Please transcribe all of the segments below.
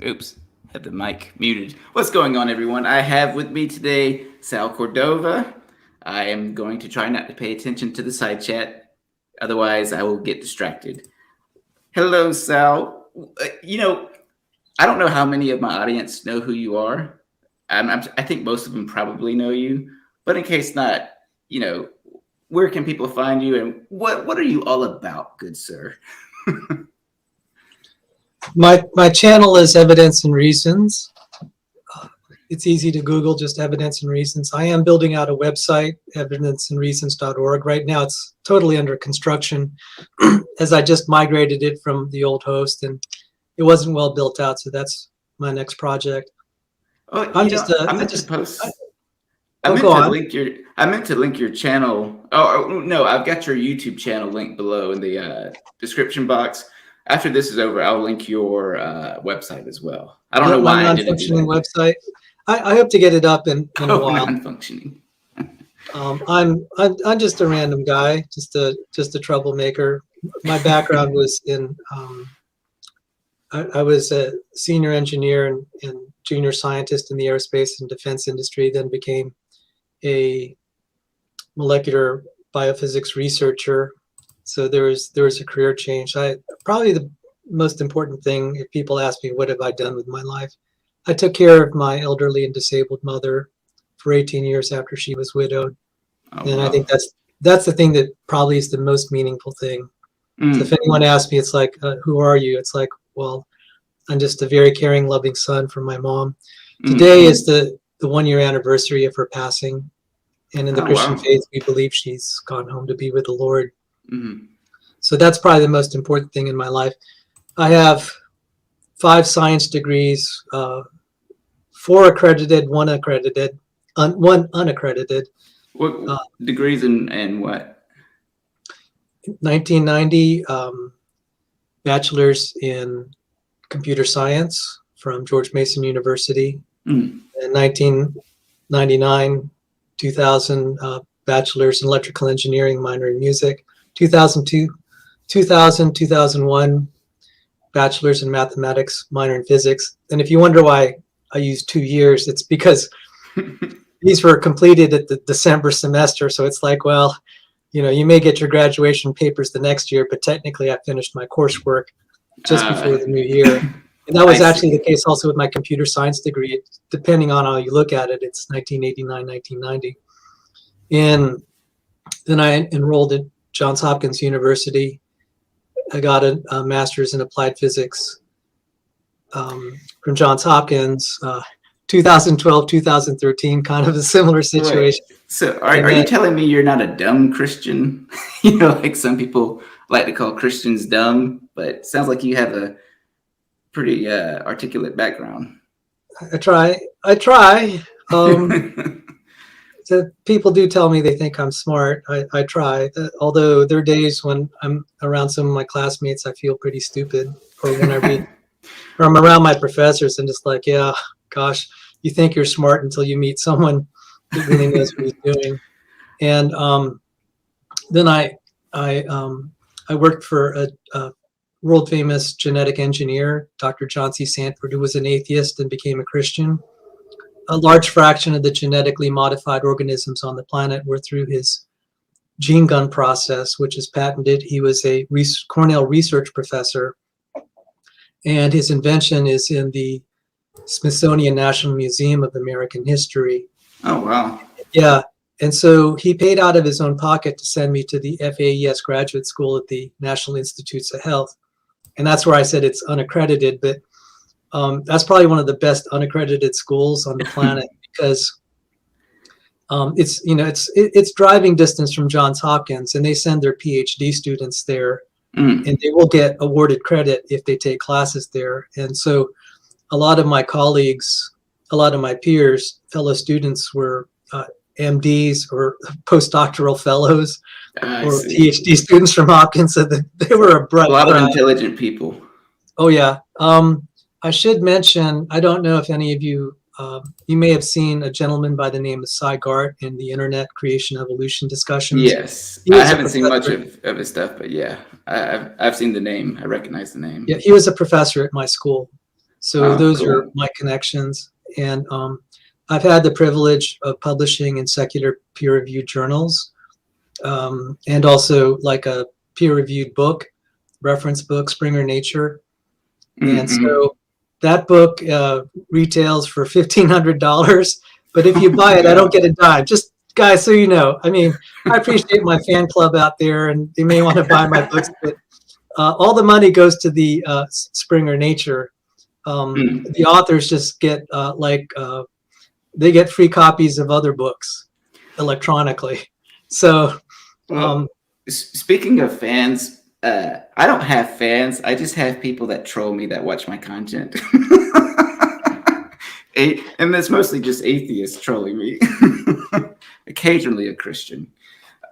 Oops, had the mic muted. What's going on, everyone? I have with me today Sal Cordova. I am going to try not to pay attention to the side chat, otherwise I will get distracted. Hello, Sal. I don't know how many of my audience know who you are. I think most of them probably know you, but in case not, where can people find you, and what are you all about, good sir? My channel is Evidence and Reasons. It's easy to Google, just Evidence and Reasons. I am building out a website, evidenceandreasons.org. Right now it's totally under construction as I just migrated it from the old host and it wasn't well built out, so that's my next project. Oh, I meant to link your channel. Oh no, I've got your YouTube channel linked below in the description box. After this is over, I'll link your website as well. I don't know why I didn't do that. Website. I hope to get it up in a while. Non-functioning. I'm just a random guy, just a troublemaker. My background was in I was a senior engineer and junior scientist in the aerospace and defense industry, then became a molecular biophysics researcher. So there was a career change. Probably the most important thing, if people ask me, what have I done with my life? I took care of my elderly and disabled mother for 18 years after she was widowed. Oh, and wow. I think that's the thing that probably is the most meaningful thing. So if anyone asks me, it's like, who are you? It's like, well, I'm just a very caring, loving son from my mom. Today is the 1 year anniversary of her passing. And in the Christian faith, we believe she's gone home to be with the Lord. So that's probably the most important thing in my life. I have 5 science degrees, 4 accredited, 1 accredited, 1 unaccredited. What degrees and what? 1990, bachelor's in computer science from George Mason University. In 1999, 2000, bachelor's in electrical engineering, minor in music. 2001, bachelor's in mathematics, minor in physics. And if you wonder why I used 2 years, it's because these were completed at the December semester. So it's like, well, you may get your graduation papers the next year, but technically I finished my coursework just before the new year. And that was actually the case also with my computer science degree. Depending on how you look at it, it's 1989, 1990. And then I enrolled at Johns Hopkins University. I got a master's in applied physics from Johns Hopkins. 2012, 2013, kind of a similar situation. Right. So are you telling me you're not a dumb Christian? Like some people like to call Christians dumb, but it sounds like you have a pretty articulate background. I try. So people do tell me they think I'm smart. I try, although there are days when I'm around some of my classmates, I feel pretty stupid. Or when I read, or I'm around my professors and just like, yeah, gosh, you think you're smart until you meet someone who really knows what he's doing. And then I worked for a world famous genetic engineer, Dr. John C. Sanford, who was an atheist and became a Christian. A large fraction of the genetically modified organisms on the planet were through his gene gun process, which is patented. He was a Cornell research professor, and his invention is in the Smithsonian National Museum of American History. Oh, wow. Yeah. And so he paid out of his own pocket to send me to the FAES graduate school at the National Institutes of Health. And that's where I said it's unaccredited, but that's probably one of the best unaccredited schools on the planet because it's driving distance from Johns Hopkins, and they send their PhD students there, and they will get awarded credit if they take classes there. And so a lot of my colleagues, a lot of my peers, fellow students were MDs or postdoctoral fellows or PhD students from Hopkins. So they were a lot of intelligent people. Oh, yeah. I should mention, I don't know if any of you, you may have seen a gentleman by the name of Cy Gart in the internet creation evolution discussions. Yes, I haven't seen much of his stuff, but yeah, I've seen the name. I recognize the name. Yeah, he was a professor at my school. So Oh, those are cool. my connections. And I've had the privilege of publishing in secular peer-reviewed journals, and also like a peer-reviewed book, reference book, Springer Nature. And Mm-hmm. so that book retails for $1,500. But if you buy it, I don't get a dime. Just guys, so you know. I mean, I appreciate my fan club out there, and they may want to buy my books, but all the money goes to the Springer Nature. The authors just get they get free copies of other books electronically. So Well, speaking of fans, I don't have fans. I just have people that troll me that watch my content. And that's mostly just atheists trolling me. Occasionally a Christian.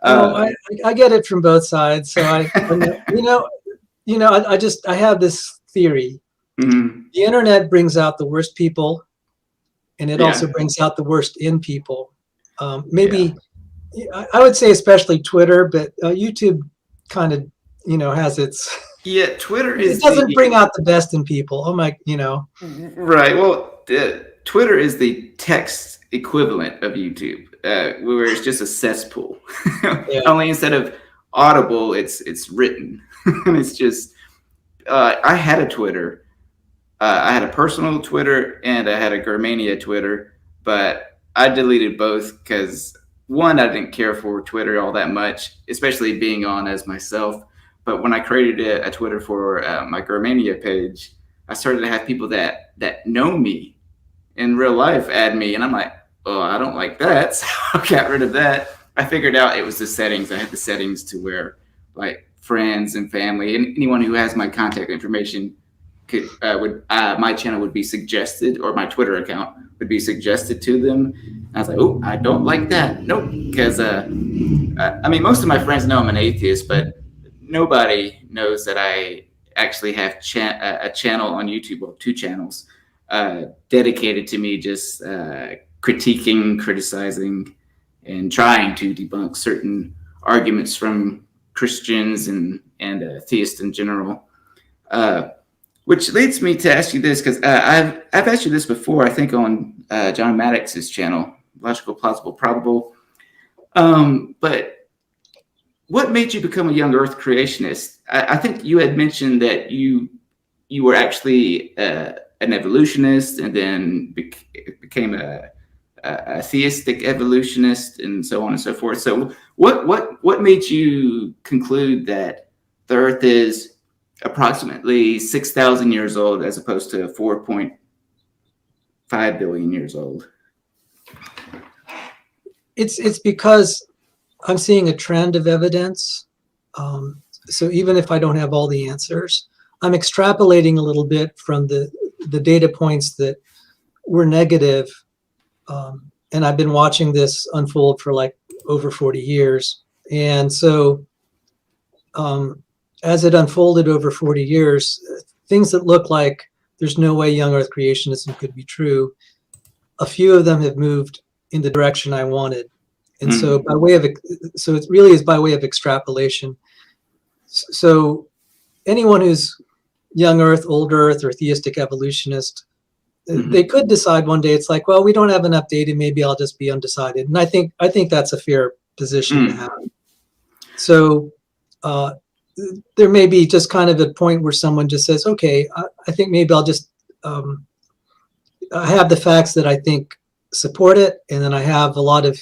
I get it from both sides. So I have this theory. Mm, The internet brings out the worst people, and it also yeah, brings out the worst in people. yeah, Maybe I would say especially Twitter, but YouTube kind of has its. yeah. Twitter It is doesn't the bring out the best in people. Oh my, right. Well, Twitter is the text equivalent of YouTube, where it's just a cesspool. Yeah. Only instead of audible, it's written, and it's just. I had a Twitter. I had a personal Twitter and I had a Grr Mania Twitter, but I deleted both because one, I didn't care for Twitter all that much, especially being on as myself. But when I created a Twitter for my Grr Mania page, I started to have people that know me in real life add me, and I'm like, oh, I don't like that, so I got rid of that. I figured out it was the settings. I had the settings to where like friends and family and anyone who has my contact information could my channel would be suggested, or my Twitter account would be suggested to them. And I was like, oh, I don't like that. Nope, because I mean, most of my friends know I'm an atheist, but nobody knows that I actually have a channel on YouTube, or two channels dedicated to me just critiquing, criticizing, and trying to debunk certain arguments from Christians and theists in general. Which leads me to ask you this, because I've asked you this before, I think on John Maddox's channel, Logical, Plausible, Probable. But what made you become a young Earth creationist? I think you had mentioned that you were actually an evolutionist, and then became a theistic evolutionist, and so on and so forth. So what made you conclude that the Earth is approximately 6,000 years old as opposed to 4.5 billion years old? It's because I'm seeing a trend of evidence. So even if I don't have all the answers, I'm extrapolating a little bit from the data points that were negative. And I've been watching this unfold for like over 40 years. And so as it unfolded over 40 years, things that look like there's no way young Earth creationism could be true, a few of them have moved in the direction I wanted. And so so it really is by way of extrapolation. So anyone who's young Earth, old Earth, or theistic evolutionist, they could decide one day, it's like, well, we don't have enough data, maybe I'll just be undecided. And I think that's a fair position to have. So there may be just kind of a point where someone just says, okay, I think maybe I'll just I have the facts that I think support it, and then I have a lot of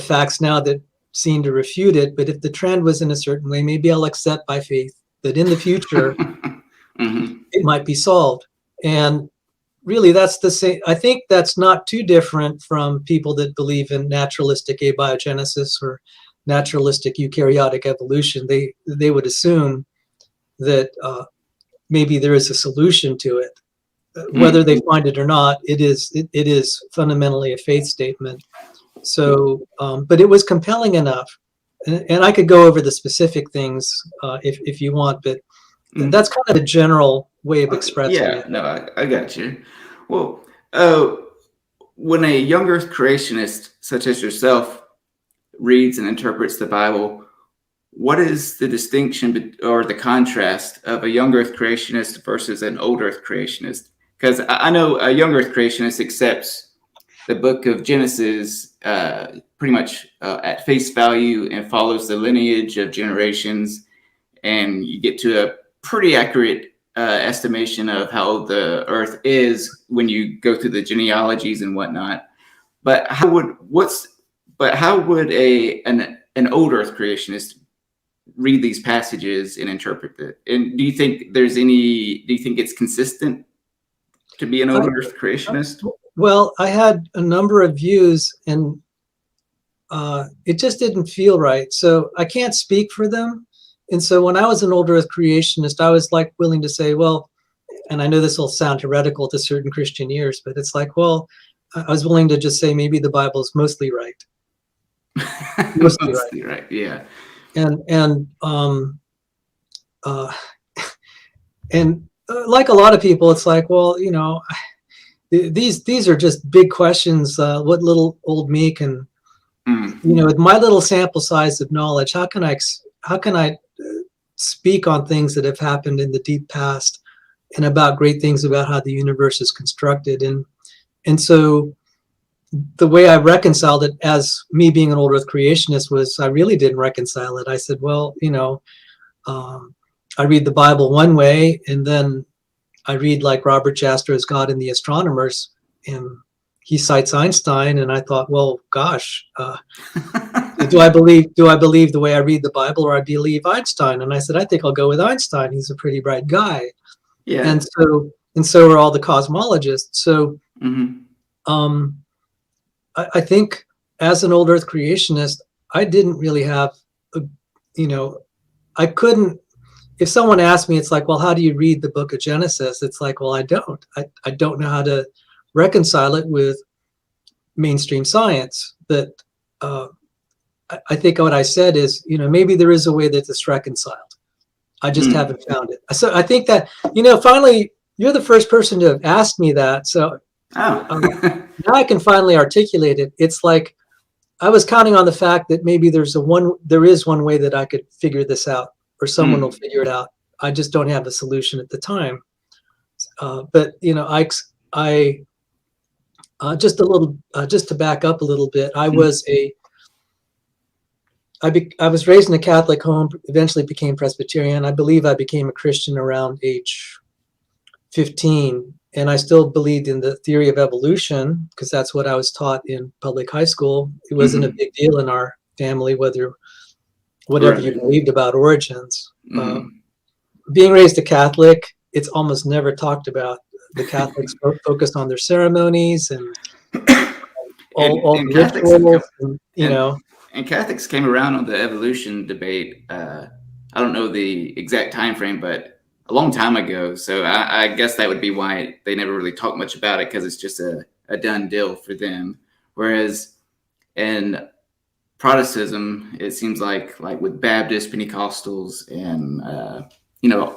facts now that seem to refute it. But if the trend was in a certain way, maybe I'll accept by faith that in the future it might be solved. And really, that's the same. I think that's not too different from people that believe in naturalistic abiogenesis or naturalistic eukaryotic evolution. They would assume that maybe there is a solution to it. Whether they find it or not, it is fundamentally a faith statement. So, but it was compelling enough, and I could go over the specific things if you want, but that's kind of a general way of expressing it. No, I got you. Well, when a young Earth creationist such as yourself reads and interprets the Bible, what is the distinction or the contrast of a young Earth creationist versus an old Earth creationist? Because I know a young Earth creationist accepts the book of Genesis pretty much at face value and follows the lineage of generations, and you get to a pretty accurate estimation of how old the Earth is when you go through the genealogies and whatnot. But how would an old Earth creationist read these passages and interpret it? And do you think it's consistent to be an old Earth creationist? Well, I had a number of views, and it just didn't feel right. So I can't speak for them. And so when I was an old Earth creationist, I was like willing to say, well, and I know this will sound heretical to certain Christian ears, but it's like, well, I was willing to just say maybe the Bible is mostly right. Mostly right, yeah. And like a lot of people, it's like, well, you know, these are just big questions. What little old me can, you know, with my little sample size of knowledge, how can I speak on things that have happened in the deep past and about great things about how the universe is constructed? And so the way I reconciled it as me being an old Earth creationist was I really didn't reconcile it. I said, well, you know, I read the Bible one way, and then I read like Robert Jastro's God and the Astronomers, and he cites Einstein, and I thought, well, gosh, do I believe the way I read the Bible, or I believe Einstein? And I said, I think I'll go with Einstein. He's a pretty bright guy. Yeah. And so are all the cosmologists. So I think as an old Earth creationist, I didn't really have, I couldn't, if someone asked me, it's like, well, how do you read the book of Genesis? It's like, well, I don't. I don't know how to reconcile it with mainstream science. But I think what I said is, maybe there is a way that it's reconciled. I just haven't found it. So I think that, finally, you're the first person to have asked me that. So now I can finally articulate it. It's like I was counting on the fact that maybe there is one way that I could figure this out, or someone will figure it out. I just don't have the solution at the time. But I just to back up a little bit, I was I was raised in a Catholic home, eventually became Presbyterian. I believe I became a Christian around age 15, and I still believed in the theory of evolution because that's what I was taught in public high school. It wasn't a big deal in our family whatever you believed about origins. Being raised a Catholic, it's almost never talked about. The Catholics focused on their ceremonies and all the rituals, And Catholics came around on the evolution debate. I don't know the exact time frame, but a long time ago. So I guess that would be why they never really talk much about it, because it's just a done deal for them. Whereas in Protestantism, it seems like with Baptists, Pentecostals, and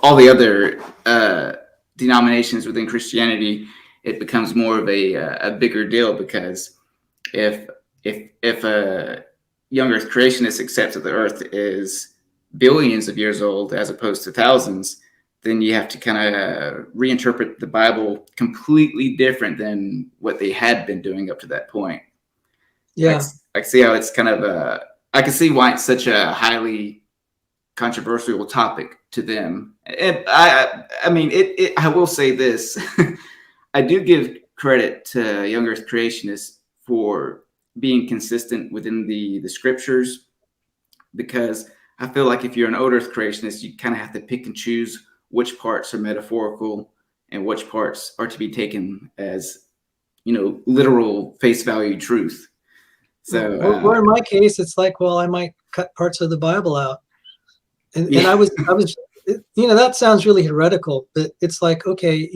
all the other denominations within Christianity, it becomes more of a bigger deal, because if a young Earth creationist accepts that the Earth is billions of years old as opposed to thousands, then you have to kind of reinterpret the Bible completely different than what they had been doing up to that point. Yeah, I see how it's kind of I can see why it's such a highly controversial topic to them. And I mean, I will say this: I do give credit to young Earth creationists for being consistent within the scriptures, because I feel like if you're an old Earth creationist, you kind of have to pick and choose which parts are metaphorical and which parts are to be taken as, literal face value truth. So, or in my case, it's like, well, I might cut parts of the Bible out, and I was, that sounds really heretical, but it's like, okay,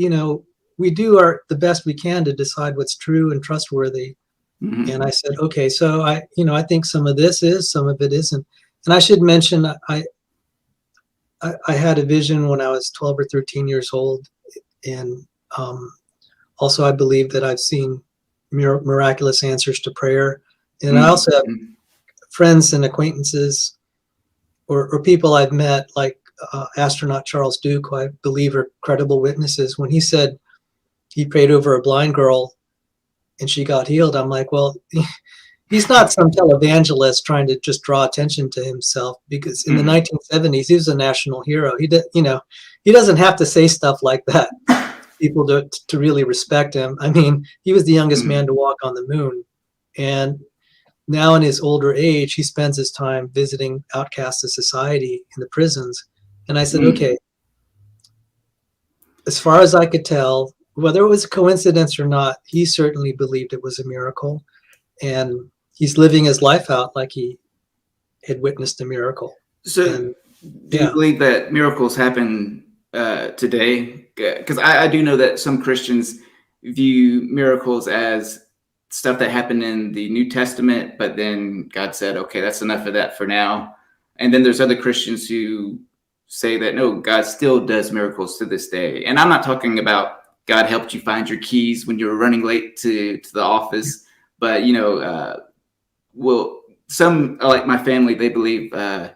we do the best we can to decide what's true and trustworthy. And I said, okay, so I think some of this is, some of it isn't. And I should mention, I had a vision when I was 12 or 13 years old. And also I believe that I've seen miraculous answers to prayer. And I also have friends and acquaintances or people I've met, like astronaut Charles Duke, who I believe are credible witnesses, when he said he prayed over a blind girl and she got healed, I'm like, well, he's not some televangelist trying to just draw attention to himself, because in the 1970s, he was a national hero. He doesn't have to say stuff like that, people to really respect him. I mean, he was the youngest man to walk on the moon. And now in his older age, he spends his time visiting outcasts of society in the prisons. And I said, okay, as far as I could tell, whether it was a coincidence or not, he certainly believed it was a miracle. And he's living his life out like he had witnessed a miracle. So do you believe that miracles happen today? Because I do know that some Christians view miracles as stuff that happened in the New Testament, but then God said, okay, that's enough of that for now. And then there's other Christians who say that, no, God still does miracles to this day. And I'm not talking about God helped you find your keys when you were running late to the office, but, well, some, like my family, they believe in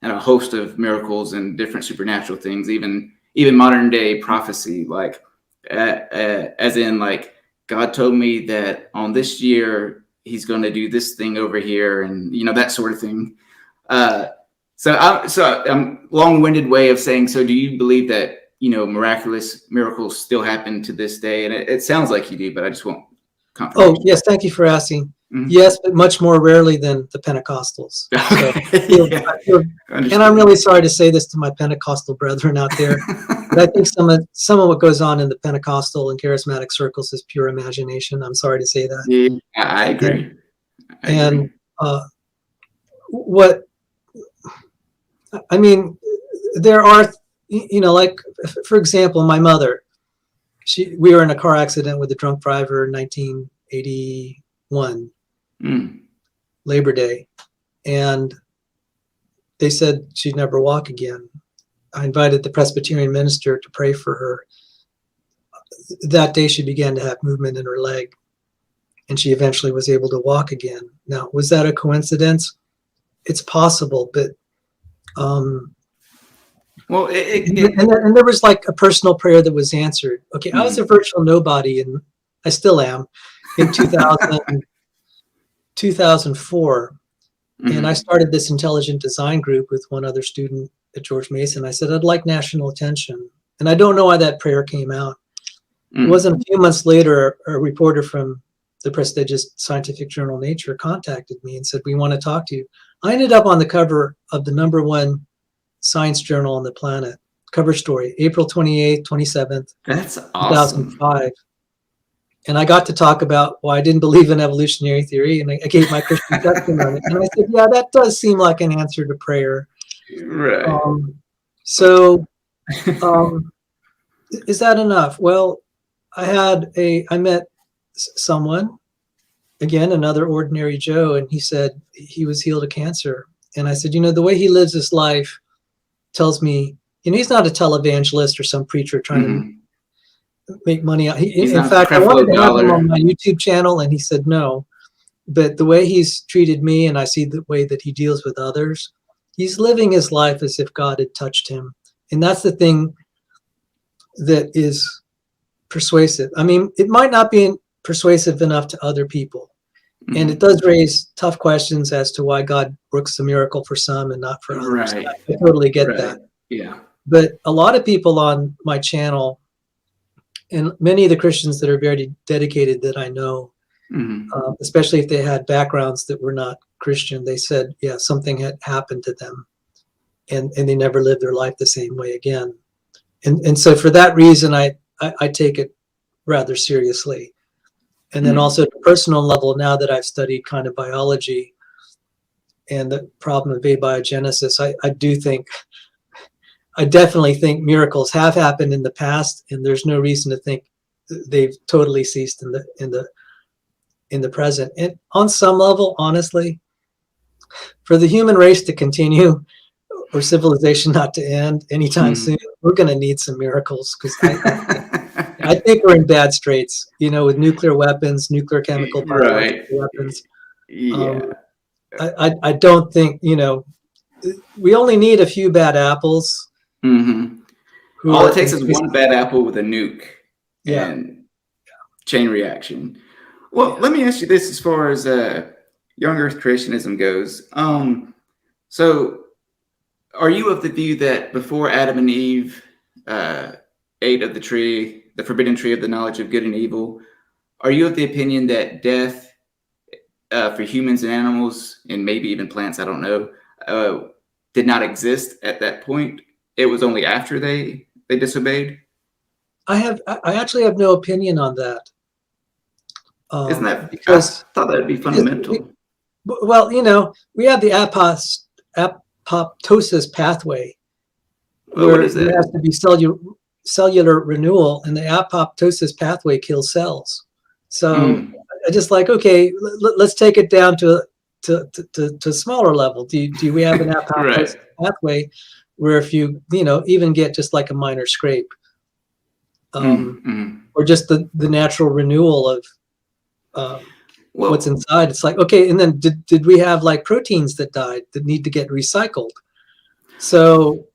a host of miracles and different supernatural things, even modern day prophecy, like as in, like, God told me that on this year he's going to do this thing over here, and that sort of thing. So I'm long-winded way of saying, so do you believe that miraculous miracles still happen to this day? And it sounds like you do, but I just want confirmation. Oh yes, thank you for asking. Yes, but much more rarely than the Pentecostals. So, and I'm really sorry to say this to my Pentecostal brethren out there, but I think some of what goes on in the Pentecostal and charismatic circles is pure imagination. I'm sorry to say that. Yeah, I agree. And what I mean, there are, like, for example, my mother, we were in a car accident with a drunk driver in 1981, Labor Day, and they said she'd never walk again. I invited the Presbyterian minister to pray for her. That day she began to have movement in her leg, and she eventually was able to walk again. Now, was that a coincidence? It's possible, but well, and there was like a personal prayer that was answered. Okay, I was a virtual nobody, and I still am, in 2004. And I started this intelligent design group with one other student at George Mason. I said, I'd like national attention. And I don't know why that prayer came out. It wasn't a few months later, a reporter from the prestigious scientific journal Nature contacted me and said, we want to talk to you. I ended up on the cover of the #1 science journal on the planet, cover story, April 28th, 27th, that's awesome. 2005. And I got to talk about why I didn't believe in evolutionary theory, and I gave my Christian testimony. And I said, yeah, that does seem like an answer to prayer. Right. Is that enough? Well, I met someone, again, another ordinary Joe, and he said he was healed of cancer. And I said, the way he lives his life tells me, he's not a televangelist or some preacher trying to make money. In fact, I wanted to have him on my YouTube channel, and he said no. But the way he's treated me, and I see the way that he deals with others, he's living his life as if God had touched him. And that's the thing that is persuasive. I mean, it might not be persuasive enough to other people. And it does raise tough questions as to why God works a miracle for some and not for others. Right. I totally get that. Yeah. But a lot of people on my channel, and many of the Christians that are very dedicated that I know, especially if they had backgrounds that were not Christian, they said, yeah, something had happened to them, and they never lived their life the same way again. And so for that reason, I take it rather seriously. And then also at the personal level, now that I've studied kind of biology and the problem of abiogenesis, I definitely think miracles have happened in the past, and there's no reason to think they've totally ceased in the present. And on some level, honestly, for the human race to continue or civilization not to end anytime soon, we're going to need some miracles, because I think we're in bad straits, with nuclear weapons, nuclear chemical biological weapons. Yeah. I don't think, we only need a few bad apples. Mm-hmm. All it takes is one bad apple with a nuke and chain reaction. Well, let me ask you this as far as young Earth creationism goes. So are you of the view that before Adam and Eve ate of the tree, the forbidden tree of the knowledge of good and evil, are you of the opinion that death for humans and animals, and maybe even plants, I don't know, did not exist at that point? It was only after they disobeyed? I actually have no opinion on that. Isn't that, because I thought that'd be fundamental. Well, you know, we have the apoptosis pathway, where there has to be cellular renewal, and the apoptosis pathway kills cells. So I just like, okay, let's take it down to a smaller level. Do we have an apoptosis pathway where if you know, even get just like a minor scrape, or just the natural renewal of what's inside, it's like, okay, and then did we have like proteins that died that need to get recycled? So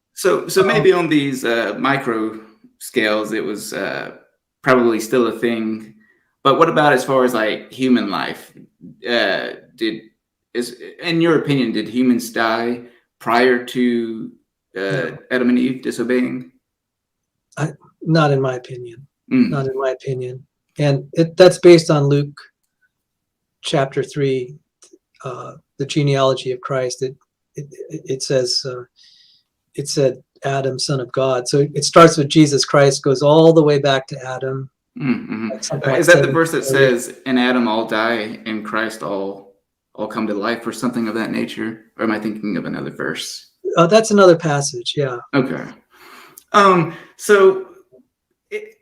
maybe on these micro scales, it was probably still a thing. But what about as far as like human life? In your opinion, did humans die prior to Adam and Eve disobeying? Not in my opinion. Not in my opinion. And that's based on Luke chapter 3, the genealogy of Christ. It says, it said Adam, son of God. So it starts with Jesus Christ, goes all the way back to Adam. Is that the verse that says, "In Adam all die, in Christ all come to life," or something of that nature? Or am I thinking of another verse? That's another passage, yeah. Okay. So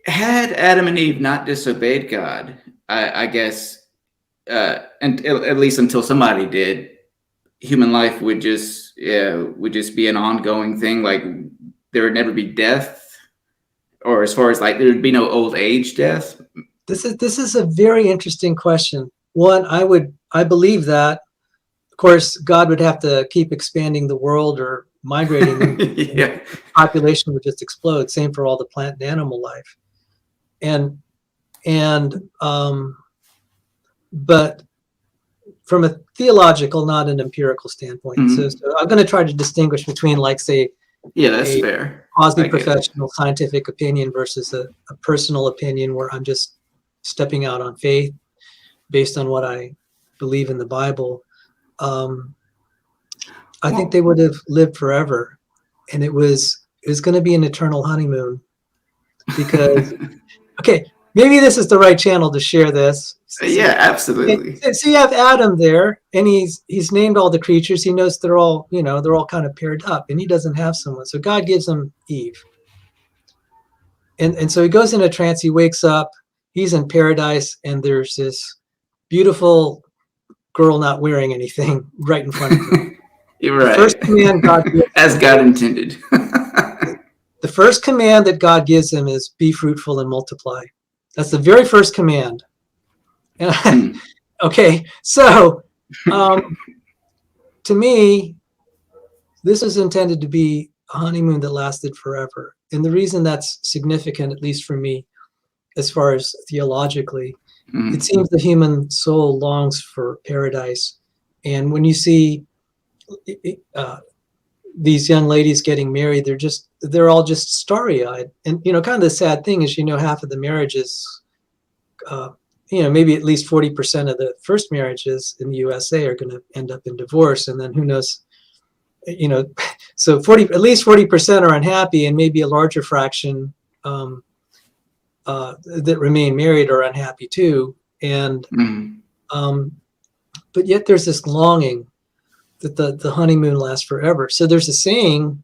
had Adam and Eve not disobeyed God, I guess, and at least until somebody did, human life would just be an ongoing thing. Like there would never be death. Or as far as like there would be no old age death? This is a very interesting question. One, I believe that, of course, God would have to keep expanding the world or migrating. The population would just explode. Same for all the plant and animal life. But from a theological, not an empirical standpoint. So I'm going to try to distinguish between, like, say, that's fair. Quasi-professional scientific opinion versus a personal opinion where I'm just stepping out on faith based on what I believe in the Bible. I think they would have lived forever, and it was going to be an eternal honeymoon because, okay, maybe this is the right channel to share this. Yeah, absolutely. So you have Adam there, and he's named all the creatures. He knows they're all kind of paired up, and he doesn't have someone. So God gives him Eve. And so he goes in a trance, he wakes up, he's in paradise, and there's this beautiful girl not wearing anything right in front of him. You're right. The first command God gives as God intended. The first command that God gives him is be fruitful and multiply. That's the very first command. Okay, so to me, this is intended to be a honeymoon that lasted forever. And the reason that's significant, at least for me, as far as theologically, it seems the human soul longs for paradise. And when you see these young ladies getting married, they're all just starry-eyed. And, you know, kind of the sad thing is, you know, half of the marriages, you know, maybe at least 40% of the first marriages in the USA are going to end up in divorce. And then who knows, you know, so at least 40% are unhappy, and maybe a larger fraction that remain married are unhappy too. And, but yet there's this longing that the honeymoon lasts forever. So there's a saying,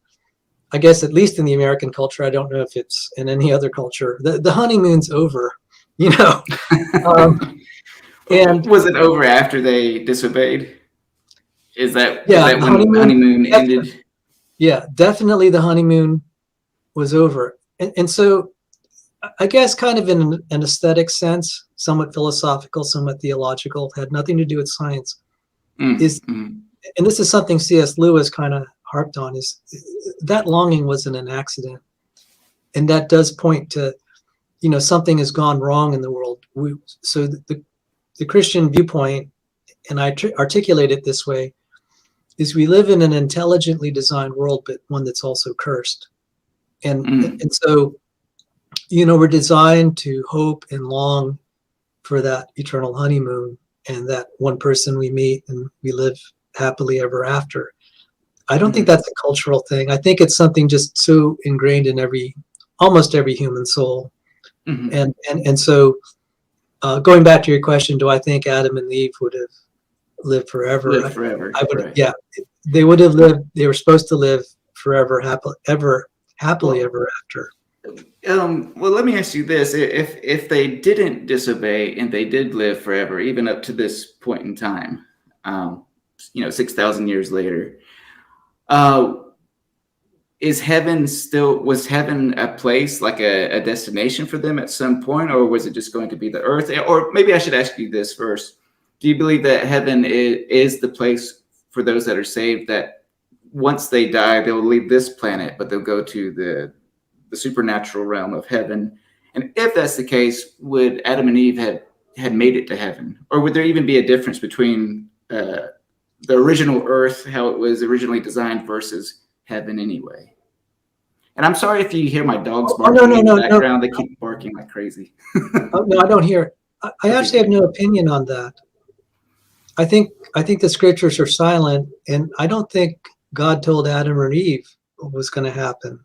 I guess, at least in the American culture, I don't know if it's in any other culture, the honeymoon's over, you know. And was it over after they disobeyed? Is that when the honeymoon ended? Yeah, definitely the honeymoon was over. And so I guess kind of in an aesthetic sense, somewhat philosophical, somewhat theological, had nothing to do with science, and this is something C.S. Lewis kind of harped on is that longing wasn't an accident. And that does point to, something has gone wrong in the world. So the Christian viewpoint, and I articulate it this way, is we live in an intelligently designed world, but one that's also cursed. And so, we're designed to hope and long for that eternal honeymoon and that one person we meet and we live happily ever after. I don't think that's a cultural thing. I think it's something just so ingrained in almost every human soul. And so going back to your question, do I think Adam and Eve would have lived forever? I would, right. Yeah, they would have lived. They were supposed to live forever, happily ever after. Well, let me ask you this: if they didn't disobey and they did live forever, even up to this point in time, 6,000 years later, was heaven a place, like a destination for them at some point, or was it just going to be the earth? Or maybe I should ask you this first: do you believe that heaven is the place for those that are saved, that once they die, they'll leave this planet, but they'll go to the supernatural realm of heaven? And if that's the case, would Adam and Eve had made it to heaven? Or would there even be a difference between the original earth, how it was originally designed, versus heaven anyway? And I'm sorry if you hear my dogs barking in the background. They keep barking like crazy. No, I don't hear it. I actually have no opinion on that. I think the scriptures are silent, and I don't think God told Adam or Eve what was going to happen.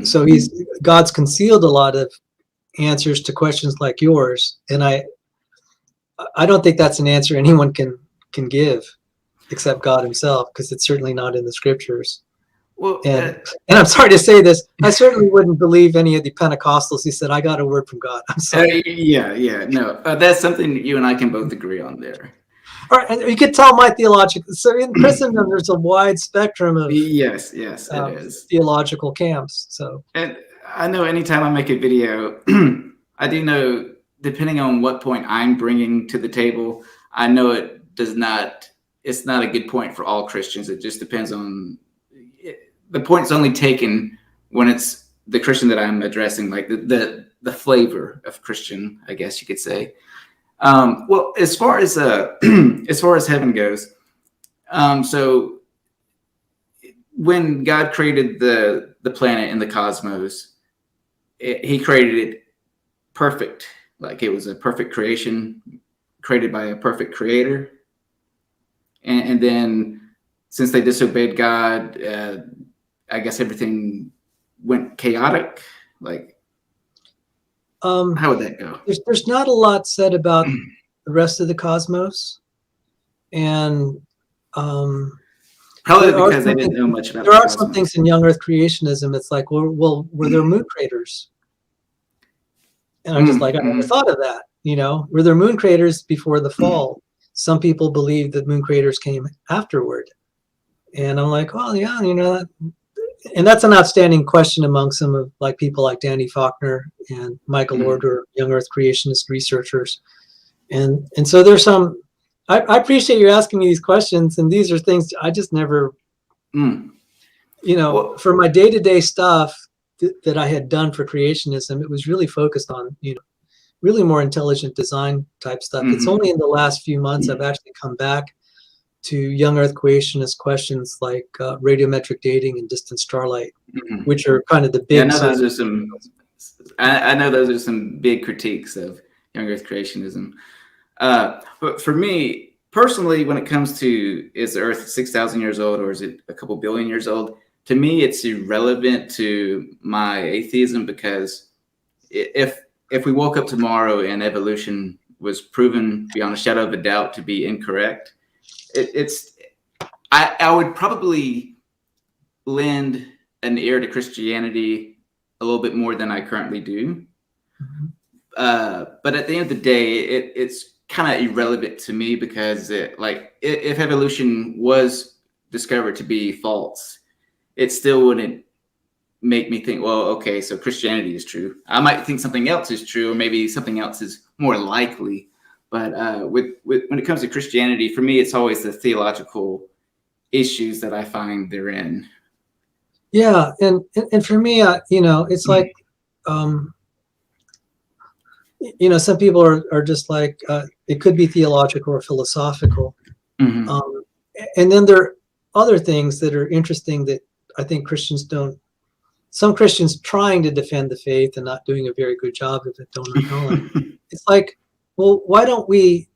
So God's concealed a lot of answers to questions like yours, and I don't think that's an answer anyone can give except God himself, because it's certainly not in the scriptures. Well, and I'm sorry to say this, I certainly wouldn't believe any of the Pentecostals who said, I got a word from God. I'm sorry. No, that's something you and I can both agree on there. All right, and you could tell my theological. So in Christendom, there's a wide spectrum of yes, it is theological camps. So, and I know anytime I make a video, I do know, depending on what point I'm bringing to the table, I know it's not a good point for all Christians. It just depends on. The point's only taken when it's the Christian that I'm addressing, like the flavor of Christian, I guess you could say. Well, as far as heaven goes, so when God created the planet and the cosmos, he created it perfect, like it was a perfect creation created by a perfect creator. And then since they disobeyed God, I guess everything went chaotic. Like, how would that go? There's not a lot said about the rest of the cosmos, and probably because they didn't know much about. There are some things in young Earth creationism. It's like, well, were there moon craters? And I'm just like, I never thought of that. Were there moon craters before the fall? Some people believe that moon craters came afterward, and I'm like, well, yeah, and that's an outstanding question among some of people like Danny Faulkner and Michael Lord, or young Earth creationist researchers. And so there's some, I appreciate you asking me these questions, and these are things I just never, for my day-to-day stuff that I had done for creationism, it was really focused on, really more intelligent design type stuff. It's only in the last few months I've actually come back to young Earth creationist questions like radiometric dating and distant starlight, which are kind of the big. Yeah, I know those are some big critiques of young Earth creationism. But for me personally, when it comes to, is the Earth 6,000 years old or is it a couple billion years old? To me, it's irrelevant to my atheism, because if we woke up tomorrow and evolution was proven beyond a shadow of a doubt to be incorrect, I would probably lend an ear to Christianity a little bit more than I currently do. But at the end of the day, it's kind of irrelevant to me, because if evolution was discovered to be false, it still wouldn't make me think, well, okay, so Christianity is true. I might think something else is true, or maybe something else is more likely. But when it comes to Christianity, for me, it's always the theological issues that I find they're in. Yeah, and for me, it's like, some people are just like, it could be theological or philosophical. Mm-hmm. And then there are other things that are interesting that I think Christians don't. Some Christians trying to defend the faith and not doing a very good job of it don't acknowledge. It's like, well, why don't we?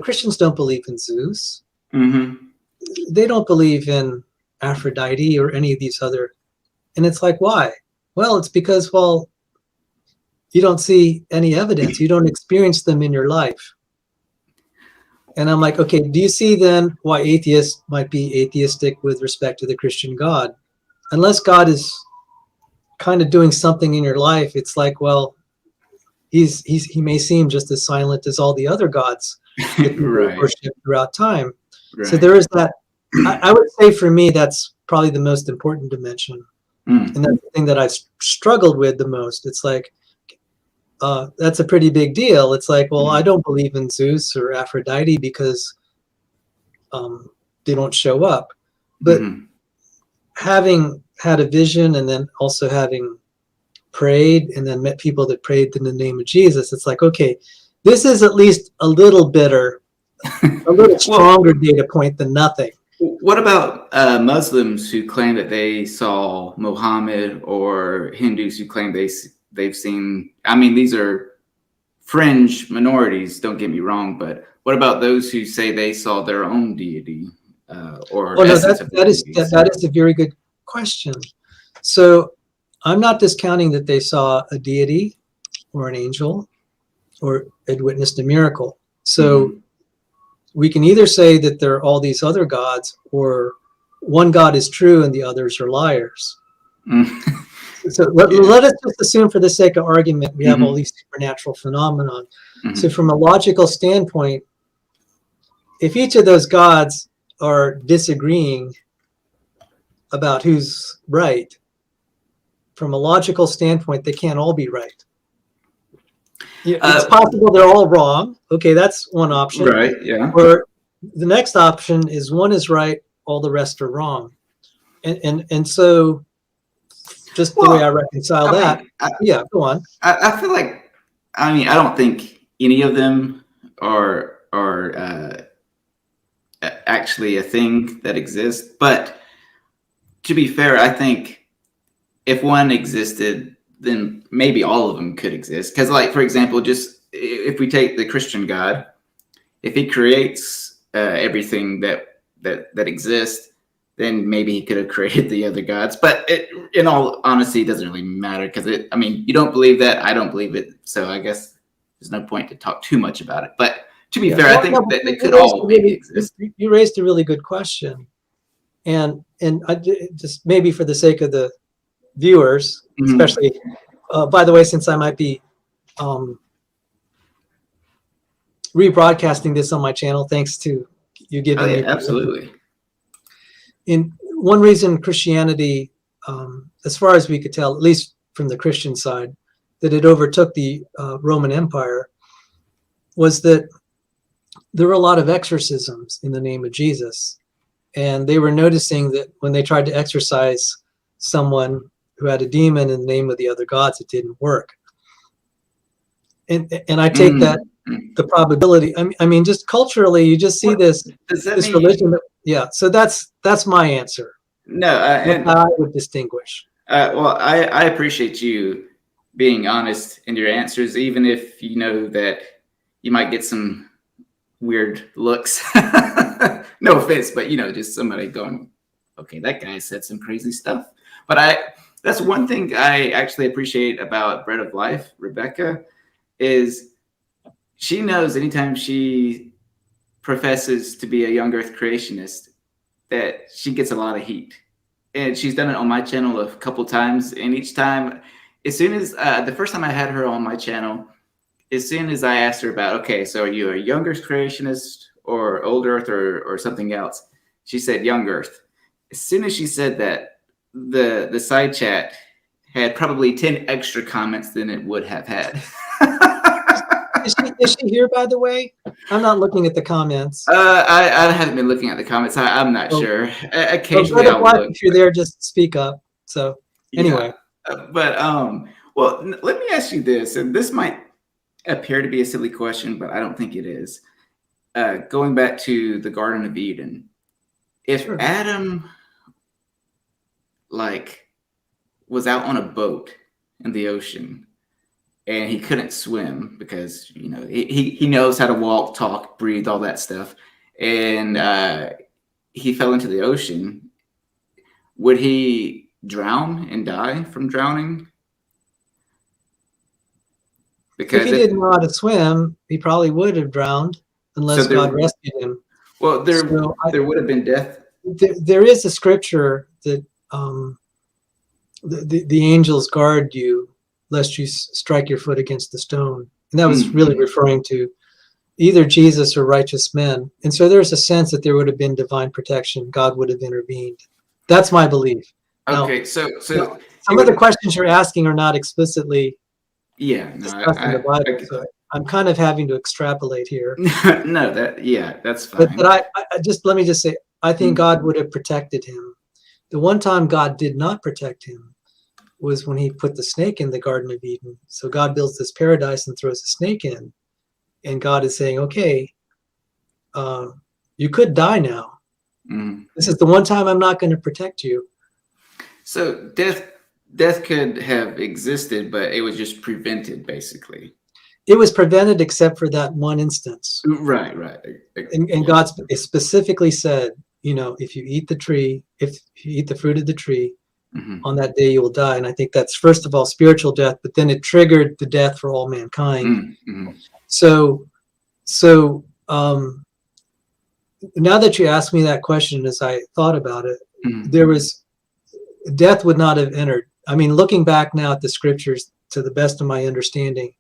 Christians don't believe in Zeus. Mm-hmm. They don't believe in Aphrodite or any of these other. And it's like, why? Well, it's because, you don't see any evidence. You don't experience them in your life. And I'm like, okay, do you see then why atheists might be atheistic with respect to the Christian God? Unless God is kind of doing something in your life, it's like, well, he may seem just as silent as all the other gods that people Right. worship throughout time. Right. So there is that. I would say for me, that's probably the most important dimension. And that's the thing that I've struggled with the most. It's like, that's a pretty big deal. It's like, well, I don't believe in Zeus or Aphrodite because they don't show up. But having had a vision and then also having prayed and then met people that prayed in the name of Jesus, it's like, okay, this is at least a little better, a little stronger data point than nothing. What about Muslims who claim that they saw Muhammad, or Hindus who claim they've seen? I mean, these are fringe minorities, don't get me wrong, but what about those who say they saw their own deity? That is a very good question. So I'm not discounting that they saw a deity or an angel or had witnessed a miracle. So we can either say that there are all these other gods, or one God is true and the others are liars. So let us just assume, for the sake of argument, we have all these supernatural phenomena. So from a logical standpoint, if each of those gods are disagreeing about who's right, from a logical standpoint, they can't all be right. It's possible they're all wrong. Okay, that's one option. Right, yeah. Or the next option is one is right, all the rest are wrong. And so just the way I reconcile go on. I feel like, I don't think any of them are actually a thing that exists. But to be fair, I think if one existed, then maybe all of them could exist. Because, like, for example, just if we take the Christian God, if he creates everything that exists, then maybe he could have created the other gods. But in all honesty, it doesn't really matter, because you don't believe that, I don't believe it. So I guess there's no point to talk too much about it. But to be fair, I think that they could all maybe exist. You raised a really good question. And I just, maybe for the sake of the viewers, especially, by the way, since I might be rebroadcasting this on my channel, thanks to you giving me. Absolutely. In one reason Christianity, as far as we could tell, at least from the Christian side, that it overtook the Roman Empire, was that there were a lot of exorcisms in the name of Jesus. And they were noticing that when they tried to exorcise someone who had a demon in the name of the other gods, it didn't work. And I take that the probability. I mean, just culturally, you just see this religion. So that's my answer. No, and I would distinguish. Well, I appreciate you being honest in your answers, even if you know that you might get some weird looks. No offense, but just somebody going, okay, that guy said some crazy stuff. But that's one thing I actually appreciate about Bread of Life, Rebecca, is she knows anytime she professes to be a young earth creationist that she gets a lot of heat. And she's done it on my channel a couple times. And each time, as soon as the first time I had her on my channel, as soon as I asked her about, okay, so are you a young earth creationist or old earth or something else? She said young earth. As soon as she said that, the side chat had probably 10 extra comments than it would have had. Is she here, by the way? I'm not looking at the comments. I haven't been looking at the comments. I'm not sure. Occasionally Brother I'll Black, look. if you're there, just speak up. So anyway. Well, let me ask you this, and this might appear to be a silly question, but I don't think it is. Going back to the Garden of Eden, if Sure. Adam was out on a boat in the ocean and he couldn't swim because he knows how to walk, talk, breathe, all that stuff, and he fell into the ocean, would he drown and die from drowning? Because if he didn't know how to swim, he probably would have drowned unless God rescued him. Well, there would have been death. There is a scripture that the angels guard you lest you strike your foot against the stone. And that was really referring to either Jesus or righteous men. And so there's a sense that there would have been divine protection. God would have intervened. That's my belief. Okay, now, so some of the questions you're asking are not explicitly discussed in the Bible. So I'm kind of having to extrapolate here. No, that's fine. But I let me just say, I think God would have protected him. The one time God did not protect him was when he put the snake in the Garden of Eden. So God builds this paradise and throws a snake in. And God is saying, okay, you could die now. This is the one time I'm not going to protect you. So death could have existed, but it was just prevented, basically. It was prevented except for that one instance. Right. And God specifically said, if you eat the tree, if you eat the fruit of the tree, on that day you will die. And I think that's, first of all, spiritual death, but then it triggered the death for all mankind. So now that you asked me that question, as I thought about it, death would not have entered. I mean, looking back now at the scriptures, to the best of my understanding,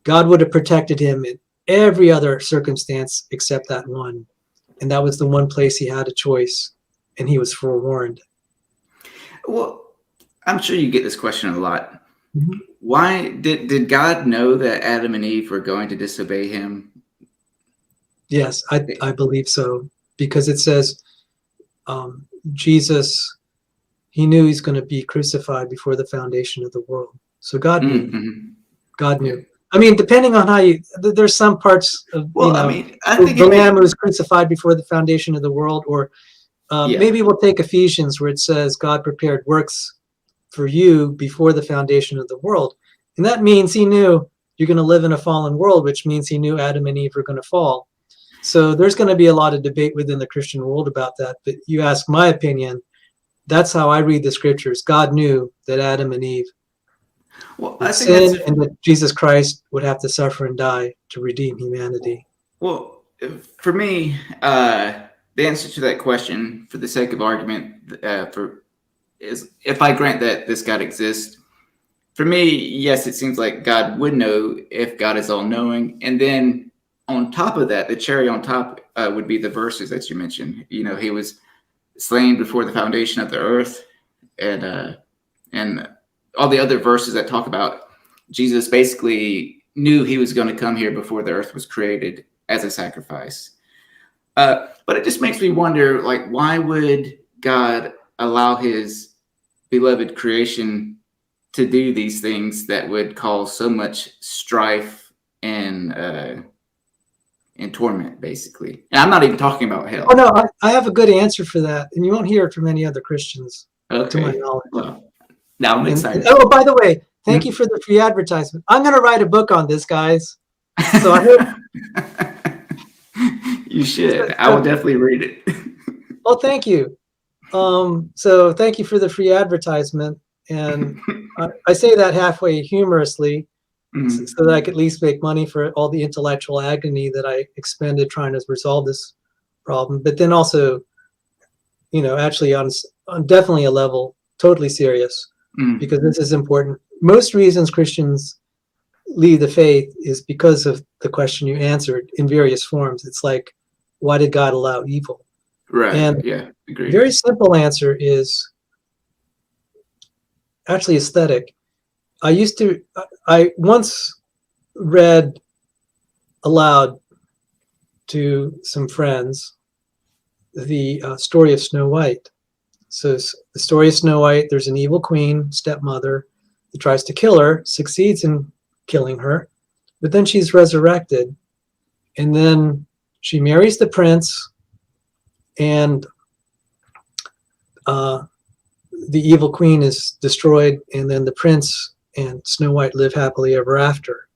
God would have protected him in every other circumstance except that one. And that was the one place he had a choice, and he was forewarned. Well, I'm sure you get this question a lot. Why did God know that Adam and Eve were going to disobey him? Yes, I believe so, because it says Jesus, he knew he's going to be crucified before the foundation of the world. So God knew. God knew. I mean, depending on how there's some parts of, I think the Lamb was crucified before the foundation of the world, or maybe we'll take Ephesians, where it says God prepared works for you before the foundation of the world. And that means he knew you're going to live in a fallen world, which means he knew Adam and Eve were going to fall. So there's going to be a lot of debate within the Christian world about that. But you ask my opinion, that's how I read the scriptures. God knew that Adam and Eve would sin, and that Jesus Christ would have to suffer and die to redeem humanity. Well, for me, the answer to that question, for the sake of argument, is if I grant that this God exists, for me, yes, it seems like God would know if God is all-knowing. And then on top of that, the cherry on top would be the verses that you mentioned. He was slain before the foundation of the earth, and all the other verses that talk about Jesus basically knew he was going to come here before the earth was created as a sacrifice. But it just makes me wonder, why would God allow his beloved creation to do these things that would cause so much strife and torment, basically? And I'm not even talking about hell. Oh, no, I have a good answer for that, and you won't hear it from any other Christians, to my knowledge. Well, now I'm excited. Oh, by the way, thank you for the free advertisement. I'm going to write a book on this, guys. So I hope you should. I will definitely read it. Well, thank you. So thank you for the free advertisement. And I say that halfway humorously, so that I could at least make money for all the intellectual agony that I expended trying to resolve this problem. But then also, actually on definitely a level, totally serious, because this is important. Most reasons Christians leave the faith is because of the question you answered in various forms. It's like, why did God allow evil? Right. And agreed. Very simple answer is actually aesthetic. I once read aloud to some friends the story of Snow White. So the story of Snow White, there's an evil queen, stepmother, who tries to kill her, succeeds in killing her, but then she's resurrected. And then she marries the prince, and the evil queen is destroyed, and then the prince and Snow White live happily ever after.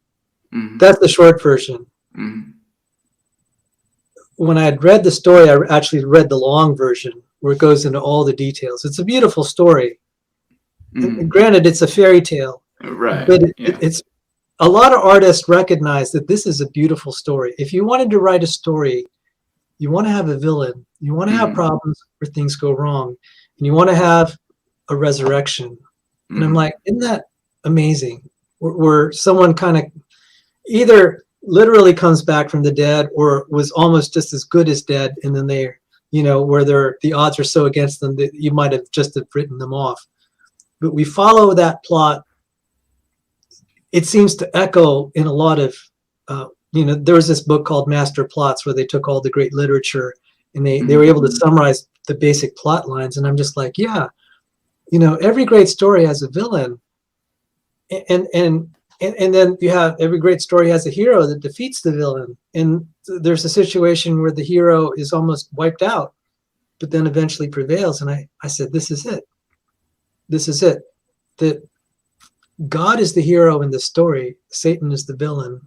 Mm-hmm. That's the short version. Mm-hmm. When I had read the story, I actually read the long version where it goes into all the details. It's a beautiful story. Mm-hmm. And granted, it's a fairy tale, Right. but Yeah. it's a lot of artists recognize that this is a beautiful story. If you wanted to write a story, you want to have a villain, you want to have problems where things go wrong, and you want to have a resurrection. And I'm like, isn't that amazing? Where someone kind of either literally comes back from the dead or was almost just as good as dead, and then they, where the odds are so against them that you might have just have written them off. But we follow that plot. It seems to echo in a lot of, there was this book called Master Plots where they took all the great literature and they were able to summarize the basic plot lines. And I'm just like, yeah, every great story has a villain. And then you have every great story has a hero that defeats the villain. And there's a situation where the hero is almost wiped out, but then eventually prevails. And I said, this is it. This is it. That God is the hero in the story. Satan is the villain.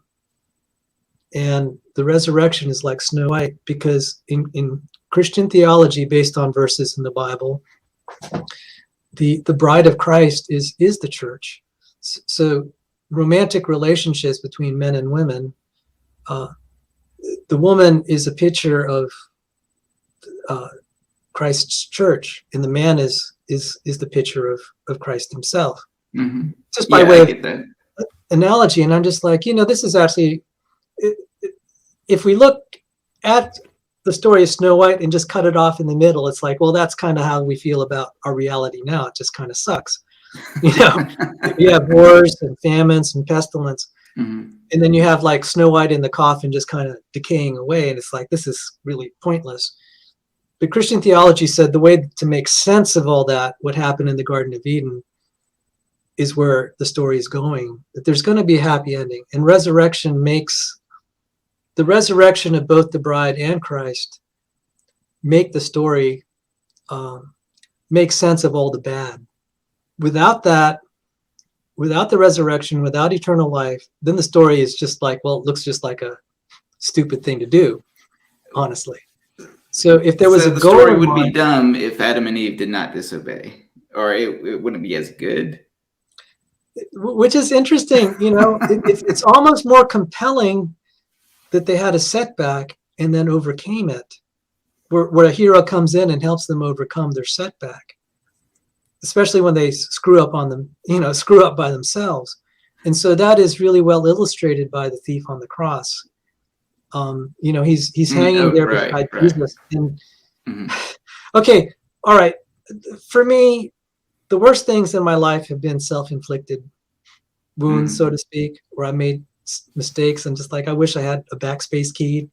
And the resurrection is like Snow White, because in Christian theology based on verses in the Bible, the bride of Christ is the church. So romantic relationships between men and women, the woman is a picture of Christ's church, and the man is the picture of Christ himself. Mm-hmm. Just by way of analogy. And I'm just like, this is actually, if we look at the story of Snow White and just cut it off in the middle, it's like, well, that's kind of how we feel about our reality now. It just kind of sucks. You have wars and famines and pestilence. Mm-hmm. And then you have like Snow White in the coffin just kind of decaying away. And it's like, this is really pointless. But Christian theology said the way to make sense of all that, what happened in the Garden of Eden, is where the story is going, that there's going to be a happy ending. And resurrection makes the resurrection of both the bride and Christ make the story make sense of all the bad. Without that, without the resurrection, without eternal life, then the story is just like, well, it looks just like a stupid thing to do, honestly. So if there was a the goal, story would be dumb if Adam and Eve did not disobey, or it wouldn't be as good. Which is interesting, it's almost more compelling that they had a setback and then overcame it, where a hero comes in and helps them overcome their setback, especially when they screw up by themselves. And so that is really well illustrated by the thief on the cross. He's hanging there beside Jesus. And okay, all right. For me, the worst things in my life have been self-inflicted wounds, so to speak, where I made mistakes and just like, I wish I had a backspace key.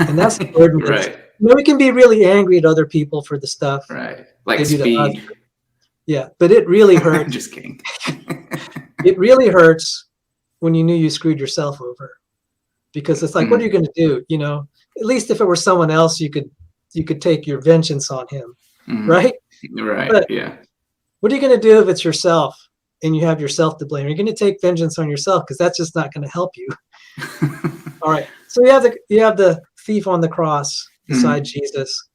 And that's the burden. Right. We can be really angry at other people for the stuff. Right. Like speed. Yeah, but it really hurts. Just kidding. It really hurts when you knew you screwed yourself over, because it's like, what are you going to do? At least if it were someone else, you could take your vengeance on him, right? Right. But yeah. What are you going to do if it's yourself and you have yourself to blame? You're going to take vengeance on yourself, because that's just not going to help you. All right. So you have the thief on the cross beside Jesus,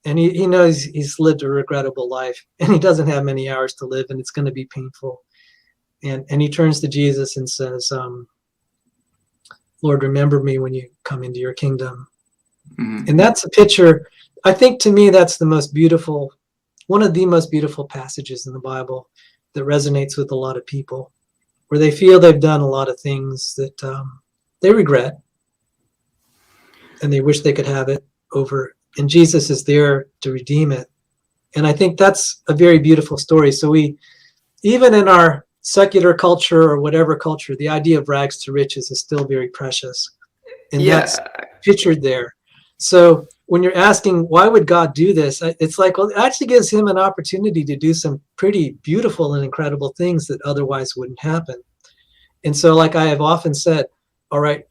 and he knows he's lived a regrettable life, and he doesn't have many hours to live, and it's going to be painful. And he turns to Jesus and says, Lord, remember me when you come into your kingdom. And that's a picture. I think to me, that's one of the most beautiful passages in the Bible that resonates with a lot of people, where they feel they've done a lot of things that they regret and they wish they could have it over. And Jesus is there to redeem it. And I think that's a very beautiful story. So even in our secular culture or whatever culture, the idea of rags to riches is still very precious. And Yeah. that's pictured there. So when you're asking, why would God do this? It's like, well, it actually gives him an opportunity to do some pretty beautiful and incredible things that otherwise wouldn't happen. And so, like I have often said, all right,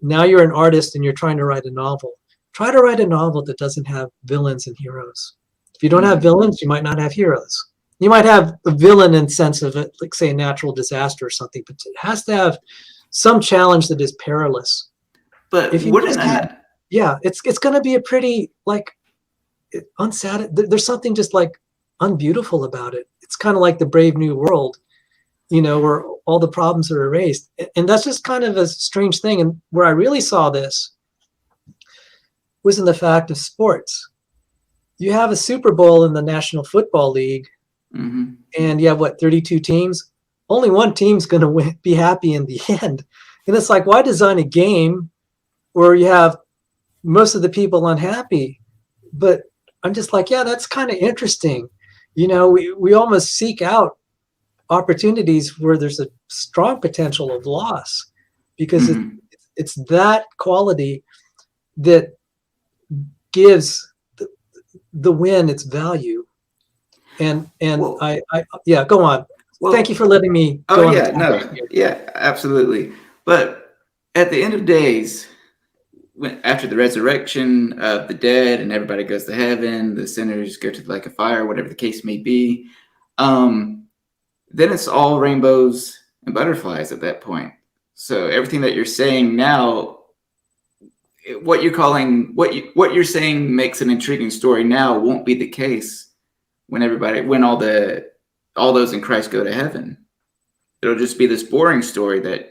now you're an artist and you're trying to write a novel. Try to write a novel that doesn't have villains and heroes. If you don't have villains, you might not have heroes. You might have a villain in sense of it, like say a natural disaster or something, but it has to have some challenge that is perilous. But If you wouldn't just have, that? yeah, it's going to be a pretty like there's something just like unbeautiful about it. It's kind of like the Brave New World, where all the problems are erased. And that's just kind of a strange thing. And where I really saw this was in the fact of sports. You have a Super Bowl in the National Football League, and you have 32 teams. Only one team's going to be happy in the end. And it's like, why design a game where you have most of the people unhappy? But I'm just like, yeah, that's kind of interesting. We almost seek out opportunities where there's a strong potential of loss, because it's that quality that gives the win its value. And well, I yeah, go on. Well, thank you for letting me go on. Yeah, no, yeah, absolutely. But at the end of days, after the resurrection of the dead and everybody goes to heaven, the sinners go to the lake of fire, whatever the case may be, then it's all rainbows and butterflies at that point. So everything that you're saying now, what you're saying makes an intriguing story now won't be the case when all those in Christ go to heaven. It'll just be this boring story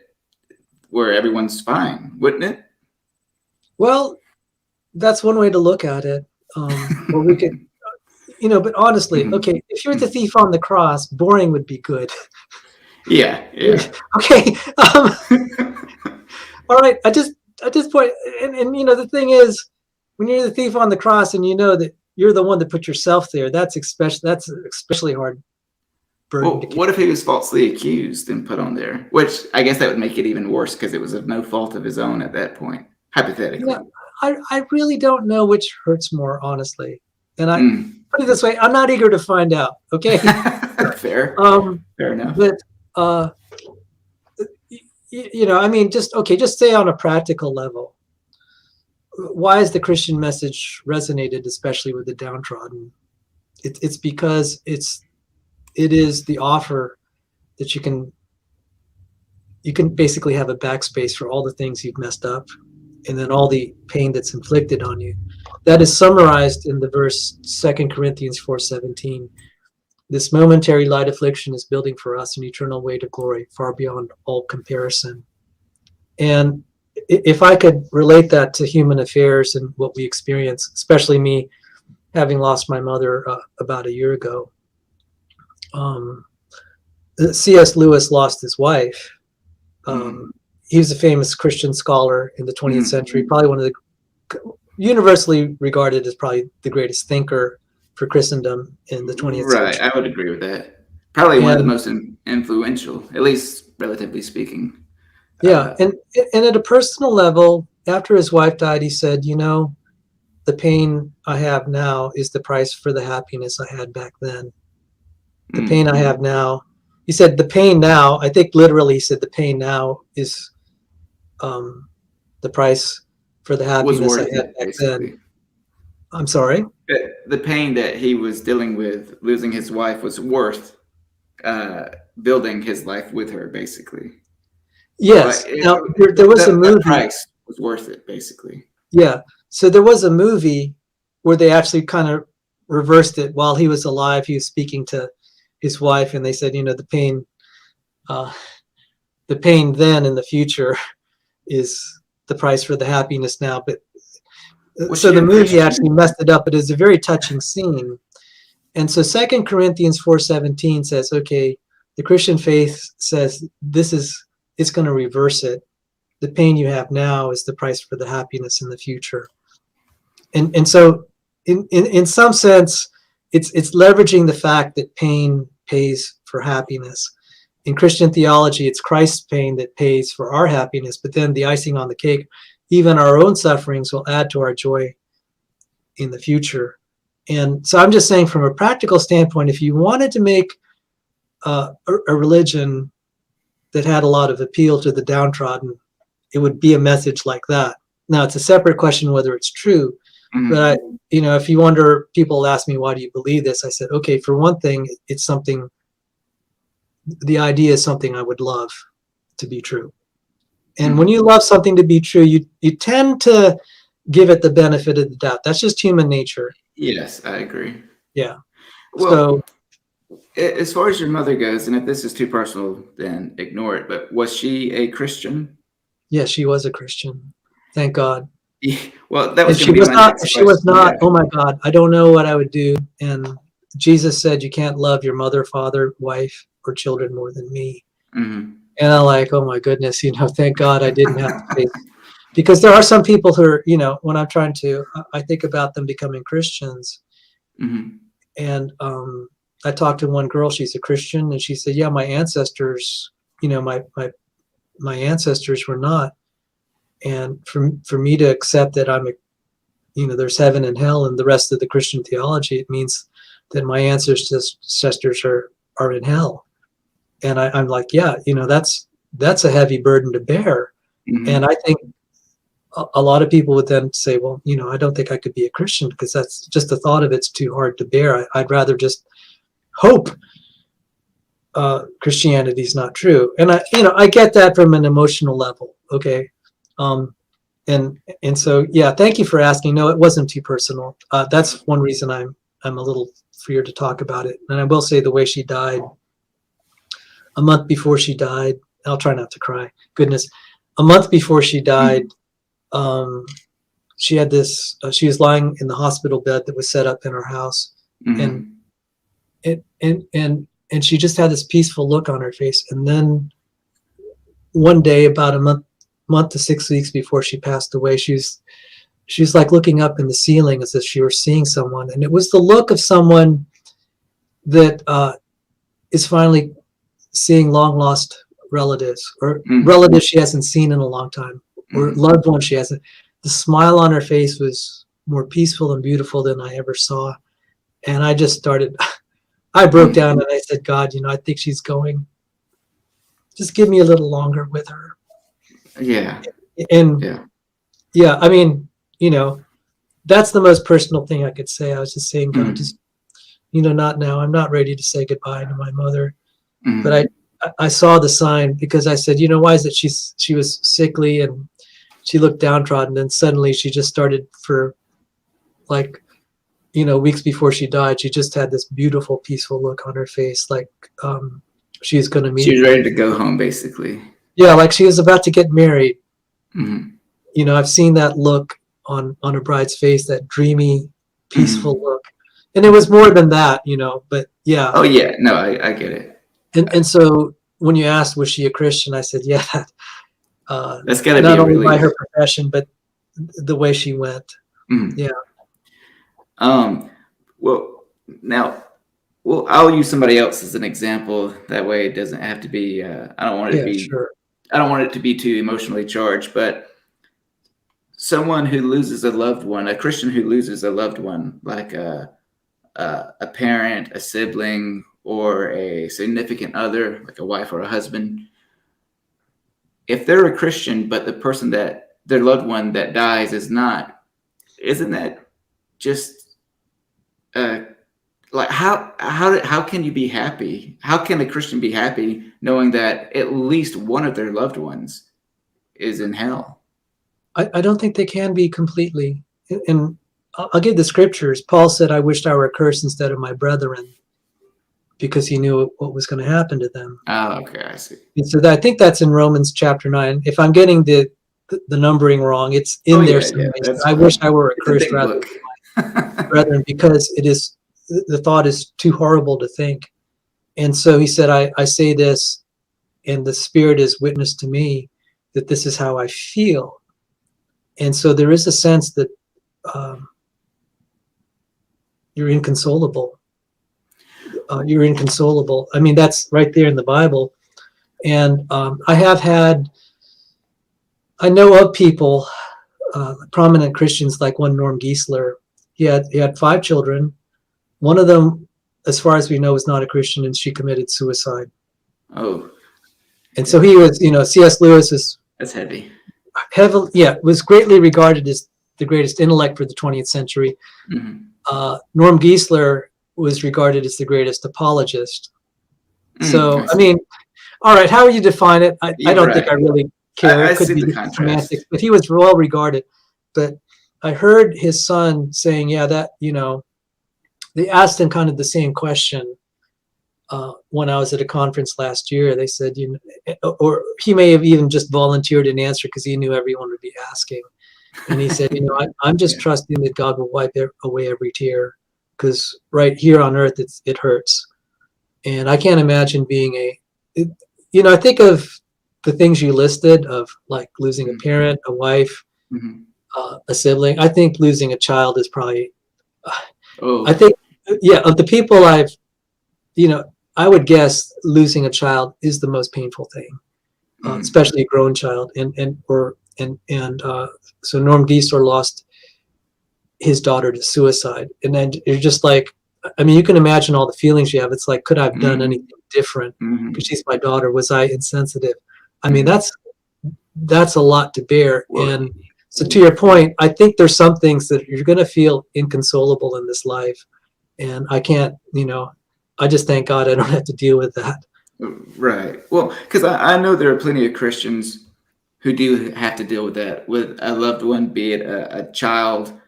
where everyone's fine, wouldn't it? Well, that's one way to look at it. Or we could, but honestly, okay, if you're the thief on the cross, boring would be good. Yeah. Okay. All right. At this point, and the thing is, when you're the thief on the cross and you know that you're the one that put yourself there, that's especially hard. Well, what if he was falsely accused and put on there? Which I guess that would make it even worse because it was of no fault of his own at that point, hypothetically. Yeah, I really don't know which hurts more, honestly. And I put it this way, I'm not eager to find out. Okay. Fair. Fair enough. But just say on a practical level, why has the Christian message resonated, especially with the downtrodden? It's because it is the offer that you can basically have a backspace for all the things you've messed up, and then all the pain that's inflicted on you. That is summarized in the verse 2 Corinthians 4:17. This momentary light affliction is building for us an eternal weight of glory far beyond all comparison. And if I could relate that to human affairs and what we experience, especially me having lost my mother about a year ago, C.S. Lewis lost his wife. He was a famous Christian scholar in the 20th century, probably one of the universally regarded as probably the greatest thinker for Christendom in the 20th century. Right, I would agree with that. Probably one of the most influential, at least relatively speaking. Yeah, and at a personal level, after his wife died, he said, the pain I have now is the price for the happiness I had back then. The pain I have now, he said, the pain now, I think literally he said the pain now is the price for the happiness I had back then. I'm sorry? The pain that he was dealing with, losing his wife, was worth building his life with her, basically. Yes. Now, there was a movie. The price was worth it, basically. Yeah. So there was a movie where they actually kind of reversed it. While he was alive, he was speaking to his wife, and they said, the pain then in the future is the price for the happiness now. But so the movie actually messed it up, but it's a very touching scene. And so 2 Corinthians 4:17 says, okay, the Christian faith says it's going to reverse it. The pain you have now is the price for the happiness in the future. And so in some sense, it's leveraging the fact that pain pays for happiness. In Christian theology, it's Christ's pain that pays for our happiness, but then the icing on the cake even our own sufferings will add to our joy in the future. And so I'm just saying, from a practical standpoint, if you wanted to make a religion that had a lot of appeal to the downtrodden, it would be a message like that. Now, it's a separate question whether it's true, but if you wonder, people ask me, why do you believe this? I said, okay, for one thing, it's something, the idea is something I would love to be true. And when you love something to be true, you tend to give it the benefit of the doubt. That's just human nature. Yes, I agree. Yeah. Well, as far as your mother goes, and if this is too personal, then ignore it, but was she a Christian? Yes, she was a Christian. Thank God. Yeah, well, that was If she was not, if she was not, oh my God, I don't know what I would do. And Jesus said, you can't love your mother, father, wife, or children more than me. Mm-hmm. And I'm like, oh my goodness, thank God I didn't have to face. Because there are some people who are, when I'm trying to, I think about them becoming Christians. Mm-hmm. And I talked to one girl, she's a Christian, and she said, yeah, my ancestors, my ancestors were not. And for me to accept that there's heaven and hell and the rest of the Christian theology, it means that my ancestors are in hell. And I'm like, yeah, that's a heavy burden to bear. Mm-hmm. And I think a lot of people would then say, well, I don't think I could be a Christian because that's just the thought of it's too hard to bear. I'd rather just hope Christianity's not true. And I get that from an emotional level. Okay. And so, yeah, thank you for asking. No, it wasn't too personal. That's one reason I'm a little freer to talk about it. And I will say the way she died, a month before she died, I'll try not to cry. Goodness. A month before she died, she had this, she was lying in the hospital bed that was set up in her house. Mm-hmm. And she just had this peaceful look on her face. And then one day, about a month to 6 weeks before she passed away, she was like looking up in the ceiling as if she were seeing someone. And it was the look of someone that is finally seeing long lost relatives or relatives she hasn't seen in a long time or loved ones she hasn't. The smile on her face was more peaceful and beautiful than I ever saw. And I just I broke down and I said, God, I think she's going. Just give me a little longer with her. Yeah. And yeah, I mean, that's the most personal thing I could say. I was just saying, God, just, not now. I'm not ready to say goodbye to my mother. But I saw the sign because I said, why is it she was sickly and she looked downtrodden, and suddenly she just started for like, weeks before she died, she just had this beautiful, peaceful look on her face, like she's going to meet. She was ready to go home, basically. Yeah, like she was about to get married. Mm-hmm. I've seen that look on a bride's face, that dreamy, peaceful look. And it was more than that, but yeah. Oh, yeah. No, I get it. And so when you asked, was she a Christian? I said, yeah. That's got to be not a only relief. by her profession, but the way she went. Yeah. Well, I'll use somebody else as an example. That way it doesn't have to be, I don't want it to be, sure. I don't want it to be too emotionally charged, but someone who loses a loved one, a Christian who loses a loved one, like a parent, a sibling, or a significant other, like a wife or a husband. If they're a Christian, but the person that their loved one that dies is not, isn't that just like how can you be happy? How can a Christian be happy knowing that at least one of their loved ones is in hell? I don't think they can be completely. And I'll give the scriptures. Paul said, I wished I were accursed instead of my brethren, because he knew what was going to happen to them. Oh, okay, I see. And so I think that's in Romans chapter 9. If I'm getting the numbering wrong, it's in there somewhere. I wish I were accursed rather than my brethren, because the thought is too horrible to think. And so he said, I say this, and the Spirit is witness to me that this is how I feel. And so there is a sense that you're inconsolable. You're inconsolable. I mean, that's right there in the Bible. And I know of people prominent Christians like one Norm Geisler. He had 5 children. One of them, as far as we know, was not a Christian, and she committed suicide. Oh. And so he was, C.S. Lewis is That's heavy. Was greatly regarded as the greatest intellect for the 20th century. Mm-hmm. Norm Geisler was regarded as the greatest apologist. So, I mean, all right, how you define it, I don't think I really care. I it could see be the contrast. semantics, but he was well regarded. But I heard his son saying, they asked him kind of the same question when I was at a conference last year. They said, or he may have even just volunteered an answer because he knew everyone would be asking. And he said, I'm just trusting that God will wipe away every tear, because right here on earth, it hurts. And I can't imagine being I think of the things you listed of like losing a parent, a wife, a sibling. I think losing a child is probably, I think, of the people I would guess losing a child is the most painful thing, especially a grown child. So Norm Geisler lost his daughter to suicide. And then you're just like, you can imagine all the feelings you have. It's like, could I have done anything different? Because she's my daughter. Was I insensitive? That's a lot to bear. And so to your point, I think there's some things that you're going to feel inconsolable in this life. And I can't, I just thank God I don't have to deal with that. Right. Well, because I know there are plenty of Christians who do have to deal with that, with a loved one, be it a child,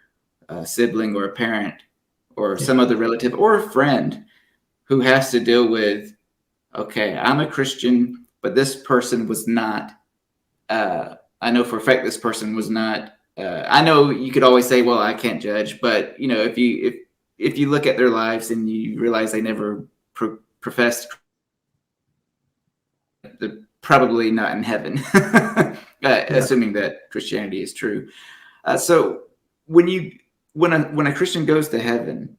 a sibling, or a parent, or some other relative or a friend who has to deal with, okay, I'm a Christian, but this person was not. I know for a fact this person was not. I know you could always say, well, I can't judge, but if you look at their lives and you realize they never professed, they're probably not in heaven, assuming that Christianity is true. So when a Christian goes to heaven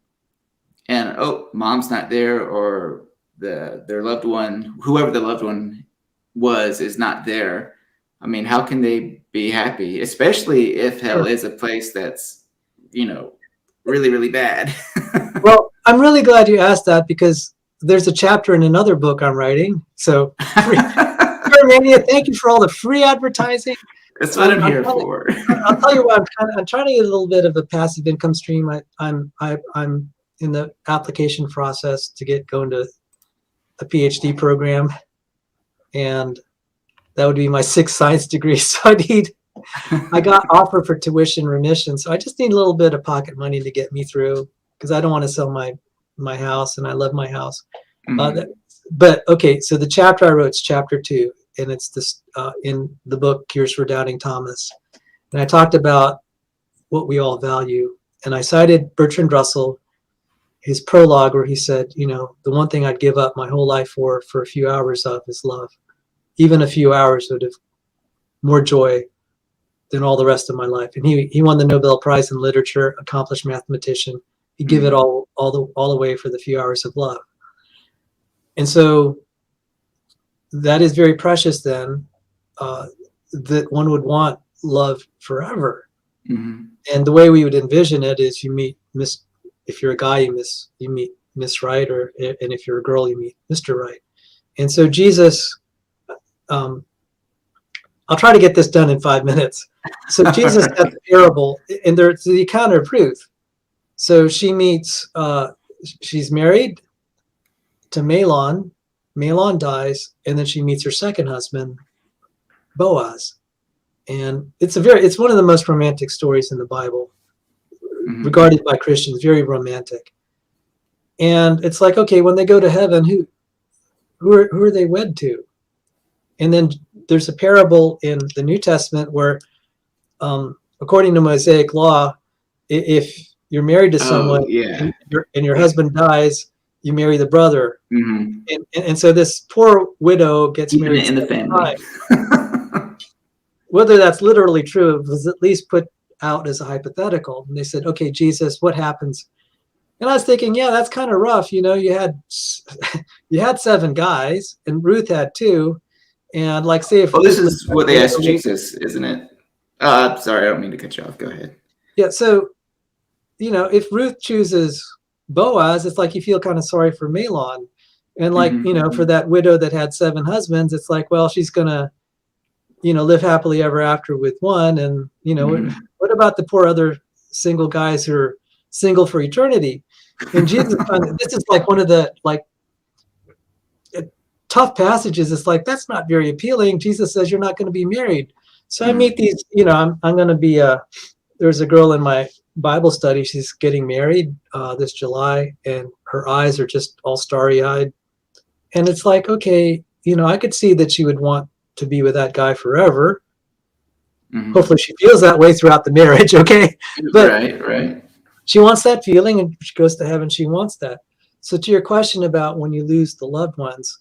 and mom's not there, or their loved one, whoever the loved one was, is not there, how can they be happy, especially if hell is a place that's really, really bad? Well, I'm really glad you asked that, because there's a chapter in another book I'm writing. So Grr Mania, thank you for all the free advertising. That's what I'm here for. I'll tell you what, I'm trying to get a little bit of a passive income stream. I'm in the application process to get going to a PhD program, and that would be my 6th science degree. So I got offered for tuition remission. So I just need a little bit of pocket money to get me through, because I don't want to sell my house, and I love my house. But okay, so the chapter I wrote is chapter 2, and it's this in the book Cures for Doubting Thomas. And I talked about what we all value. And I cited Bertrand Russell, his prologue, where he said, the one thing I'd give up my whole life for a few hours of is love. Even a few hours would have more joy than all the rest of my life. And he won the Nobel Prize in Literature, accomplished mathematician. He'd give it all away for the few hours of love. And so that is very precious then, that one would want love forever. And the way we would envision it is you meet Miss, if you're a guy, you meet Miss Right, and if you're a girl, you meet Mr. Right. And so Jesus, I'll try to get this done in 5 minutes. So Jesus has a parable, and there's the account of Ruth. So she meets, she's married to Mahlon. Mahlon dies, and then she meets her second husband, Boaz. And it's one of the most romantic stories in the Bible, regarded by Christians, very romantic. And it's like, okay, when they go to heaven, who are they wed to? And then there's a parable in the New Testament where, according to Mosaic law, if you're married to someone and your husband dies, you marry the brother. And so this poor widow gets married in the family. Whether that's literally true, it was at least put out as a hypothetical. And they said, okay, Jesus, what happens? And I was thinking, yeah, that's kind of rough. You had 7 guys, and Ruth had 2. And like, say if this is what they asked Jesus, isn't it? Sorry, I don't mean to cut you off. Go ahead. Yeah, so, if Ruth chooses Boaz, it's like you feel kind of sorry for Mahlon. And like, for that widow that had 7 husbands, it's like, well, she's going to, live happily ever after with one. And, what about the poor other single guys who are single for eternity? And Jesus, this is like one of the tough passages. It's like, that's not very appealing. Jesus says you're not going to be married. So I meet these, I'm going to be there's a girl in my Bible study. She's getting married this July, and her eyes are just all starry-eyed. And it's like, okay, I could see that she would want to be with that guy forever. Hopefully she feels that way throughout the marriage, okay? But right. She wants that feeling, and she goes to heaven, she wants that. So to your question about when you lose the loved ones,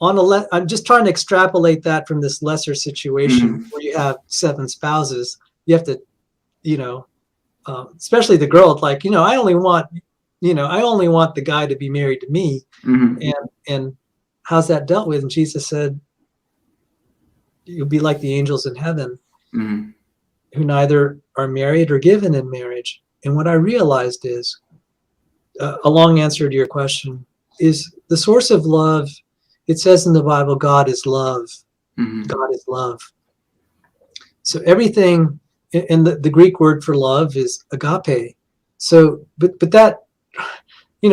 I'm just trying to extrapolate that from this lesser situation where you have 7 spouses. You have to, especially the girl, like, I only want the guy to be married to me. And how's that dealt with? And Jesus said, you'll be like the angels in heaven who neither are married or given in marriage. And what I realized is, a long answer to your question, is the source of love. It says in the Bible, God is love. God is love. So everything, and the Greek word for love is agape. So, but that,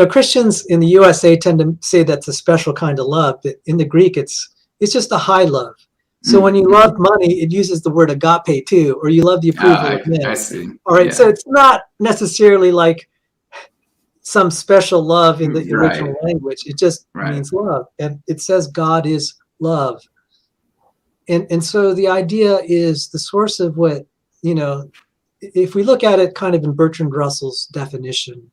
Christians in the USA tend to say that's a special kind of love. But in the Greek, it's just a high love. So when you love money, it uses the word agape too, or you love the approval of men. I see. All right, so it's not necessarily like some special love in the original language. It just means love. And it says God is love. And so the idea is the source of what, if we look at it kind of in Bertrand Russell's definition,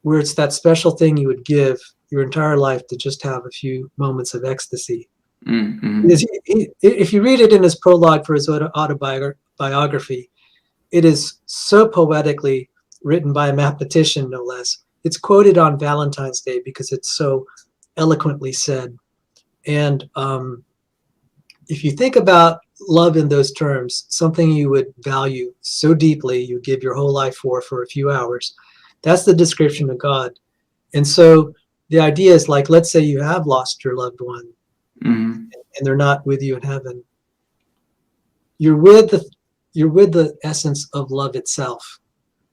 where it's that special thing you would give your entire life to just have a few moments of ecstasy. If you read it in his prologue for his autobiography, it is so poetically written by a mathematician, no less. It's quoted on Valentine's Day because it's so eloquently said. And if you think about love in those terms, something you would value so deeply, you give your whole life for a few hours, that's the description of God. And so the idea is, like, let's say you have lost your loved one and they're not with you in heaven. You're with the essence of love itself.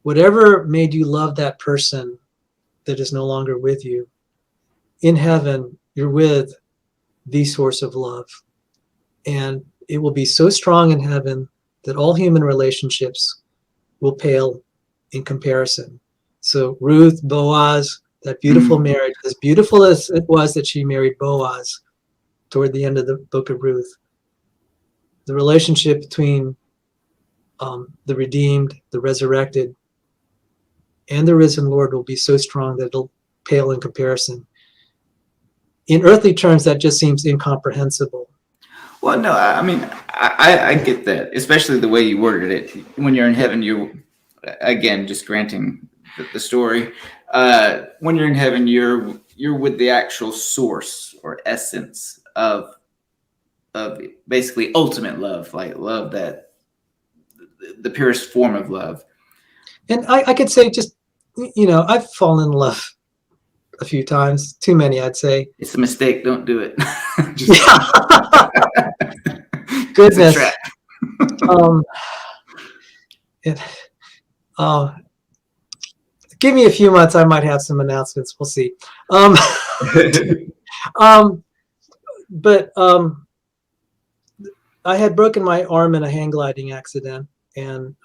Whatever made you love that person that is no longer with you, in heaven, you're with the source of love. And it will be so strong in heaven that all human relationships will pale in comparison. So Ruth, Boaz, that beautiful marriage, as beautiful as it was that she married Boaz toward the end of the book of Ruth, the relationship between the redeemed, the resurrected, and the risen Lord will be so strong that it'll pale in comparison. In earthly terms, that just seems incomprehensible. Well, no, I mean, I get that, especially the way you worded it. When you're in heaven, you, again, just granting the story, when you're in heaven, you're with the actual source or essence of basically ultimate love, like love, that the purest form of love. And I could say, just, I've fallen in love a few times, too many, I'd say. It's a mistake. Don't do it. Goodness. Give me a few months, I might have some announcements. We'll see. But I had broken my arm in a hang gliding accident, and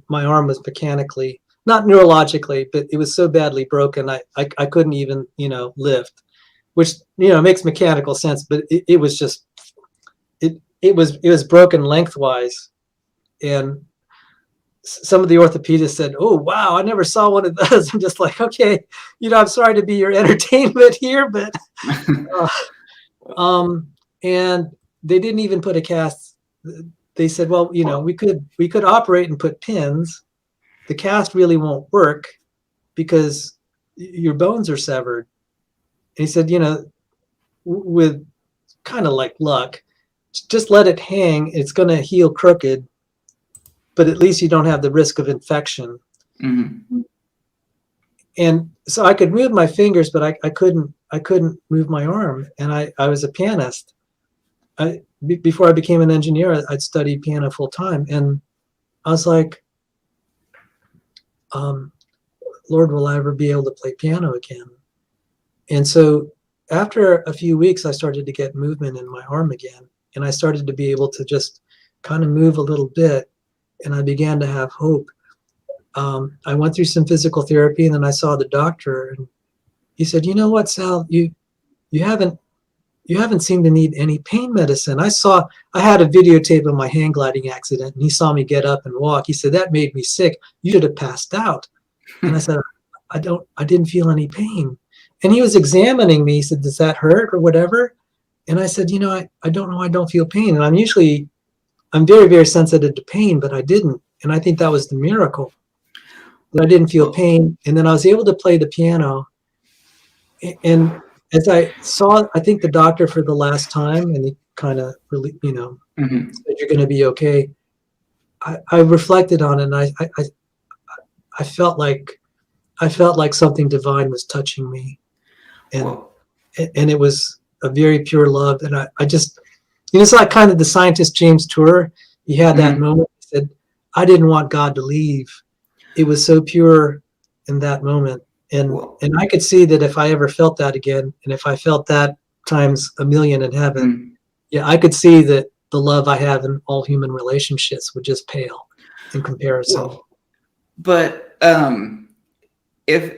my arm was mechanically, not neurologically, but it was so badly broken I couldn't even lift, which makes mechanical sense, but it was just it was broken lengthwise. And some of the orthopedists said, "Oh wow, I never saw one of those." I'm just like, okay, I'm sorry to be your entertainment here, but and they didn't even put a cast. They said, well, we could operate and put pins. The cast really won't work because your bones are severed. And he said, with kind of like luck, just let it hang. It's going to heal crooked. but at least you don't have the risk of infection. Mm-hmm. And so I could move my fingers, but I couldn't move my arm. And I was a pianist. Before I became an engineer, I'd studied piano full time. And I was like, Lord, will I ever be able to play piano again? And so after a few weeks, I started to get movement in my arm again. And I started to be able to just kind of move a little bit. And I began to have hope. I went through some physical therapy, and then I saw the doctor, and he said, "You know what, Sal, you haven't seemed to need any pain medicine." I had a videotape of my hang gliding accident, and he saw me get up and walk. He said, "That made me sick. You should have passed out." And I said, I didn't feel any pain. And he was examining me. He said, "Does that hurt or whatever?" And I said, I don't know. I don't feel pain. And I'm very, very sensitive to pain, but I didn't. And I think that was the miracle. That I didn't feel pain. And then I was able to play the piano. And as I saw, I think the doctor for the last time, and he kind of really, Mm-hmm. said, "You're going to be okay." I reflected on it, and I felt like something divine was touching me, and it was a very pure love. And I just, it's like kind of the scientist James Tour. He had that moment. He said, "I didn't want God to leave." It was so pure in that moment. And I could see that if I ever felt that again, and if I felt that times a million in heaven, I could see that the love I have in all human relationships would just pale in comparison. But if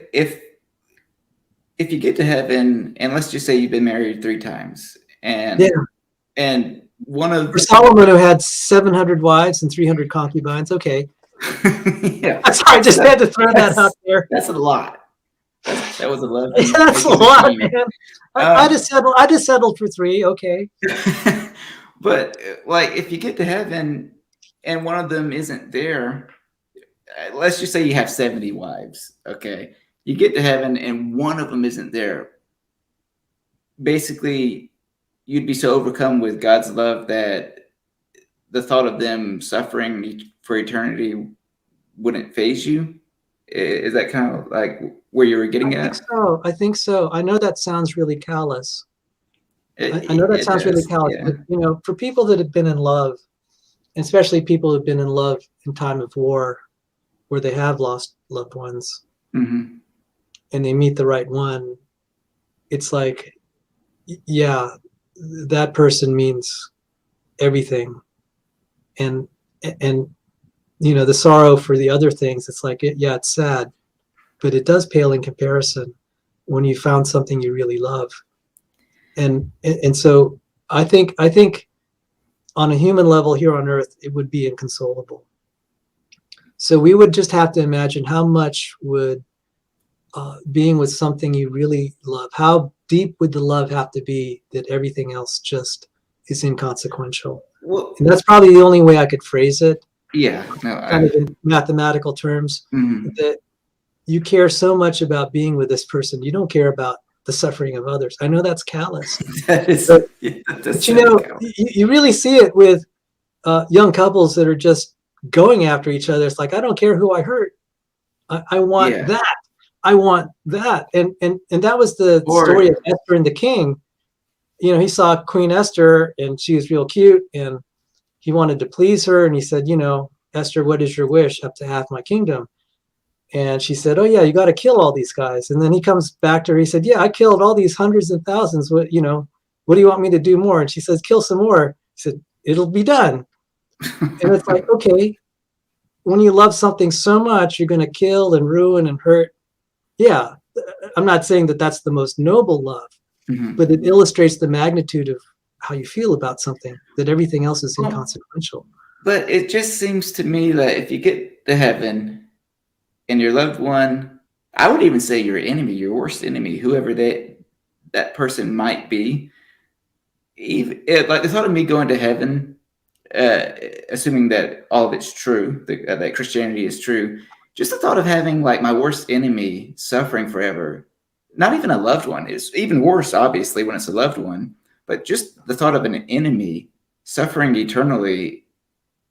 you get to heaven, and let's just say you've been married 3 times, and one of for Solomon, who had 700 wives and 300 concubines, okay. Yeah, sorry, I just had to throw that out there. That's a lot. That was a lot. That's a lot, man. I just settled for 3. Okay. But like, if you get to heaven and one of them isn't there, let's just say you have 70 wives. Okay, you get to heaven and one of them isn't there. Basically, you'd be so overcome with God's love that the thought of them suffering for eternity wouldn't faze you. Is that kind of like where you were getting at? I think so. I know that sounds really callous. I know that sounds really callous. Yeah. But, for people that have been in love, especially people who've been in love in time of war, where they have lost loved ones, mm-hmm. and they meet the right one, it's like, yeah, that person means everything. And the sorrow for the other things, it's like, it's sad, but it does pale in comparison when you found something you really love. And so I think on a human level here on earth, it would be inconsolable. So we would just have to imagine how much would being with something you really love, how deep would the love have to be that everything else just is inconsequential? Well, and that's probably the only way I could phrase it. Yeah, kind of in mathematical terms, that you care so much about being with this person, you don't care about the suffering of others. I know that's callous. That is, but that's you really see it with young couples that are just going after each other. It's like, I don't care who I hurt. I want that. I want that. And that was the story of Esther and the king. He saw Queen Esther and she was real cute and he wanted to please her. And he said, "Esther, what is your wish? Up to half my kingdom." And she said, "Oh yeah, you got to kill all these guys." And then he comes back to her. He said, "Yeah, I killed all these hundreds and thousands. What do you want me to do more?" And she says, "Kill some more." He said, "It'll be done." And it's like, okay, when you love something so much, you're going to kill and ruin and hurt. Yeah, I'm not saying that that's the most noble love, but it illustrates the magnitude of how you feel about something, that everything else is inconsequential. But it just seems to me that if you get to heaven and your loved one, I would even say your enemy, your worst enemy, whoever that person might be, like the thought of me going to heaven, assuming that all of it's true, that Christianity is true, just the thought of having like my worst enemy suffering forever, not even a loved one, is even worse, obviously, when it's a loved one, but just the thought of an enemy suffering eternally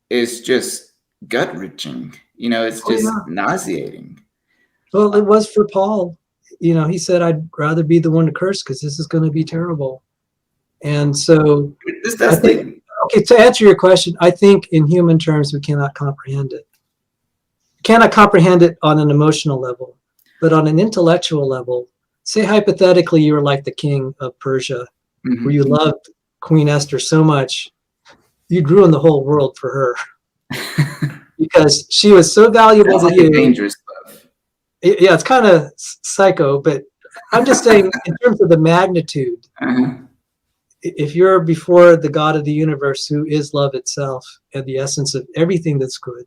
is just gut-wrenching. You know, it's Oh, just yeah. nauseating. Well, it was for Paul. You know, he said, I'd rather be the one to curse because this is going to be terrible. And so I think, okay, to answer your question, I think in human terms, we cannot comprehend it. We cannot comprehend it on an emotional level, but on an intellectual level, say hypothetically you were like the king of Persia, where you loved Queen Esther so much, you'd ruin the whole world for her because she was so valuable to you. Dangerous stuff. Yeah, it's kind of psycho, but I'm just saying in terms of the magnitude, if you're before the God of the universe, who is love itself and the essence of everything that's good,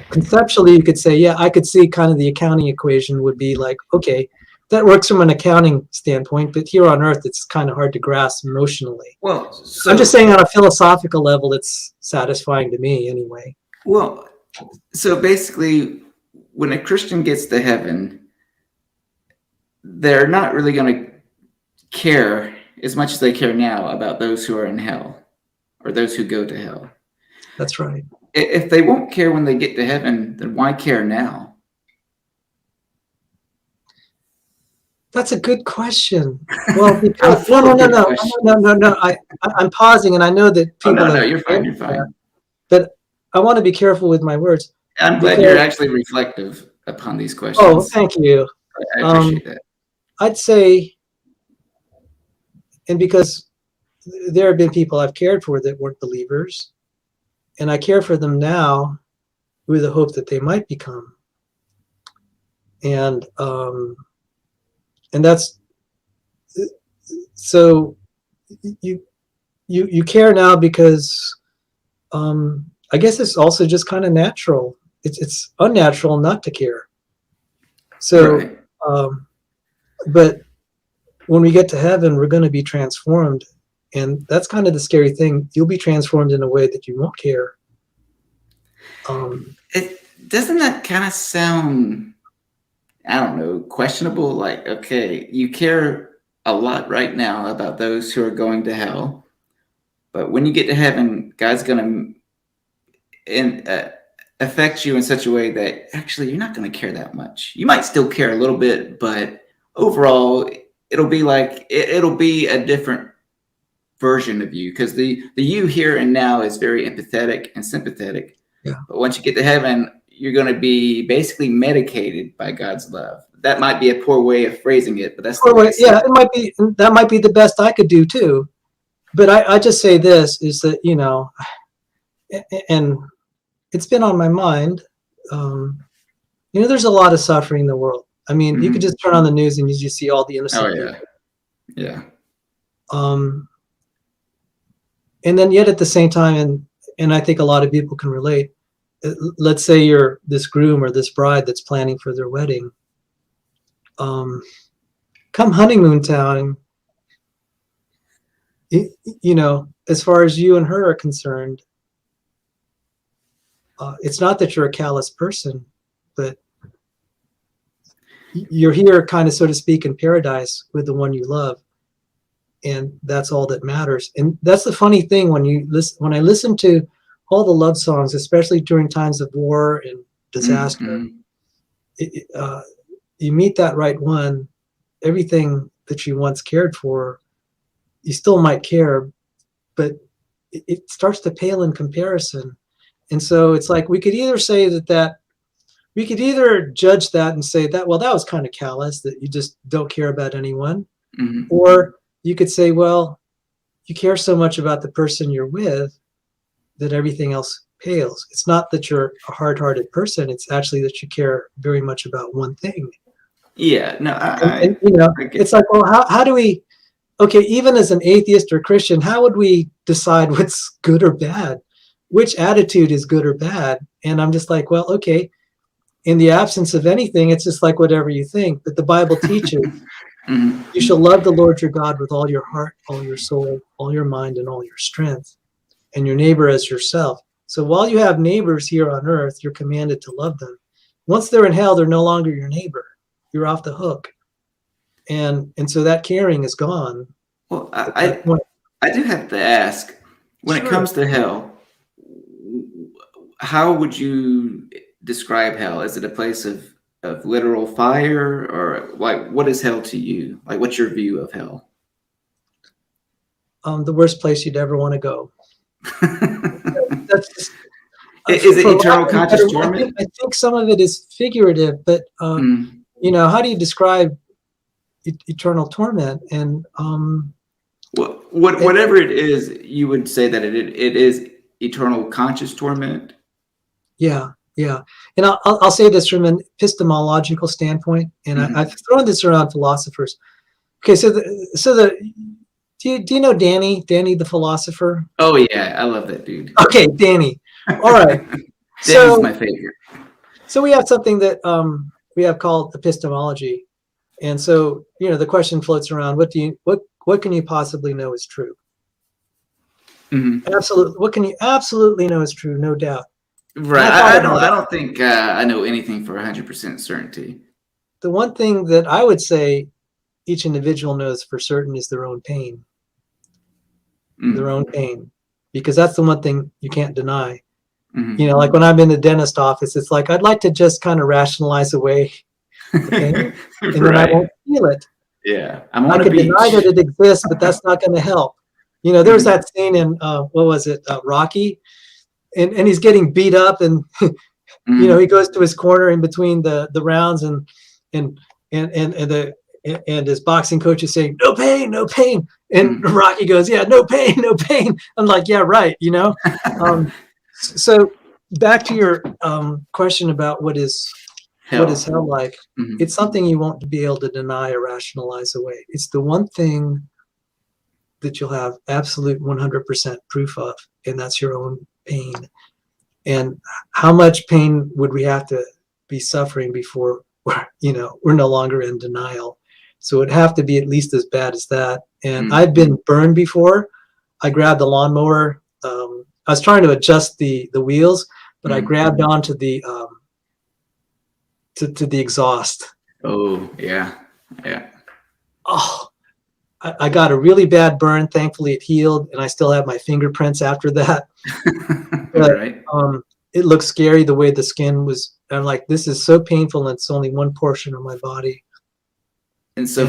conceptually, you could say, yeah, I could see kind of the accounting equation would be like, okay, that works from an accounting standpoint, but here on earth, it's kind of hard to grasp emotionally. Well, so I'm just saying on a philosophical level, it's satisfying to me anyway. Well, so basically, when a Christian gets to heaven, they're not really going to care as much as they care now about those who are in hell or those who go to hell. That's right. If they won't care when they get to heaven, then why care now? That's a good question. Well, because no. I'm pausing, and I know that people. No, you're fine. You're fine. But I want to be careful with my words. I'm glad you're actually reflective upon these questions. Oh, thank you. I appreciate that. I'd say, and because there have been people I've cared for that weren't believers, and I care for them now with the hope that they might become. And that's so you care now because I guess it's also just kind of natural. It's unnatural not to care. So, right. But when we get to heaven, we're going to be transformed, and that's kind of the scary thing. You'll be transformed in a way that you won't care. Doesn't that kind of sound, I don't know, questionable? Like, okay, you care a lot right now about those who are going to hell, but when you get to heaven, God's going to affect you in such a way that actually you're not going to care that much. You might still care a little bit, but overall, it'll be like it'll be a different version of you, because the you here and now is very empathetic and sympathetic. Yeah. But once you get to heaven, you're going to be basically medicated by God's love. That might be a poor way of phrasing it, but that's the way. Yeah, it might be. That might be the best I could do too. But I just say this is that, you know, and it's been on my mind. You know, there's a lot of suffering in the world. I mean, you could just turn on the news and you just see all the innocent people. Yeah. And then yet at the same time, and I think a lot of people can relate. Let's say you're this groom or this bride that's planning for their wedding. Come honeymoon town, you know, as far as you and her are concerned, it's not that you're a callous person, but you're here kind of, so to speak, in paradise with the one you love. And that's all that matters. And that's the funny thing when I listen to all the love songs, especially during times of war and disaster, you meet that right one, everything that you once cared for, you still might care, but it starts to pale in comparison. And so it's like, we could either say we could either judge that and say that, well, that was kind of callous, that you just don't care about anyone. Or you could say, well, you care so much about the person you're with that everything else pales. It's not that you're a hard-hearted person. It's actually that you care very much about one thing. Yeah, no, and you know, it's like, well, how do we, okay, even as an atheist or Christian, how would we decide what's good or bad? Which attitude is good or bad? And I'm just like, well, okay, in the absence of anything, it's just like whatever you think. But the Bible teaches you shall love the Lord your God with all your heart, all your soul, all your mind, and all your strength, and your neighbor as yourself. So while you have neighbors here on earth, you're commanded to love them. Once they're in hell, they're no longer your neighbor. You're off the hook. And so that caring is gone. Well, I do have to ask, when it comes to hell, how would you describe hell? Is it a place of literal fire, or like what is hell to you? Like, what's your view of hell? The worst place you'd ever want to go. That's just, is it for eternal lack of a conscious better- torment? I think some of it is figurative, but you know, how do you describe eternal torment? And whatever it is, you would say that it is eternal conscious torment. Yeah, yeah. And I'll say this from an epistemological standpoint, and I've thrown this around philosophers. Okay, so do you know Danny the philosopher? Oh yeah, I love that dude. Okay, Danny. All right. Danny's my favorite. So we have something that we have called epistemology, and so you know the question floats around: what can you possibly know is true? Absolutely. What can you absolutely know is true? No doubt. Right. I don't think I know anything for 100% certainty. The one thing that I would say each individual knows for certain is their own pain. Their own pain, because that's the one thing you can't deny. You know, like when I'm in the dentist office, it's like I'd like to just kind of rationalize away the pain, and then I won't feel it. Yeah, I could deny that it exists, but that's not going to help. You know, there's that scene in what was it, Rocky, and he's getting beat up, and you know, he goes to his corner in between the rounds, and his boxing coach is saying, "No pain, no pain," and Rocky goes, "Yeah, no pain, no pain." I'm like, "Yeah, right," you know. So back to your question about what is hell like? It's something you won't be able to deny or rationalize away. It's the one thing that you'll have absolute 100% proof of, and that's your own pain. And how much pain would we have to be suffering before we're no longer in denial? So it'd have to be at least as bad as that. And I've been burned before. I grabbed the lawnmower. I was trying to adjust the wheels, but I grabbed onto the to the exhaust. Oh yeah. Oh, I got a really bad burn. Thankfully, it healed, and I still have my fingerprints after that. But, right. It looked scary the way the skin was. I'm like, this is so painful, and it's only one portion of my body. And so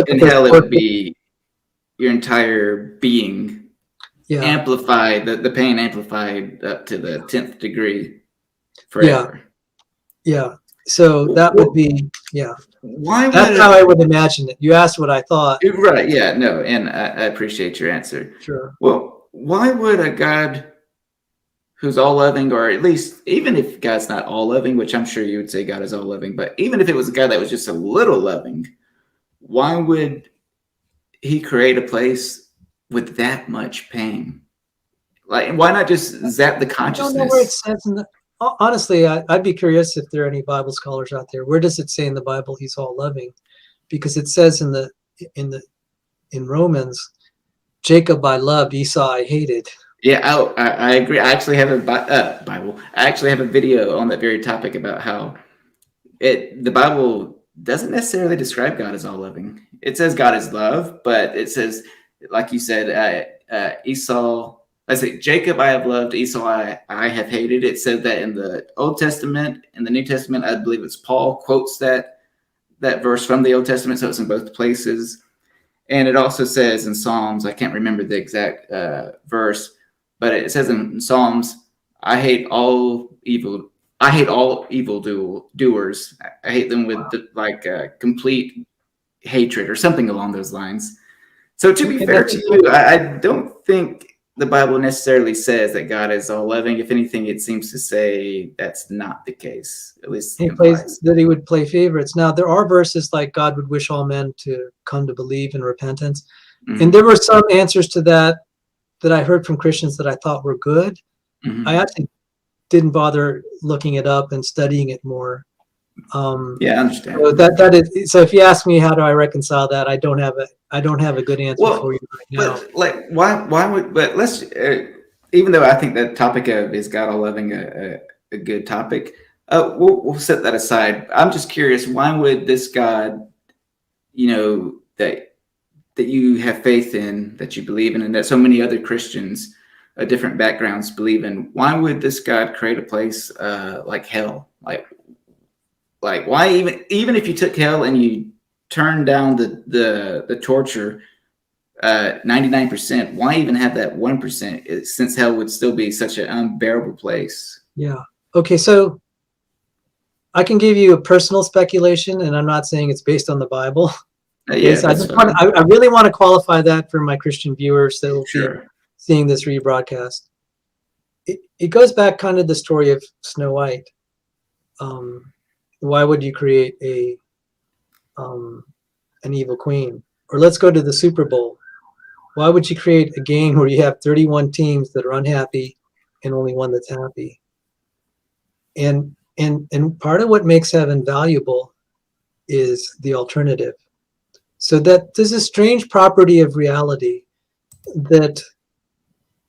in hell, it would be your entire being amplified, the pain amplified up to the 10th degree forever. Yeah. So that would be, that's how I would imagine it. You asked what I thought. Right. Yeah. No. And I appreciate your answer. Sure. Well, why would a God who's all loving, or at least even if God's not all loving, which I'm sure you would say God is all loving, but even if it was a God that was just a little loving, why would he create a place with that much pain? Like, why not just zap the consciousness? I don't know where it says in the, honestly, I'd be curious if there are any Bible scholars out there. Where does it say in the Bible he's all loving? Because it says in Romans, Jacob I loved, Esau I hated. Yeah, I agree. I actually have a Bible. I actually have a video on that very topic about how the Bible doesn't necessarily describe God as all loving. It says God is love, but it says, like you said, Esau. I say Jacob I have loved, Esau I have hated. It said that in the Old Testament. In the New Testament, I believe it's Paul quotes that verse from the Old Testament, so it's in both places. And it also says in Psalms, I can't remember the exact verse, but it says in Psalms, I hate all evil doers. I hate them with complete hatred or something along those lines. So to be fair to you, I don't think the Bible necessarily says that God is all loving. If anything, it seems to say that's not the case. At least that he would play favorites. Now there are verses like God would wish all men to come to believe in repentance, and there were some answers to that I heard from Christians that I thought were good. I actually didn't bother looking it up and studying it more. I understand. So that is, so if you ask me how do I reconcile that, I don't have a good answer for you right now. But like why would, but let's even though I think that topic of is God all loving a good topic, we'll set that aside. I'm just curious, why would this God, that you have faith in, that you believe in, and that so many other Christians different backgrounds believe in, why would this God create a place like hell? Like why even if you took hell and you turned down the torture 99%, why even have that 1%, since hell would still be such an unbearable place? Yeah. Okay, so I can give you a personal speculation, and I'm not saying it's based on the Bible. Yeah, So that's fine. I really want to qualify that for my Christian viewers that will be Sure. seeing this rebroadcast. It goes back kind of the story of Snow White. Why would you create an evil queen? Or let's go to the Super Bowl. Why would you create a game where you have 31 teams that are unhappy and only one that's happy? And part of what makes heaven valuable is the alternative. So that there's a strange property of reality that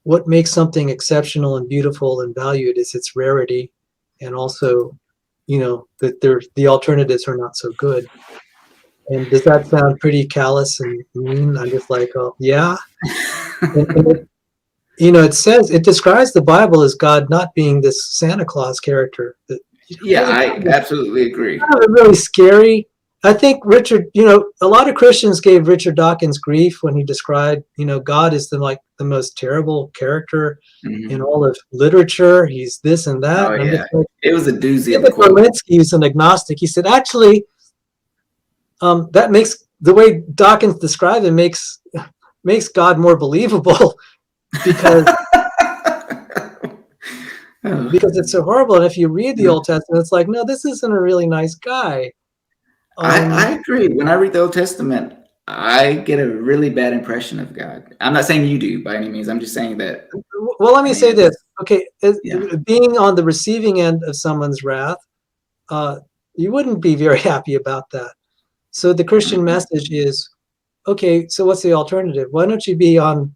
what makes something exceptional and beautiful and valued is its rarity, and also, that the alternatives are not so good. And does that sound pretty callous and mean? I'm just like, oh, yeah. And it describes the Bible as God not being this Santa Claus character. Yeah, I absolutely agree. Kind of really scary. I think Richard, a lot of Christians gave Richard Dawkins grief when he described, God is the most terrible character in all of literature. He's this and that. Oh, and yeah. It was a doozy of a quote. Berlinski, who's an agnostic, he said, actually, that makes the way Dawkins described it makes God more believable because because it's so horrible. And if you read the Old Testament, it's like, no, this isn't a really nice guy. I agree. When I read the Old Testament, I get a really bad impression of God. I'm not saying you do by any means. I'm just saying that. Well, let me say this. Okay, being on the receiving end of someone's wrath, you wouldn't be very happy about that. So the Christian message is, okay, so what's the alternative? Why don't you be on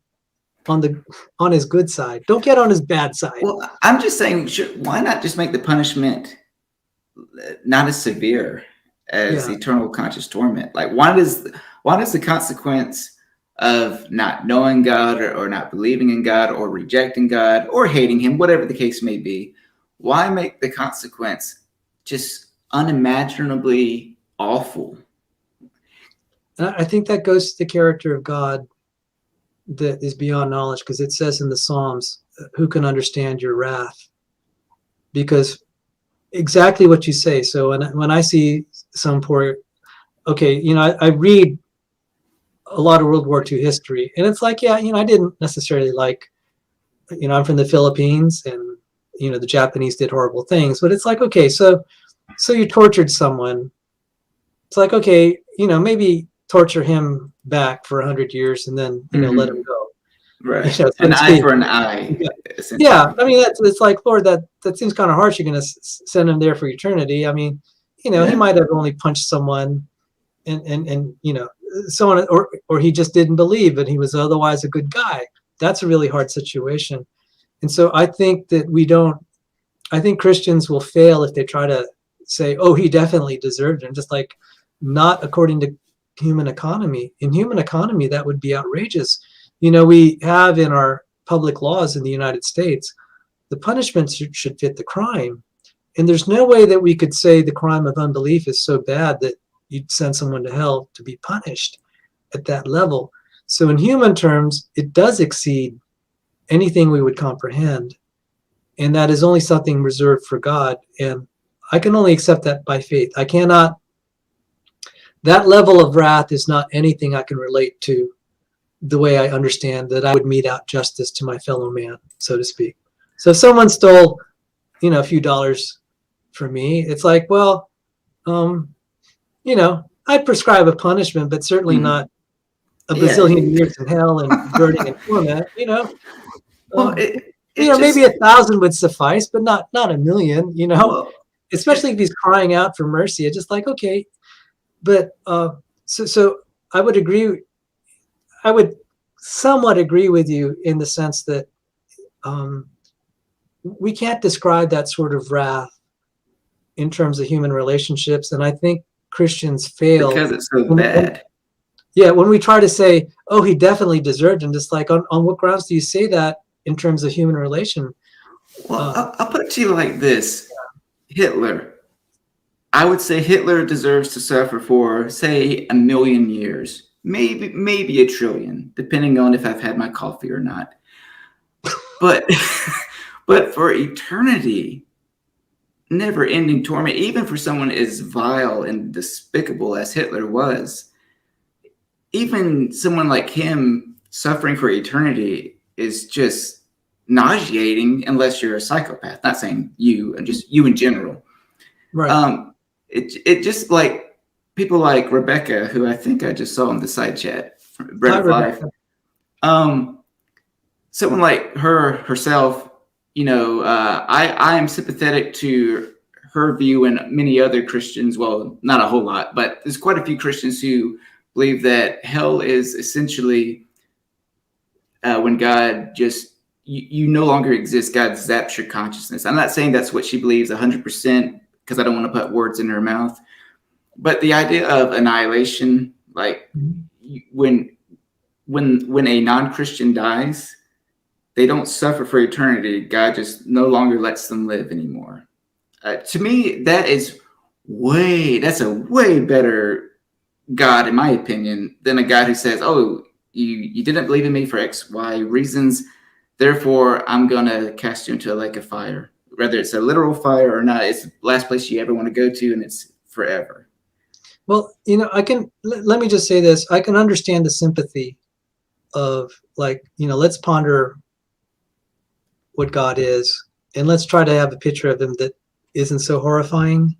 his good side? Don't get on his bad side. Well, I'm just saying, why not just make the punishment not as severe as eternal conscious torment? Like, why does the consequence of not knowing God or not believing in God or rejecting God or hating him, whatever the case may be, why make the consequence just unimaginably awful? I think that goes to the character of God that is beyond knowledge, because it says in the Psalms, who can understand your wrath? Because exactly what you say. So when I see some poor, I read a lot of World War II history, and it's like, I didn't necessarily like, I'm from the Philippines, and the Japanese did horrible things, but it's like, okay, so you tortured someone. It's like, okay, maybe torture him back for 100 years and then let him go. Right. An eye for an eye. Yeah. I mean, it's like, Lord, that seems kind of harsh. You're going to send him there for eternity. I mean, he might have only punched someone and someone, or he just didn't believe, and he was otherwise a good guy. That's a really hard situation. And so I think that I think Christians will fail if they try to say, oh, he definitely deserved it. Just like, not according to human economy. In human economy, that would be outrageous. We have in our public laws in the United States, the punishment should fit the crime. And there's no way that we could say the crime of unbelief is so bad that you'd send someone to hell to be punished at that level. So in human terms, it does exceed anything we would comprehend. And that is only something reserved for God. And I can only accept that by faith. I cannot. That level of wrath is not anything I can relate to the way I understand that I would mete out justice to my fellow man, so to speak. So if someone stole, a few dollars from me, it's like, well, I'd prescribe a punishment, but certainly not a bazillion years in hell and burning in torment, Well, maybe 1,000 would suffice, but not 1,000,000, well, especially if he's crying out for mercy. It's just like, okay. But so I would agree. I would somewhat agree with you in the sense that we can't describe that sort of wrath in terms of human relationships, and I think Christians fail because it's so bad. When we try to say, "Oh, he definitely deserved," and just like, on what grounds do you say that? in terms of human relation. Well, I'll put it to you like this. Hitler. I would say Hitler deserves to suffer for, say, 1,000,000 years, maybe 1,000,000,000, depending on if I've had my coffee or not. But but for eternity, never-ending torment, even for someone as vile and despicable as Hitler was, even someone like him suffering for eternity is just nauseating unless you're a psychopath. Not saying you, just you in general. Right. It just like people like Rebecca, who I think I just saw in the side chat, Bread of Life. Someone like herself, I am sympathetic to her view and many other Christians. Well, not a whole lot, but there's quite a few Christians who believe that hell is essentially when God just you no longer exist. God zaps your consciousness. I'm not saying that's what she believes 100%, because I don't want to put words in her mouth. But the idea of annihilation, like when a non-Christian dies, they don't suffer for eternity. God just no longer lets them live anymore. To me, that's a way better God, in my opinion, than a God who says, "Oh, you didn't believe in me for X, Y reasons, therefore I'm gonna cast you into a lake of fire." Whether it's a literal fire or not, it's the last place you ever want to go to, and it's forever. Well, let me just say this. I can understand the sympathy of let's ponder what God is, and let's try to have a picture of him that isn't so horrifying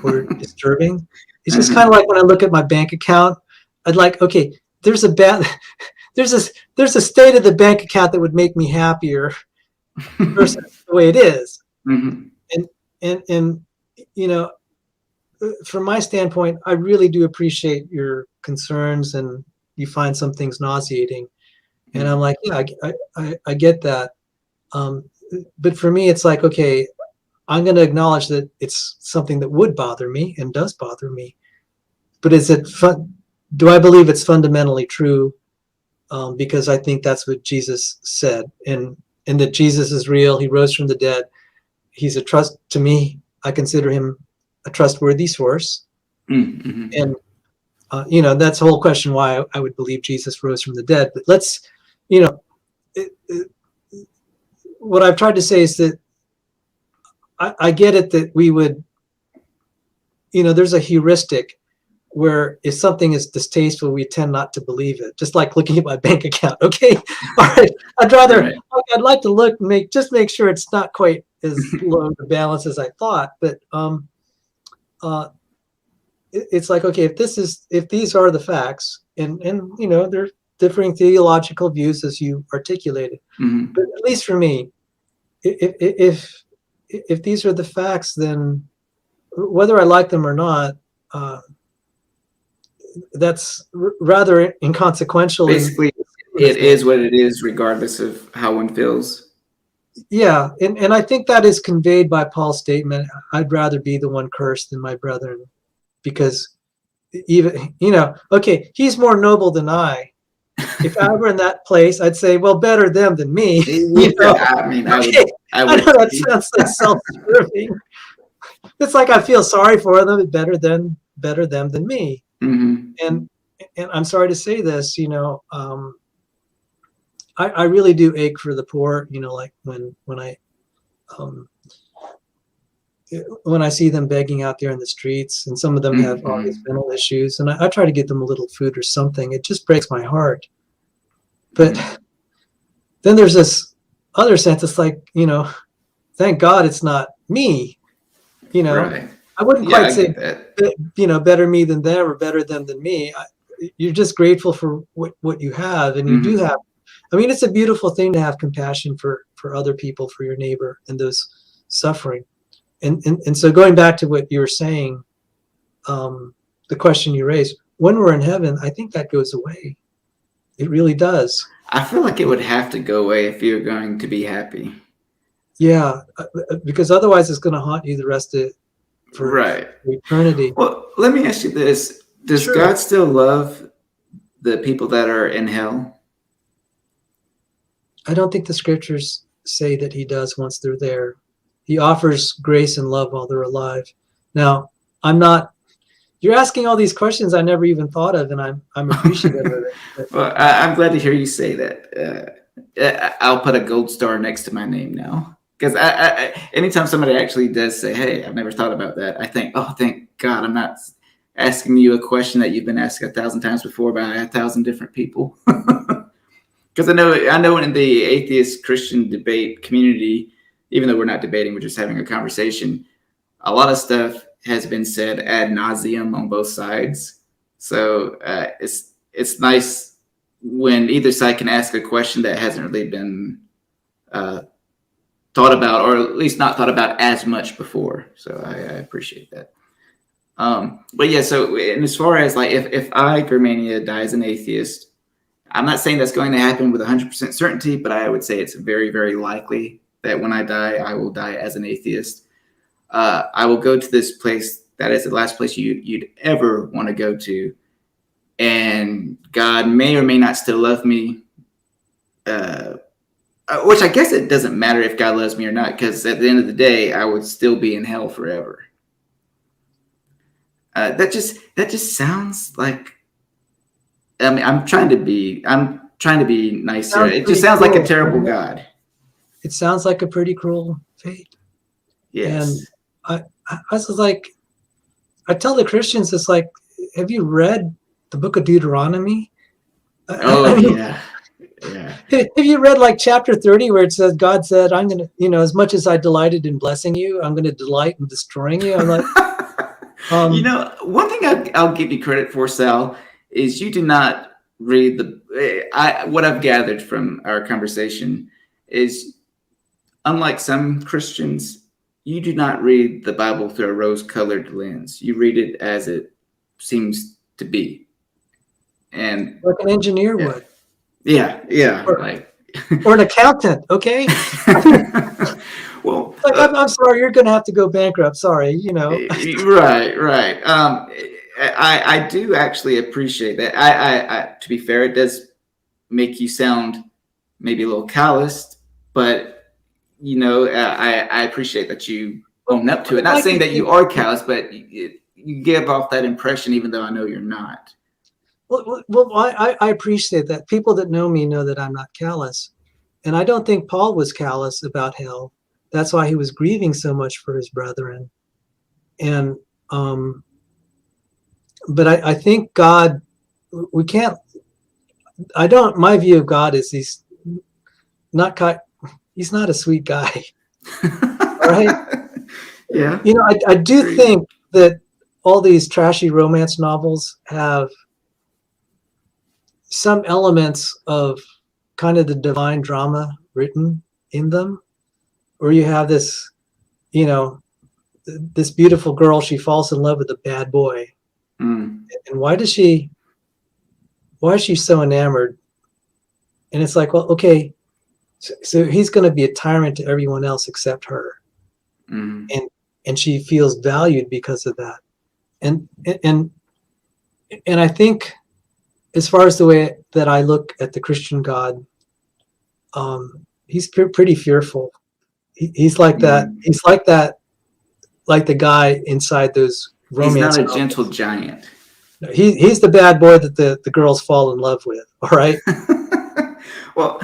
or disturbing. It's just kind of like when I look at my bank account, I'd like, okay, there's a state of the bank account that would make me happier versus the way it is. And from my standpoint, I really do appreciate your concerns, and you find some things nauseating, and I'm like, yeah, I get that. But for me, it's like, okay, I'm going to acknowledge that it's something that would bother me and does bother me. But do I believe it's fundamentally true? Because I think that's what Jesus said, and that Jesus is real. He rose from the dead. He's a trust to me. I consider him a trustworthy source. And, that's the whole question why I would believe Jesus rose from the dead. But let's, what I've tried to say is that I get it that we would, there's a heuristic where if something is distasteful, we tend not to believe it. Just like looking at my bank account. Okay, all right. I'd like to make sure it's not quite as low the balance as I thought. But it's like, okay, if these are the facts, and they're differing theological views as you articulated. But at least for me, if these are the facts, then whether I like them or not, that's rather inconsequential. Basically, it is what it is, regardless of how one feels. Yeah, and I think that is conveyed by Paul's statement, I'd rather be the one cursed than my brethren, because even, okay, he's more noble than I. If I were in that place, I'd say, well, better them than me. I mean, I would. know that sounds so self-serving. It's like I feel sorry for them, better them than me. And I'm sorry to say this, I really do ache for the poor. Like when I see them begging out there in the streets, and some of them have all these mental issues, and I try to get them a little food or something. It just breaks my heart. But then there's this other sense. It's like, thank God it's not me. Right. I wouldn't quite say that. Better me than them or better them than me. You're just grateful for what you have, and you do have. I mean, it's a beautiful thing to have compassion for other people, for your neighbor and those suffering. And so going back to what you were saying, the question you raised, when we're in heaven, I think that goes away. It really does. I feel like it would have to go away if you're going to be happy. Yeah, because otherwise it's going to haunt you the rest of for eternity. Well, let me ask you this. Does God still love the people that are in hell? I don't think the scriptures say that he does once they're there. He offers grace and love while they're alive. Now, I'm not. You're asking all these questions I never even thought of, and I'm appreciative of it. Well, I'm glad to hear you say that. I'll put a gold star next to my name now, because anytime somebody actually does say, "Hey, I've never thought about that," I think, "Oh, thank God, I'm not asking you a question that you've been asked 1,000 times before by 1,000 different people." Because I know in the atheist Christian debate community, even though we're not debating, we're just having a conversation, a lot of stuff has been said ad nauseum on both sides. So it's nice when either side can ask a question that hasn't really been thought about, or at least not thought about as much before. So I appreciate that. But yeah, so and as far as like if I, Grr Mania, die as an atheist, I'm not saying that's going to happen with 100% certainty, but I would say it's very, very likely that when I die, I will die as an atheist. I will go to this place that is the last place you'd ever want to go to, and God may or may not still love me, which I guess it doesn't matter if God loves me or not, because at the end of the day, I would still be in hell forever. That just sounds like. I mean, I'm trying to be nice here. It just sounds like a terrible God. It sounds like a pretty cruel fate. Yes. And I was like, I tell the Christians, it's like, have you read the book of Deuteronomy? Oh, yeah. Yeah. Have you read like chapter 30 where it says, God said, I'm going to, as much as I delighted in blessing you, I'm going to delight in destroying you. I'm like, one thing I'll give you credit for, Sal, is you do not read what I've gathered from our conversation is, unlike some Christians, you do not read the Bible through a rose-colored lens. You read it as it seems to be, and like an engineer would. Yeah, or an accountant. Okay. Well, like, I'm sorry, you're going to have to go bankrupt. Sorry, Right. I do actually appreciate that. I to be fair, it does make you sound maybe a little calloused, but I appreciate that you own up to it. Not saying that you are callous, but you give off that impression, even though I know you're not. Well, I appreciate that. People that know me know that I'm not callous, and I don't think Paul was callous about hell. That's why he was grieving so much for his brethren, and but I think God, we can't. My view of God is he's not a sweet guy. All right. Yeah. I do think that all these trashy romance novels have some elements of kind of the divine drama written in them, where you have this, this beautiful girl, she falls in love with a bad boy. And why is she so enamored? And it's like, well, okay, so he's going to be a tyrant to everyone else except her. And she feels valued because of that. And I think, as far as the way that I look at the Christian God, he's pretty fearful. He's like that. He's like that, like the guy inside those romance. He's not a gentle giant. He's the bad boy that the girls fall in love with. All right. Well,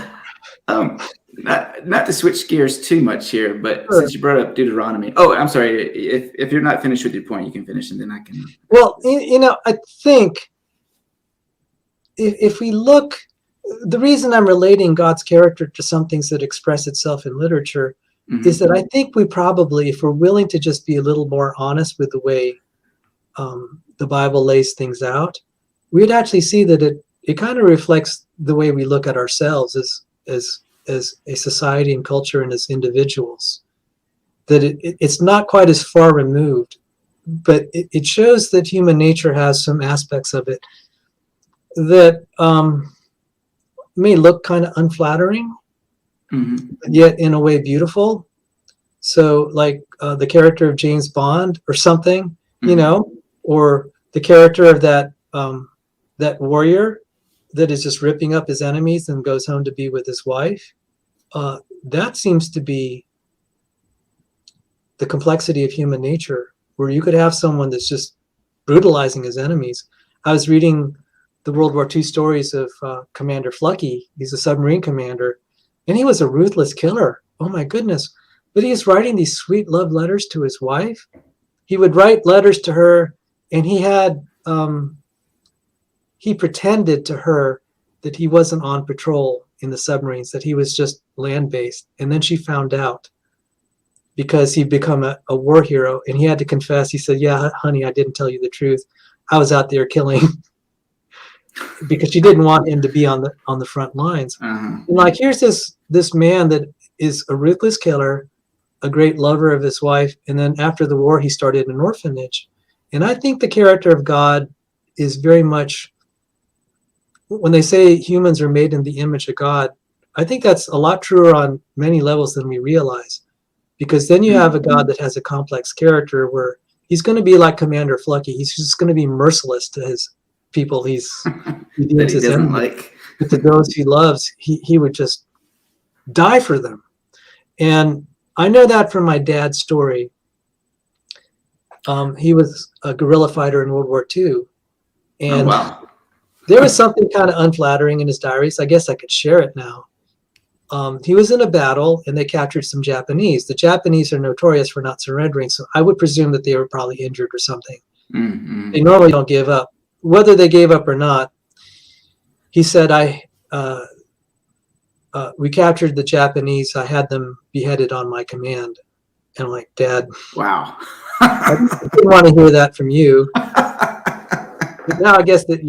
not to switch gears too much here, but since you brought up Deuteronomy, I'm sorry. If you're not finished with your point, you can finish, and then I can. Well, I think if we look, the reason I'm relating God's character to some things that express itself in literature is that I think we probably, if we're willing to just be a little more honest with the way the Bible lays things out, we'd actually see that it kind of reflects the way we look at ourselves as a society and culture and as individuals. That it's not quite as far removed, but it shows that human nature has some aspects of it that may look kind of unflattering, yet in a way beautiful. So like the character of James Bond or something, or the character of that warrior that is just ripping up his enemies and goes home to be with his wife. that seems to be the complexity of human nature, where you could have someone that's just brutalizing his enemies. I was reading the World War II stories of Commander Flucky. He's a submarine commander, and he was a ruthless killer. Oh my goodness. But he was writing these sweet love letters to his wife. He would write letters to her, and he pretended to her that he wasn't on patrol in the submarines, that he was just land-based. And then she found out, because he'd become a war hero, and he had to confess. He said, yeah, honey, I didn't tell you the truth. I was out there killing, because she didn't want him to be on the front lines. And like, here's this man that is a ruthless killer, a great lover of his wife, and then after the war, he started an orphanage. And I think the character of God is very much, when they say humans are made in the image of God, I think that's a lot truer on many levels than we realize. Because then you have a God that has a complex character where he's going to be like Commander Flucky. He's just going to be merciless to his people he deems his enemy. Like. But to those he loves, he would just die for them. And I know that from my dad's story. He was a guerrilla fighter in World War II. And there was something kind of unflattering in his diaries. I guess I could share it now. He was in a battle, and they captured some Japanese. The Japanese are notorious for not surrendering, so I would presume that they were probably injured or something. Mm-hmm. They normally don't give up. Whether they gave up or not, he said, we captured the Japanese. I had them beheaded on my command. And I'm like, Dad, wow. I didn't want to hear that from you. But now I guess that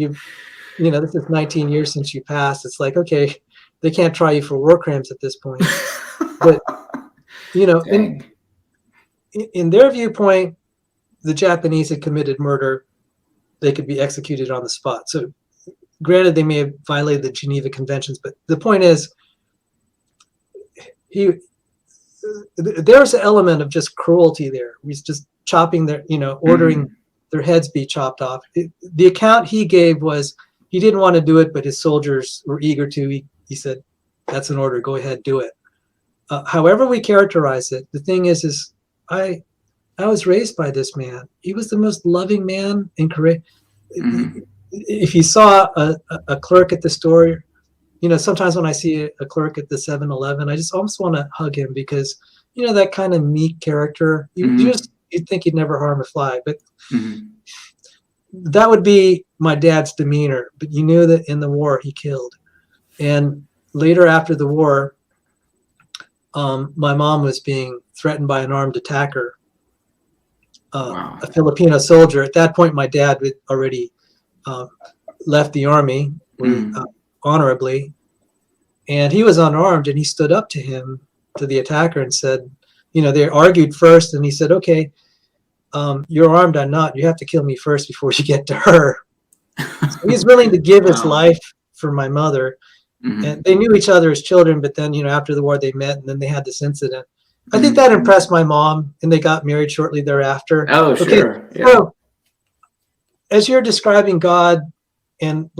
this is 19 years since you passed. It's like, okay, they can't try you for war crimes at this point. But, in their viewpoint, the Japanese had committed murder. They could be executed on the spot. So granted, they may have violated the Geneva Conventions, but the point is, there's an element of just cruelty there. He's just chopping ordering their heads be chopped off. The account he gave was he didn't want to do it, but his soldiers were eager to. He said, that's an order, go ahead, do it. However we characterize it, the thing is I was raised by this man. He was the most loving man in Korea. If you saw a clerk at the store, sometimes when I see a clerk at the 7-Eleven, I just almost want to hug him, because, that kind of meek character, you'd think he'd never harm a fly. But that would be my dad's demeanor. But you knew that in the war he killed. And later after the war, my mom was being threatened by an armed attacker, a Filipino soldier. At that point, my dad had already left the army honorably, and he was unarmed, and he stood up to the attacker, and said, they argued first, and he said, okay, you're armed, I'm not. You have to kill me first before you get to her. So he's willing to give his life for my mother. And they knew each other as children, but then, after the war they met, and then they had this incident. I think that impressed my mom, and they got married shortly thereafter. Oh, okay, sure. Yeah. So, as you're describing God, and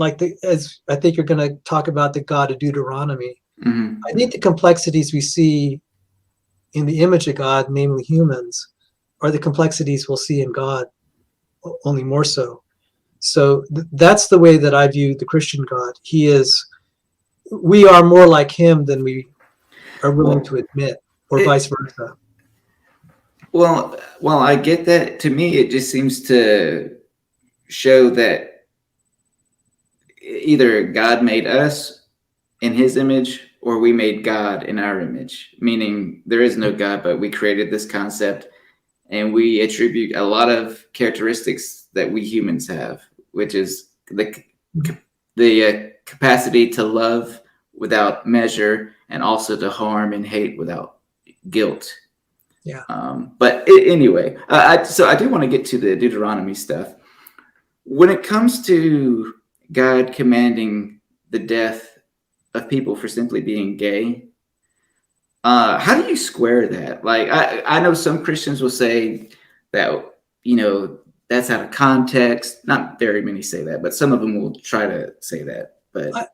as I think you're going to talk about the God of Deuteronomy, I think the complexities we see in the image of God, namely humans, are the complexities we'll see in God, only more so. So that's the way that I view the Christian God. We are more like him than we are willing to admit, or vice versa. Well, I get that. To me, it just seems to show that either God made us in his image, or we made God in our image, meaning there is no God, but we created this concept, and we attribute a lot of characteristics that we humans have, which is the capacity to love without measure, and also to harm and hate without guilt. Yeah. But anyway, so I do want to get to the Deuteronomy stuff. When it comes to God commanding the death of people for simply being gay, how do you square that? Like, I know some Christians will say that, that's out of context. Not very many say that, but some of them will try to say that. But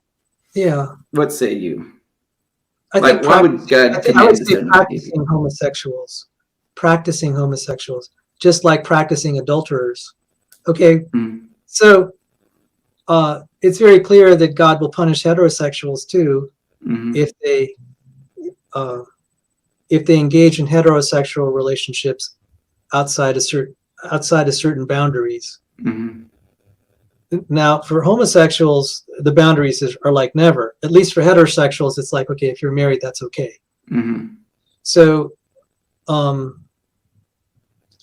yeah. What say you? I think why would God I command would to say set practicing homosexuals, just like practicing adulterers. Okay, Mm, so it's very clear that God will punish heterosexuals too mhm, if uh, they engage in heterosexual relationships outside of certain boundaries. mhm, Now, for homosexuals, the boundaries are like never. At least for heterosexuals, it's like, okay, if you're married, that's okay. mhm, So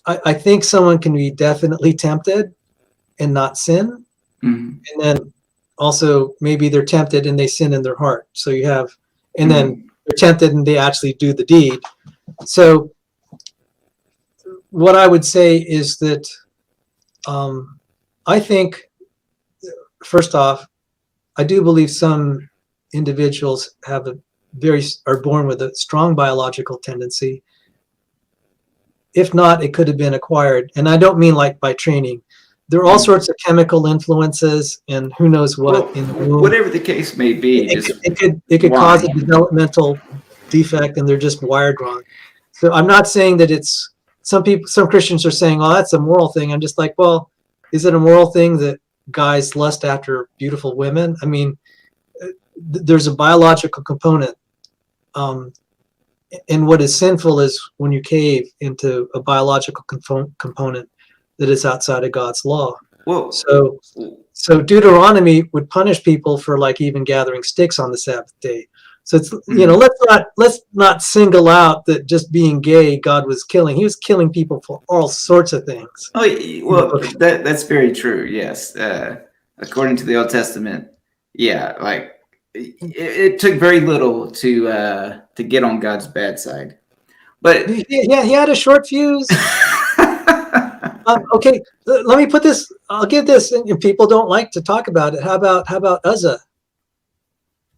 I think someone can be definitely tempted and not sin. mhm, And then also maybe they're tempted and they sin in their heart. So you have, and then mhm. they're tempted and they actually do the deed. So what I would say is that I think, first off, I do believe some individuals are born with a strong biological tendency. If not, it could have been acquired. And I don't mean like by training. There are all sorts of chemical influences and who knows Well, what in the womb. whatever the case may be, just It could why? cause a developmental defect and they're just wired wrong. So I'm not saying that it's some Christians are saying, oh, that's a moral thing. I'm just like, well, is it a moral thing that guys lust after beautiful women? I mean, there's a biological component. And what is sinful is when you cave into a biological component that is outside of God's law. Well, So Deuteronomy would punish people for like even gathering sticks on the Sabbath day. So it's, let's not single out that just being gay, God was killing. He was killing people for all sorts of things. well, that's very true. Yes, according to the Old Testament, yeah, like it took very little to get on God's bad side, but yeah, he had a short fuse. Okay, let me put this. I'll give this, and people don't like to talk about it. How about Uzzah?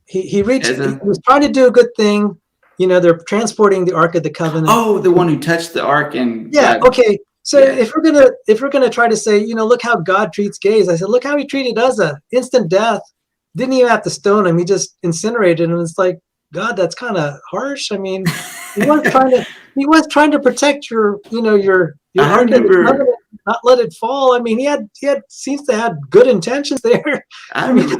He was trying to do a good thing. They're transporting the Ark of the Covenant. Oh, the one who touched the Ark and yeah. God, okay, so yeah. if we're gonna try to say, look how God treats gays, I said, look how he treated Uzzah, instant death. Didn't even have to stone him; he just incinerated him. It's like, God, that's kind of harsh. I mean, he was trying to protect your Ark of the Covenant, not let it fall. I mean, he seems to have good intentions there. I remember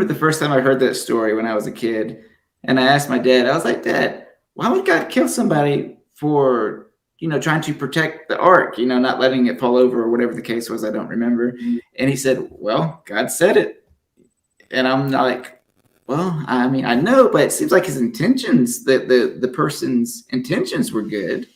the first time I heard that story when I was a kid, and I asked my dad. I was like, Dad, why would God kill somebody for trying to protect the ark, not letting it fall over or whatever the case was? I don't remember. And he said, well, God said it. And I'm like, well, I mean, I know, but it seems like his intentions, that the person's intentions were good.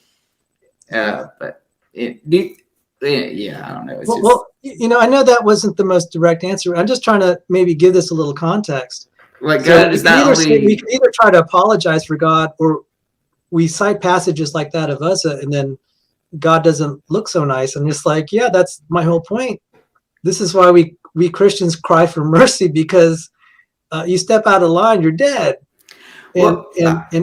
But yeah, I don't know. Well, I know that wasn't the most direct answer. I'm just trying to maybe give this a little context. Like, God is not only... We can either try to apologize for God, or we cite passages like that of Uzzah, and then God doesn't look so nice. I'm just like, yeah, that's my whole point. This is why we Christians cry for mercy, because you step out of line, you're dead. And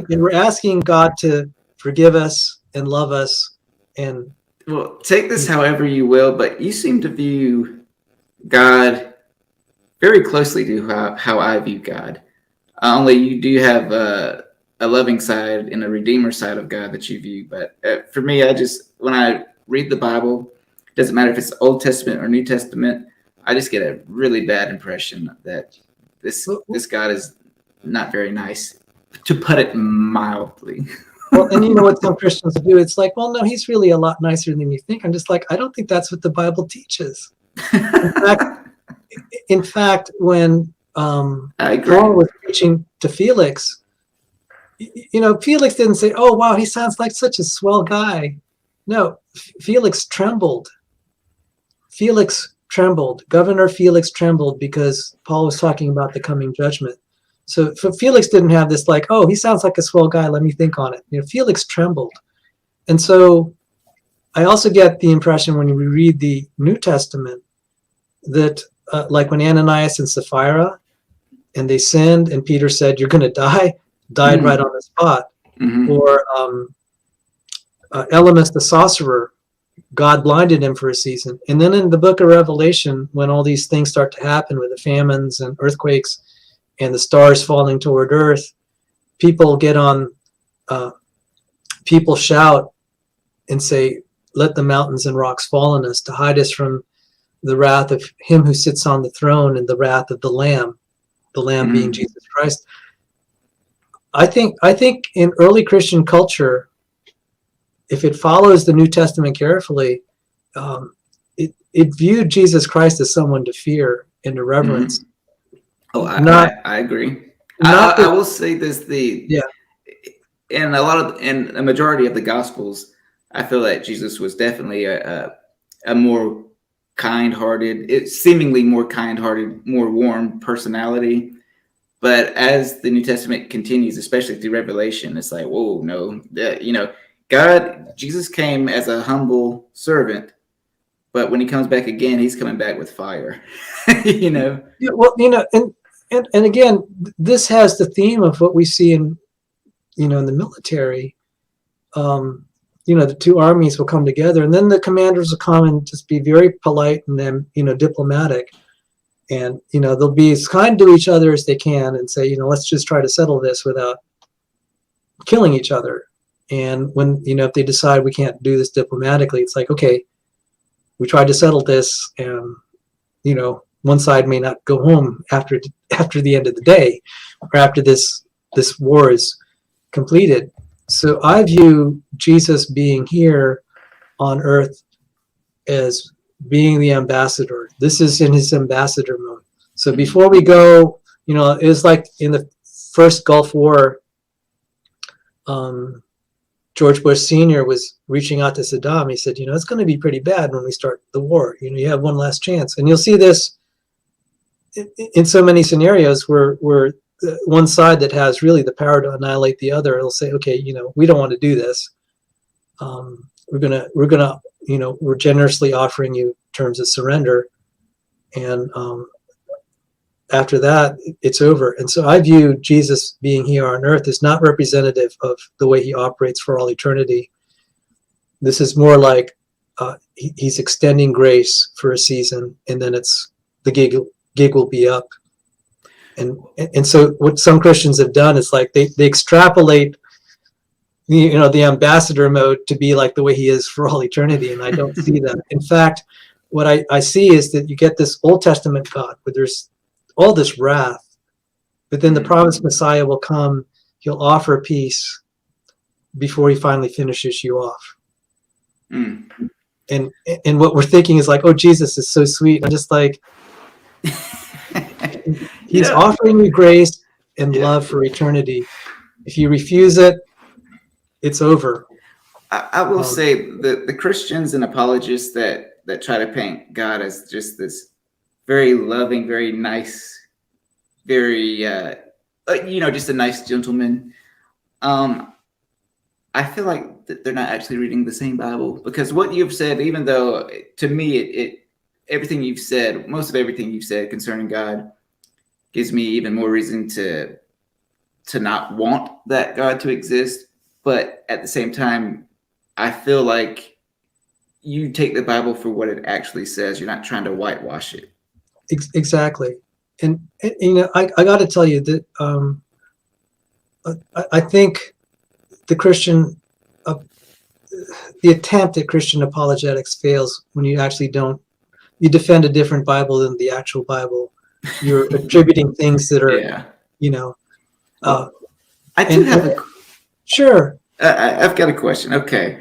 we're asking God to forgive us and love us. And well, take this however you will, but you seem to view God very closely to how I view God. Only you do have a loving side and a redeemer side of God that you view. But for me, when I read the Bible, it doesn't matter if it's Old Testament or New Testament, I just get a really bad impression that this God is not very nice, to put it mildly. Well, and what some Christians do, it's like, well, no, he's really a lot nicer than you think. I'm just like, I don't think that's what the Bible teaches. In fact, when Paul was preaching to Felix, Felix didn't say, oh, wow, he sounds like such a swell guy. No, Felix trembled. Governor Felix trembled because Paul was talking about the coming judgment. So Felix didn't have this like, oh, he sounds like a swell guy, let me think on it. Felix trembled. And so I also get the impression when we read the New Testament that like when Ananias and Sapphira, and they sinned, and Peter said, you're going to died right on the spot. Mm-hmm. Or Elymas the sorcerer, God blinded him for a season. And then in the book of Revelation, when all these things start to happen with the famines and earthquakes, and the stars falling toward earth, people get on, people shout and say, let the mountains and rocks fall on us to hide us from the wrath of him who sits on the throne and the wrath of the Lamb being Jesus Christ. I think in early Christian culture, if it follows the New Testament carefully, it viewed Jesus Christ as someone to fear and to reverence. Oh, I agree. I will say this: in a majority of the Gospels, I feel that Jesus was definitely a more kind-hearted, seemingly more kind-hearted, more warm personality. But as the New Testament continues, especially through Revelation, it's like, whoa, no, Jesus came as a humble servant, but when he comes back again, he's coming back with fire. Yeah, well, and again, this has the theme of what we see in the military. The two armies will come together, and then the commanders will come and just be very polite and then diplomatic, and they'll be as kind to each other as they can and say, let's just try to settle this without killing each other. And when if they decide we can't do this diplomatically, it's like, okay, we tried to settle this, and one side may not go home after the end of the day, or after this war is completed. So I view Jesus being here on earth as being the ambassador. This is in his ambassador mode. So before we go, it was like in the first Gulf War, George Bush Sr. was reaching out to Saddam. He said, it's going to be pretty bad when we start the war. You have one last chance. And you'll see this in so many scenarios where one side that has really the power to annihilate the other, it'll say, okay, we don't want to do this. We're generously offering you terms of surrender. And after that, it's over. And so I view Jesus being here on earth as not representative of the way he operates for all eternity. This is more like he's extending grace for a season, and then the gig will be up. And so what some Christians have done is like they extrapolate the ambassador mode to be like the way he is for all eternity, and I don't see that. In fact, what I see is that you get this Old Testament God where there's all this wrath, but then the promised Messiah will come, he'll offer peace before he finally finishes you off. And what we're thinking is like, oh, Jesus is so sweet. I'm just like, he's offering you grace and love for eternity. If you refuse it, it's over. I will say that the Christians and apologists that try to paint God as just this very loving, very nice, very just a nice gentleman. I feel like that they're not actually reading the same Bible, because what you've said, even though to me everything you've said, most of everything you've said concerning God, gives me even more reason to not want that God to exist. But at the same time, I feel like you take the Bible for what it actually says. You're not trying to whitewash it. Exactly. And I got to tell you that I think the Christian, the attempt at Christian apologetics fails when you actually you defend a different Bible than the actual Bible. You're attributing things that are, I do have Sure. I've got a question. Okay.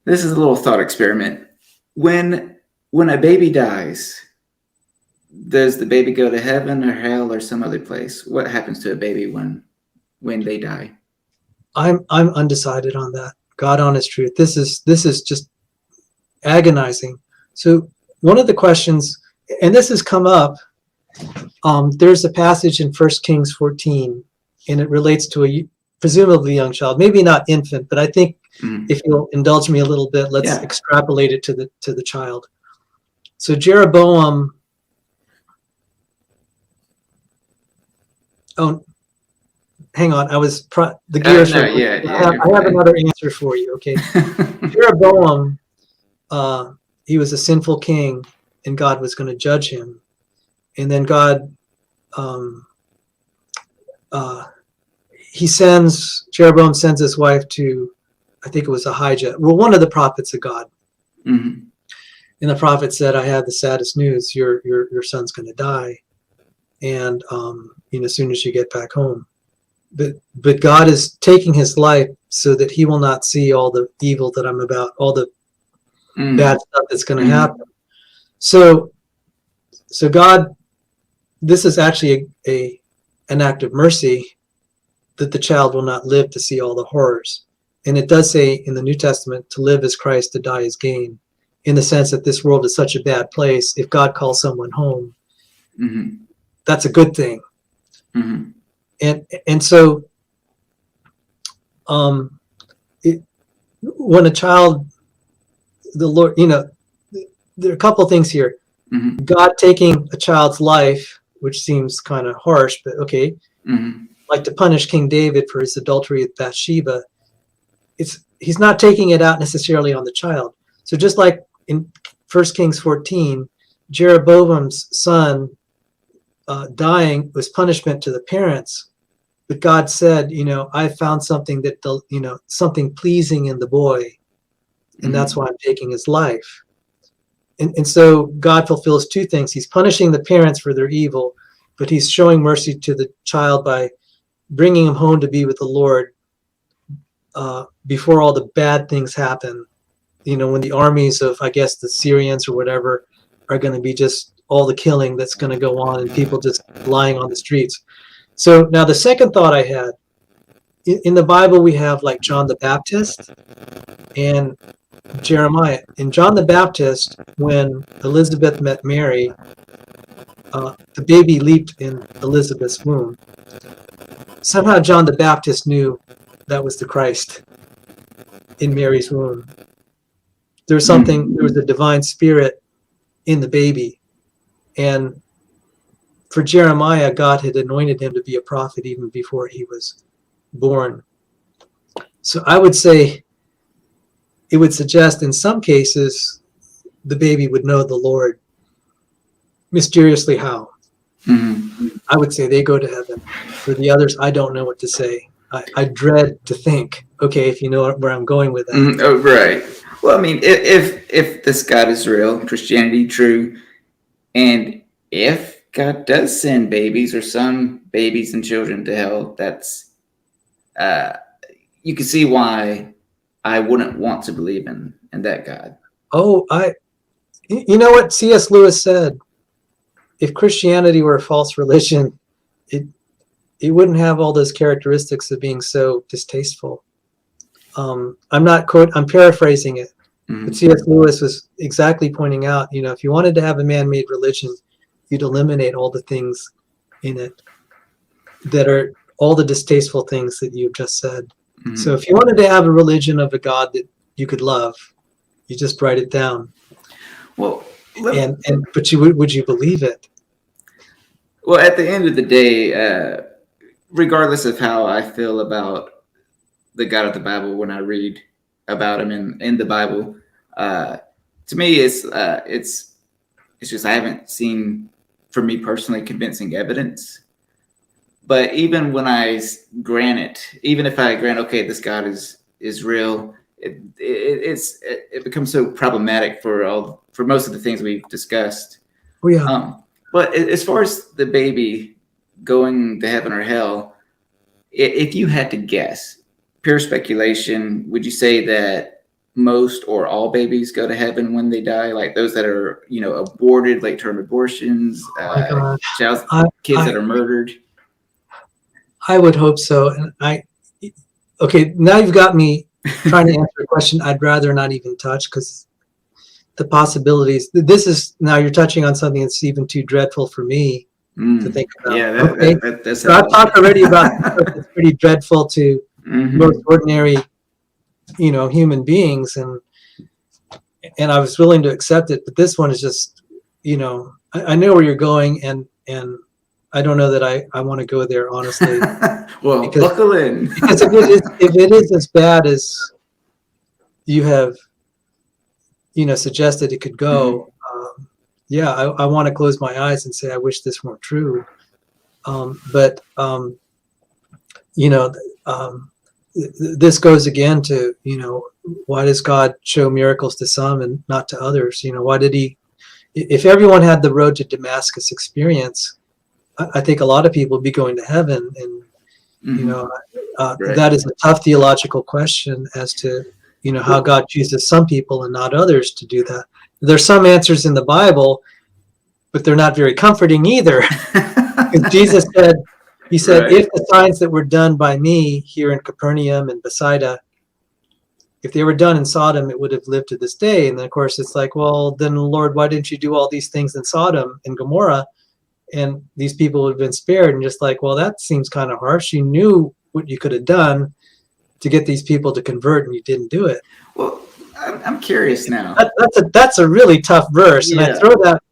This is a little thought experiment. When a baby dies, does the baby go to heaven or hell or some other place? What happens to a baby when they die? I'm undecided on that. God honest truth. This is just agonizing. So one of the questions, and this has come up, there's a passage in 1 Kings 14, and it relates to a presumably young child, maybe not infant, but I think if you'll indulge me a little bit, let's extrapolate it to the child. So Jeroboam, hang on, the gears. I have another answer for you. Okay, Jeroboam, he was a sinful king, and God was going to judge him, and then God Jeroboam sends his wife to, I think it was Ahijah, well, one of the prophets of God. Mm-hmm. And the prophet said, I have the saddest news. Your son's going to die. And, as soon as you get back home. But God is taking his life so that he will not see all the evil that I'm about, all the bad stuff that's going to happen. So God, this is actually an act of mercy that the child will not live to see all the horrors. And it does say in the New Testament, to live is Christ, to die is gain, in the sense that this world is such a bad place. If God calls someone home, that's a good thing. And so when a child, the Lord, there are a couple of things here. God taking a child's life, which seems kind of harsh, but okay, like to punish King David for his adultery with Bathsheba, he's not taking it out necessarily on the child. So just like in 1 Kings 14, Jeroboam's son dying was punishment to the parents, but God said, I found something that something pleasing in the boy, and that's why I'm taking his life. And so God fulfills two things. He's punishing the parents for their evil, but he's showing mercy to the child by bringing him home to be with the Lord before all the bad things happen. When the armies of, I guess, the Syrians or whatever are going to be just all the killing that's going to go on and people just lying on the streets. So now the second thought I had, in the Bible we have like John the Baptist and Jeremiah. In John the Baptist, when Elizabeth met Mary, the baby leaped in Elizabeth's womb. Somehow John the Baptist knew that was the Christ in Mary's womb. There was a divine spirit in the baby. And for Jeremiah, God had anointed him to be a prophet even before he was born. So I would say, it would suggest in some cases the baby would know the Lord. Mysteriously how? I would say they go to heaven. For the others, I don't know what to say. I dread to think, okay, if you know where I'm going with that. Oh, right. Well, I mean, if this God is real, Christianity true, and if God does send babies or some babies and children to hell, that's you can see why I wouldn't want to believe in that God. Oh, you know what C.S. Lewis said? If Christianity were a false religion, it wouldn't have all those characteristics of being so distasteful. I'm paraphrasing it, but C.S. Lewis was exactly pointing out, if you wanted to have a man-made religion, you'd eliminate all the things in it that are all the distasteful things that you've just said. So if you wanted to have a religion of a God that you could love, you just write it down. Well, but would you believe it? Well, at the end of the day, regardless of how I feel about the God of the Bible when I read about him in the Bible, to me it's just I haven't seen, for me personally, convincing evidence. But even when I grant it, even if I grant, okay, this God is real, it becomes so problematic for most of the things we've discussed. Oh, yeah. But as far as the baby going to heaven or hell, if you had to guess, pure speculation, would you say that most or all babies go to heaven when they die? Like those that are, aborted, late term abortions, kids that are murdered? I would hope so. And okay, now you've got me trying to answer a question I'd rather not even touch, because the possibilities, now you're touching on something that's even too dreadful for me to think about. Yeah, that's so I've talked already about stuff that's pretty dreadful to most ordinary, human beings, and I was willing to accept it, but this one is just, I know where you're going, and I don't know that I want to go there, honestly. Well, buckle in. Because if it is as bad as you have, suggested it could go, I want to close my eyes and say I wish this weren't true. But you know, this goes again to, why does God show miracles to some and not to others? Why did he, if everyone had the road to Damascus experience, I think a lot of people would be going to heaven. And, Right. that is a tough theological question as to, how God chooses some people and not others to do that. There's some answers in the Bible, but they're not very comforting either. Because Jesus said, Right. if the signs that were done by me here in Capernaum and Bethsaida, if they were done in Sodom, it would have lived to this day. And then, of course, it's like, well, then, Lord, why didn't you do all these things in Sodom and Gomorrah? And these people would have been spared. And just like, well, that seems kind of harsh. You knew what you could have done to get these people to convert, and you didn't do it. Well, I'm curious now. That's a really tough verse. Yeah. And I throw that,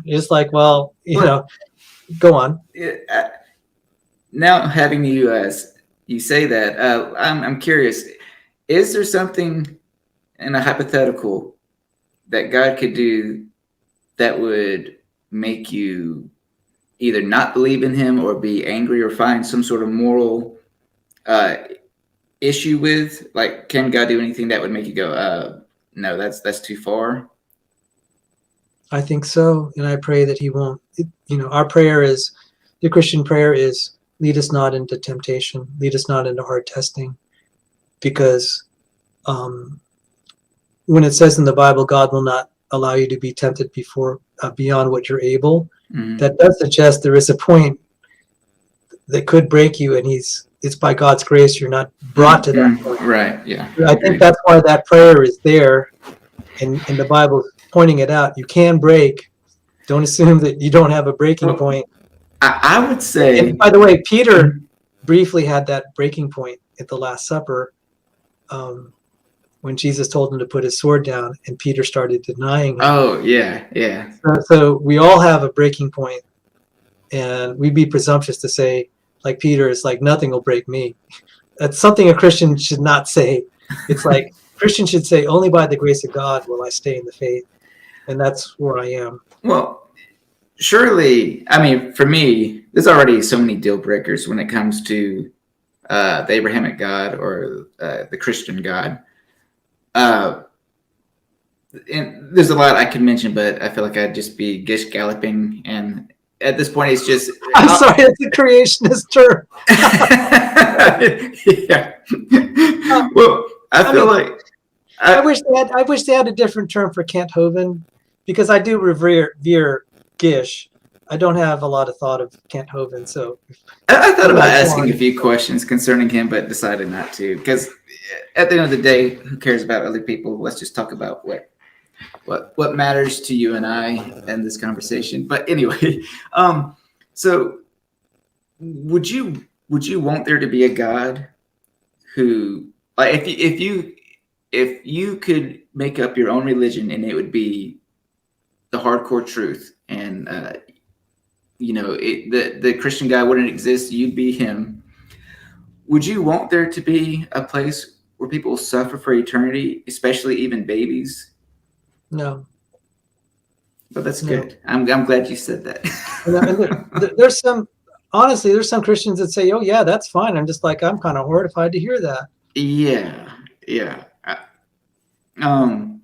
it's like, well, go on. Now having you say that, I'm curious. Is there something in a hypothetical that God could do that would make you either not believe in him or be angry or find some sort of moral issue with? Like, can God do anything that would make you go, no, that's too far? I think so. And I pray that he won't. Our prayer is, the Christian prayer is, lead us not into temptation, lead us not into hard testing. Because when it says in the Bible, God will not allow you to be tempted beyond what you're able, that does suggest there is a point that could break you, and it's by God's grace you're not brought to that point. Right, yeah. I think that's why that prayer is there, and the Bible pointing it out. You can break. Don't assume that you don't have a breaking point. I would say... And by the way, Peter briefly had that breaking point at the Last Supper, when Jesus told him to put his sword down, and Peter started denying him. Oh, yeah. So we all have a breaking point, and we'd be presumptuous to say, like Peter, it's like, nothing will break me. That's something a Christian should not say. It's like, Christians should say, only by the grace of God will I stay in the faith. And that's where I am. Well, surely, I mean, for me, there's already so many deal breakers when it comes to the Abrahamic God or the Christian God. And there's a lot I could mention, but I feel like I'd just be gish galloping. And at this point, it's just... I'm sorry, it's a creationist term. Yeah. Well, I feel like... I wish they had a different term for Kent Hovind, because I do revere Gish. I don't have a lot of thought of Kent Hovind, so... I thought about asking a few questions concerning him, but decided not to, because at the end of the day, who cares about other people? Let's just talk about what matters to you and I in this conversation. But anyway, so would you want there to be a God who, like, if you could make up your own religion and it would be the hardcore truth, and the Christian guy wouldn't exist, you'd be him, would you want there to be a place where people suffer for eternity, especially even babies? No. But that's good. I'm glad you said that. There's some Christians that say, oh yeah, that's fine. I'm just like, I'm kind of horrified to hear that. Yeah. Well,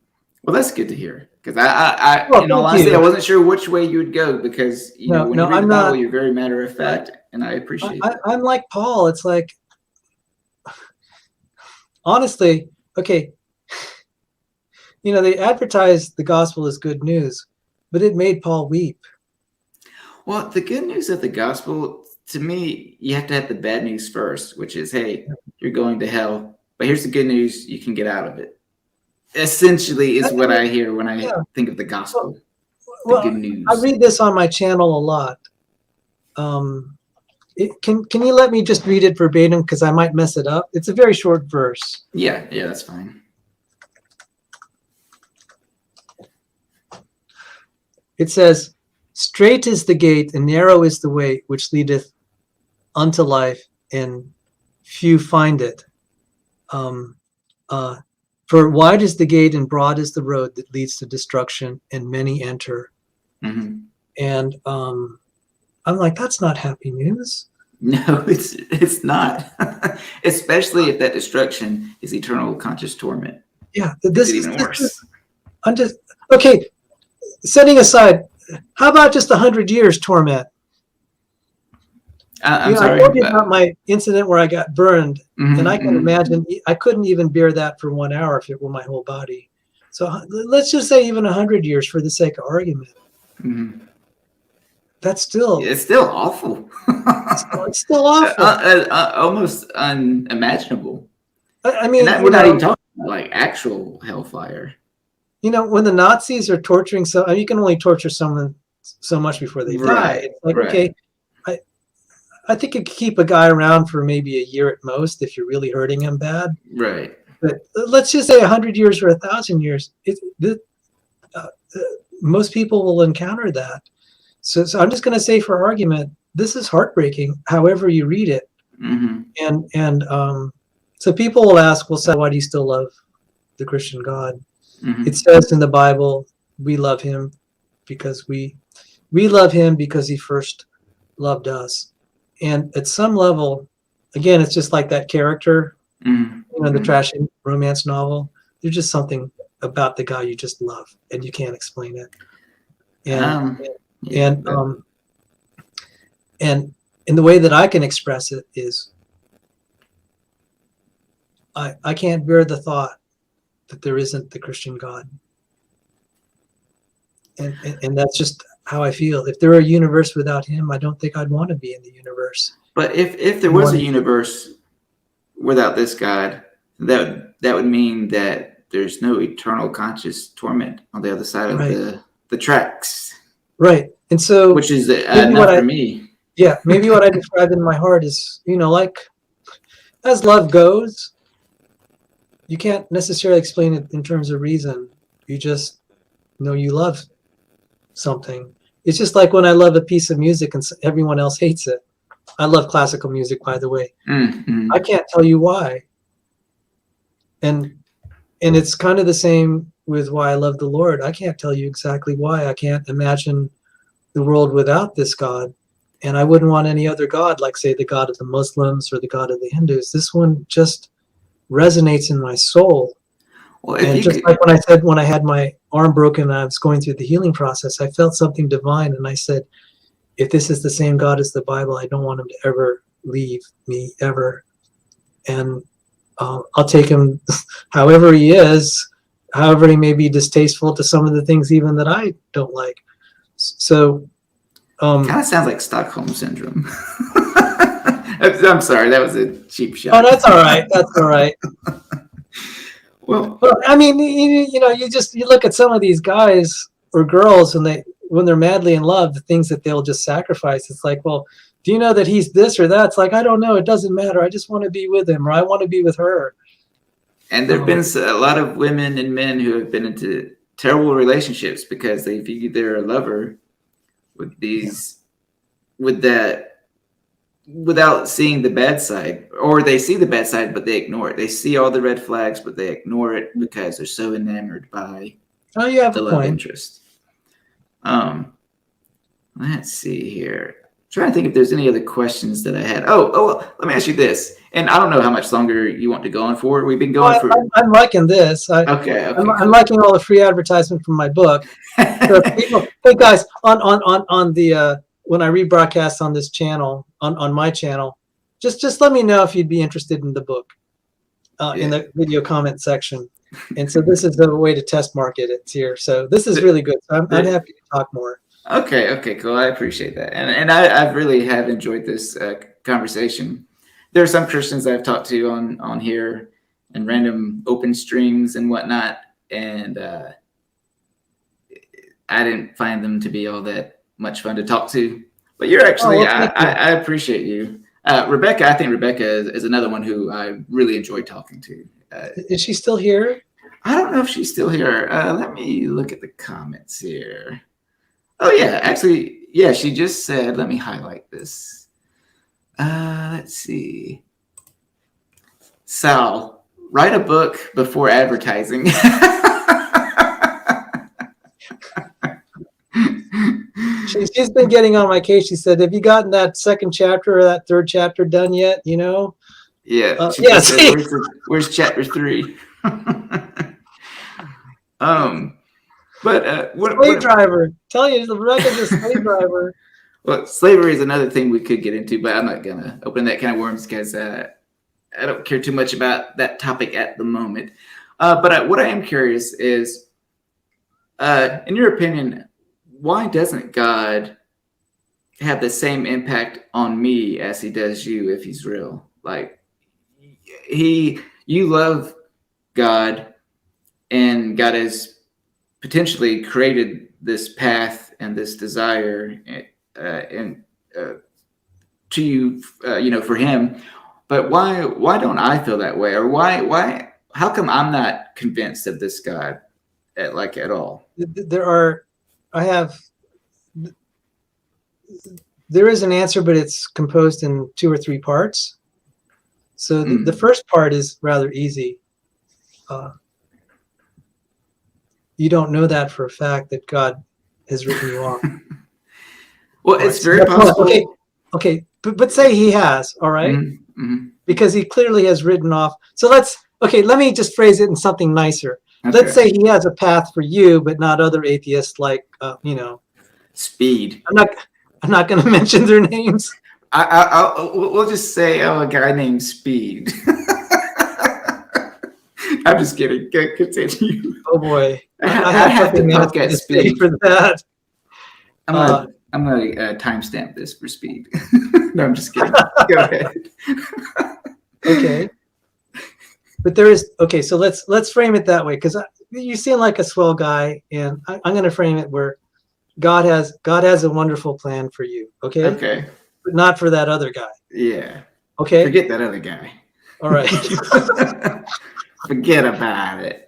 that's good to hear, because I honestly, I wasn't sure which way you would go, because when you read the Bible, you're very matter of fact, and I appreciate it. I'm like Paul. It's like, honestly, okay, they advertised the gospel as good news, but it made Paul weep. Well, the good news of the gospel, to me, you have to have the bad news first, which is, hey, you're going to hell, but here's the good news, you can get out of it. Essentially is what I hear when I think of the gospel. The good news. I read this on my channel a lot. Can you let me just read it verbatim, because I might mess it up? It's a very short verse. Yeah, that's fine. It says, "Straight is the gate and narrow is the way which leadeth unto life, and few find it. For wide is the gate and broad is the road that leads to destruction, and many enter." Mm-hmm. And I'm like, that's not happy news. No, it's not. Especially if that destruction is eternal conscious torment. Yeah, Makes it even worse. I'm just okay. Setting aside, how about just 100 years torment? I'm I sorry. told you about my incident where I got burned, and I can imagine I couldn't even bear that for 1 hour if it were my whole body. So let's just say even 100 years for the sake of argument. Mm-hmm. That's still It's still awful. it's still awful. Almost unimaginable. I mean, And that we're not even talking about like actual hellfire. When the Nazis are torturing, you can only torture someone so much before they die. It's like, okay, I think it could keep a guy around for maybe a year at most if you're really hurting him bad. Right. But let's just say 100 years or 1,000 years. Most people will encounter that. So I'm just going to say, for argument, this is heartbreaking, however you read it. Mm-hmm. And so people will ask, well, so why do you still love the Christian God? Mm-hmm. It says in the Bible, we love him because we love him because he first loved us. And at some level, again, it's just like that character, the trashy romance novel. There's just something about the guy you just love, and you can't explain it. And the way that I can express it is, I can't bear the thought that there isn't the Christian God. And that's just how I feel. If there were a universe without him, I don't think I'd want to be in the universe. But if there was a universe without this God, that would mean that there's no eternal conscious torment on the other side of the tracks. Right. And so, which is enough for me. Yeah, maybe what I describe in my heart is, like as love goes, you can't necessarily explain it in terms of reason. You just know you love something. It's just like when I love a piece of music and everyone else hates it. I love classical music, by the way. Mm-hmm. I can't tell you why. And it's kind of the same with why I love the Lord. I can't tell you exactly why. I can't imagine the world without this God. And I wouldn't want any other God, like, say, the God of the Muslims or the God of the Hindus. This one just resonates in my soul. Well, and just like when I said, when I had my arm broken and I was going through the healing process, I felt something divine. And I said, if this is the same God as the Bible, I don't want him to ever leave me, ever. And I'll take him however he is, however he may be distasteful to some of the things even that I don't like. So kind of sounds like Stockholm syndrome. I'm sorry, that was a cheap shot. Oh, that's all right. That's all right. Well, I mean, you look at some of these guys or girls, and when they're madly in love, the things that they'll just sacrifice. It's like, well, do you know that he's this or that? It's like, I don't know. It doesn't matter. I just want to be with him, or I want to be with her. And there've been a lot of women and men who have been into terrible relationships because they view their lover with that, without seeing the bad side, or they see the bad side but they ignore it. They see all the red flags but they ignore it because they're so enamored by the love interest. Let's see here. I'm trying to think if there's any other questions that I had. Oh, let me ask you this. And I don't know how much longer you want to go on for. We've been going for. I'm liking this. Okay. I'm liking all the free advertisement from my book. So people, hey guys, on the when I rebroadcast on this channel, on my channel, just let me know if you'd be interested in the book in the video comment section. And so this is a way to test market it here. So this is really good. So I'm happy to talk more. Okay, cool. I appreciate that. And I really have enjoyed this conversation. There are some Christians I've talked to on here and random open streams and whatnot, and I didn't find them to be all that much fun to talk to. But you're actually, I appreciate you. Rebecca, I think Rebecca is another one who I really enjoy talking to. Is she still here? I don't know if she's still here. Let me look at the comments here. Oh, yeah. Actually, yeah, she just said, let me highlight this. Let's see. Sal, write a book before advertising. She's been getting on my case. She said, "Have you gotten that second chapter or that third chapter done yet?" You know. Yeah. Yeah. Said, where's chapter 3? But slave driver. Tell you, Rebecca's a slave driver. Well, slavery is another thing we could get into, but I'm not gonna open that kind of worms because I don't care too much about that topic at the moment. But what I am curious is, in your opinion, why doesn't God have the same impact on me as he does you if he's real? Like, you love God, and God has potentially created this path and this desire to you, for him. But why don't I feel that way? Or how come I'm not convinced of this God at all? There is an answer, but it's composed in 2 or 3 parts. So the first part is rather easy. You don't know that for a fact that God has written you off. Well, it's very possible. Okay, but say he has, all right? Mm-hmm. Because he clearly has written off. So let me just phrase it in something nicer. Okay. Let's say he has a path for you, but not other atheists like, Speed. I'm not going to mention their names. We'll just say, a guy named Speed. I'm just kidding. Continue. Oh boy, I have to poke at Speed for that. I'm gonna timestamp this for Speed. No, I'm just kidding. Go ahead. Okay, but there is So let's frame it that way, because you seem like a swell guy, and I'm going to frame it where God has a wonderful plan for you. Okay. Okay. But not for that other guy. Yeah. Okay. Forget that other guy. All right. Forget about it.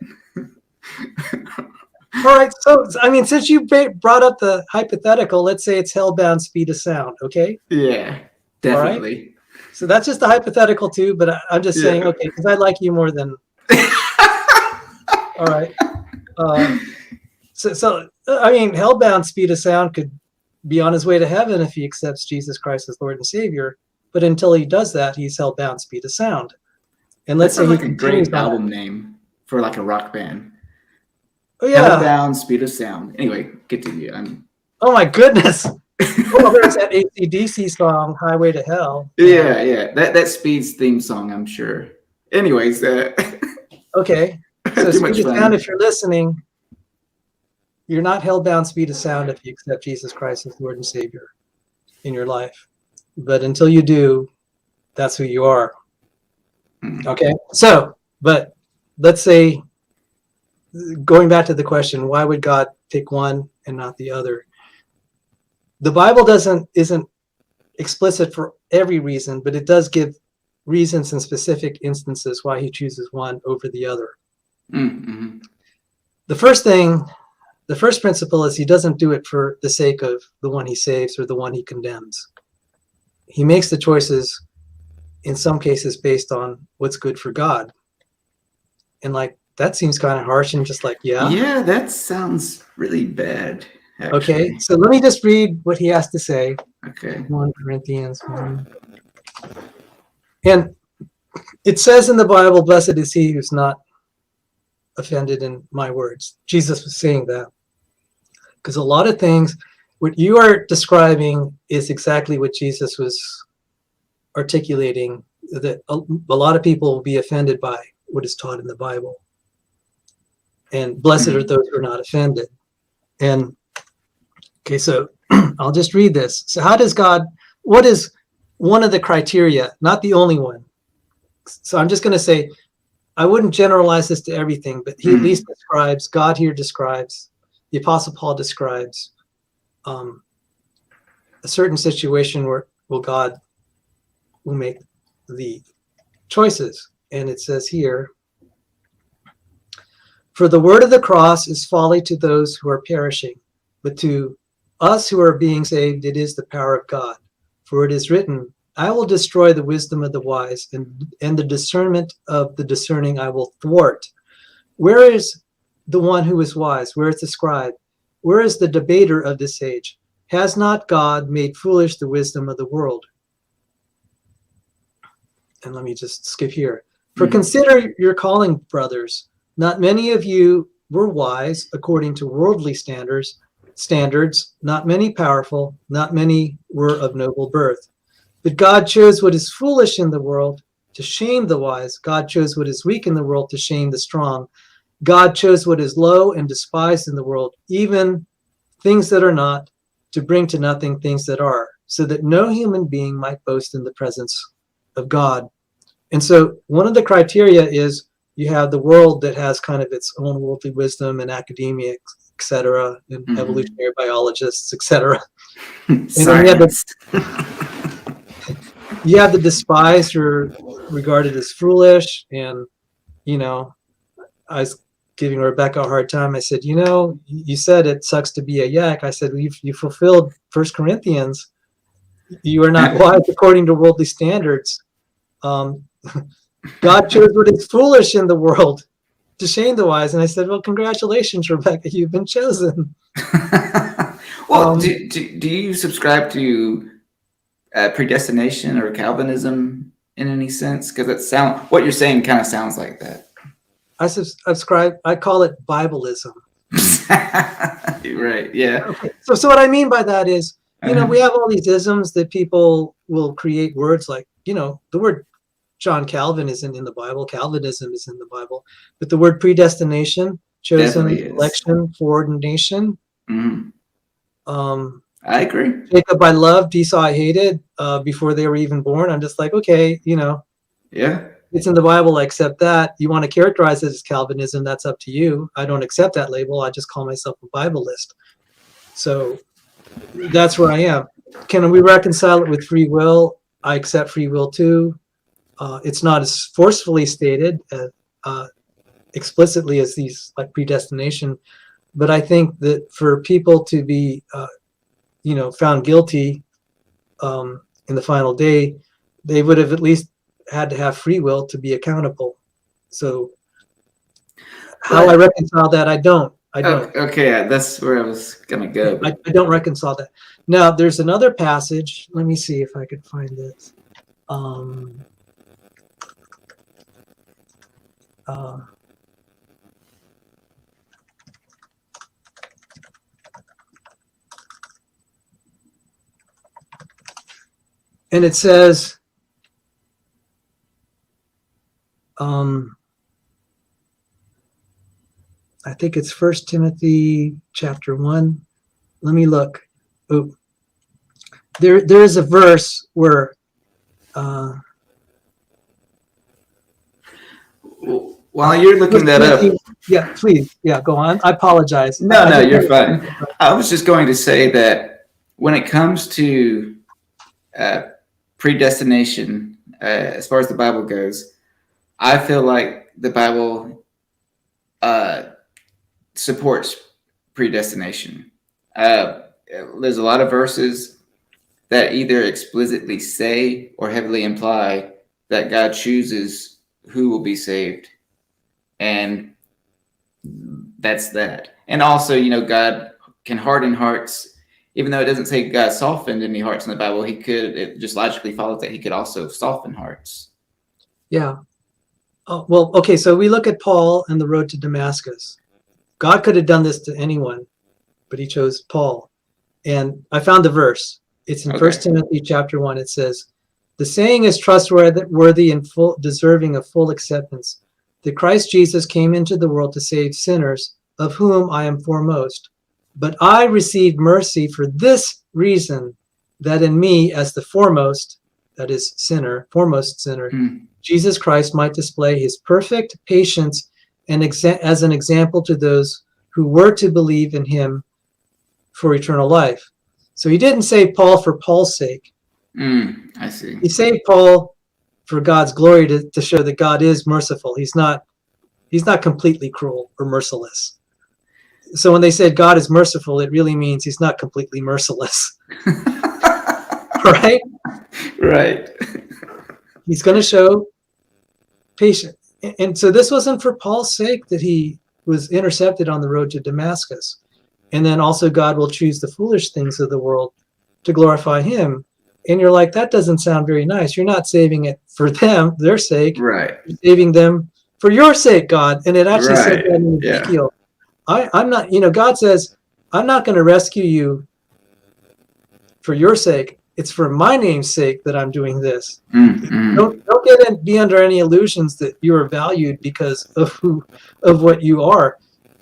All right. So, I mean, since you brought up the hypothetical, let's say it's hellbound speed of sound. Okay. Yeah, definitely. Right? So that's just a hypothetical too, but I'm just saying, okay, because I like you more than. All right. So I mean, hellbound speed of sound could be on his way to heaven if he accepts Jesus Christ as Lord and Savior. But until he does that, he's hellbound speed of sound. And let's say like a great album name for like a rock band. Oh yeah, Hellbound speed of sound. Anyway, continue. Oh my goodness. Well, there's that AC/DC song, Highway to Hell. Yeah. That Speed's theme song, I'm sure. Anyways, okay. So speed of sound, if you're listening, you're not hellbound speed of sound if you accept Jesus Christ as Lord and Savior in your life. But until you do, that's who you are. Okay. So, but let's say, going back to the question, why would God pick one and not the other? The Bible isn't explicit for every reason, but it does give reasons and specific instances why he chooses one over the other. Mm-hmm. The first principle is he doesn't do it for the sake of the one he saves or the one he condemns. He makes the choices in some cases based on what's good for God. And like, that seems kind of harsh and just like, yeah, that sounds really bad. Actually. Okay, so let me just read what he has to say. Okay. 1 Corinthians 1. And it says in the Bible, blessed is he who's not offended in my words. Jesus was saying that. Because a lot of things, what you are describing is exactly what Jesus was articulating, that a lot of people will be offended by what is taught in the Bible. And blessed are those who are not offended. And okay, so I'll just read this. So what is one of the criteria, not the only one? So I'm just going to say, I wouldn't generalize this to everything, but he at least describes, God here describes, the Apostle Paul describes a certain situation where God will make the choices. And it says here, for the word of the cross is folly to those who are perishing, but to us who are being saved, it is the power of God. For it is written, I will destroy the wisdom of the wise, and the discernment of the discerning I will thwart. Where is the one who is wise? Where is the scribe? Where is the debater of this age? has not God made foolish the wisdom of the world? And let me just skip here. For consider your calling, brothers. Not many of you were wise according to worldly standards, not many powerful, not many were of noble birth. But God chose what is foolish in the world to shame the wise. God chose what is weak in the world to shame the strong. God chose what is low and despised in the world, even things that are not, to bring to nothing things that are, so that no human being might boast in the presence of God. And so one of the criteria is you have the world that has kind of its own worldly wisdom and academia, et cetera, and evolutionary biologists, et cetera. And then you have the despised who are regarded as foolish. And, you know, I was giving Rebecca a hard time. I said, you know, you said it sucks to be a YEC. I said, you fulfilled 1 Corinthians. You are not wise according to worldly standards. God chose what is foolish in the world to shame the wise. And I said, well, congratulations, Rebecca, you've been chosen. Well, do you subscribe to predestination or Calvinism in any sense? Because what you're saying kind of sounds like that. I subscribe. I call it Bible-ism. Right. Yeah. Okay. So what I mean by that is, you know, we have all these isms that people will create words like, you know, the word John Calvin isn't in the Bible. Calvinism is in the Bible, but the word predestination, chosen, election, foreordination. I agree. Jacob I loved, Esau I hated before they were even born. I'm just like, okay, you know, yeah, it's in the Bible. I accept that. You want to characterize it as Calvinism, that's up to you. I don't accept that label. I just call myself a Bible-ist. So that's where I am. Can we reconcile it with free will? I accept free will too. It's not as forcefully stated explicitly as these like predestination, but I think that for people to be, you know, found guilty in the final day, they would have at least had to have free will to be accountable. So how I reconcile that, I don't. Okay, that's where I was gonna go. I don't reconcile that. Now, there's another passage. Let me see if I could find this. And it says, I think it's 1 Timothy chapter 1. Let me look. Oh, there is a verse where while you're looking that up, yeah, please, yeah, go on. I apologize. No, you're fine. I was just going to say that when it comes to predestination, as far as the Bible goes, I feel like the Bible supports predestination. There's a lot of verses that either explicitly say or heavily imply that God chooses who will be saved. And that's that. And also, you know, God can harden hearts. Even though it doesn't say God softened any hearts in the Bible, it just logically follows that he could also soften hearts. Yeah. Oh, well, okay, so we look at Paul and the road to Damascus. God could have done this to anyone, but he chose Paul. And I found the verse. It's in 1 Timothy chapter 1. It says, the saying is trustworthy and full, deserving of full acceptance, that Christ Jesus came into the world to save sinners, of whom I am foremost. But I received mercy for this reason, that in me as the foremost, that is sinner, foremost sinner, Jesus Christ might display his perfect patience and as an example to those who were to believe in him for eternal life. So he didn't save Paul for Paul's sake. I see. He saved Paul for God's glory, to show that God is merciful. He's not completely cruel or merciless. So when they said God is merciful, it really means he's not completely merciless. Right? Right. He's going to show patience. And so this wasn't for Paul's sake that he was intercepted on the road to Damascus. And then also God will choose the foolish things of the world to glorify him. And you're like, that doesn't sound very nice. You're not saving it for them, their sake. Right. You're saving them for your sake, God. And it actually says Right. that in Ezekiel. I'm not, God says, I'm not going to rescue you for your sake. It's for my name's sake that I'm doing this. Don't be under any illusions that you are valued because of what you are.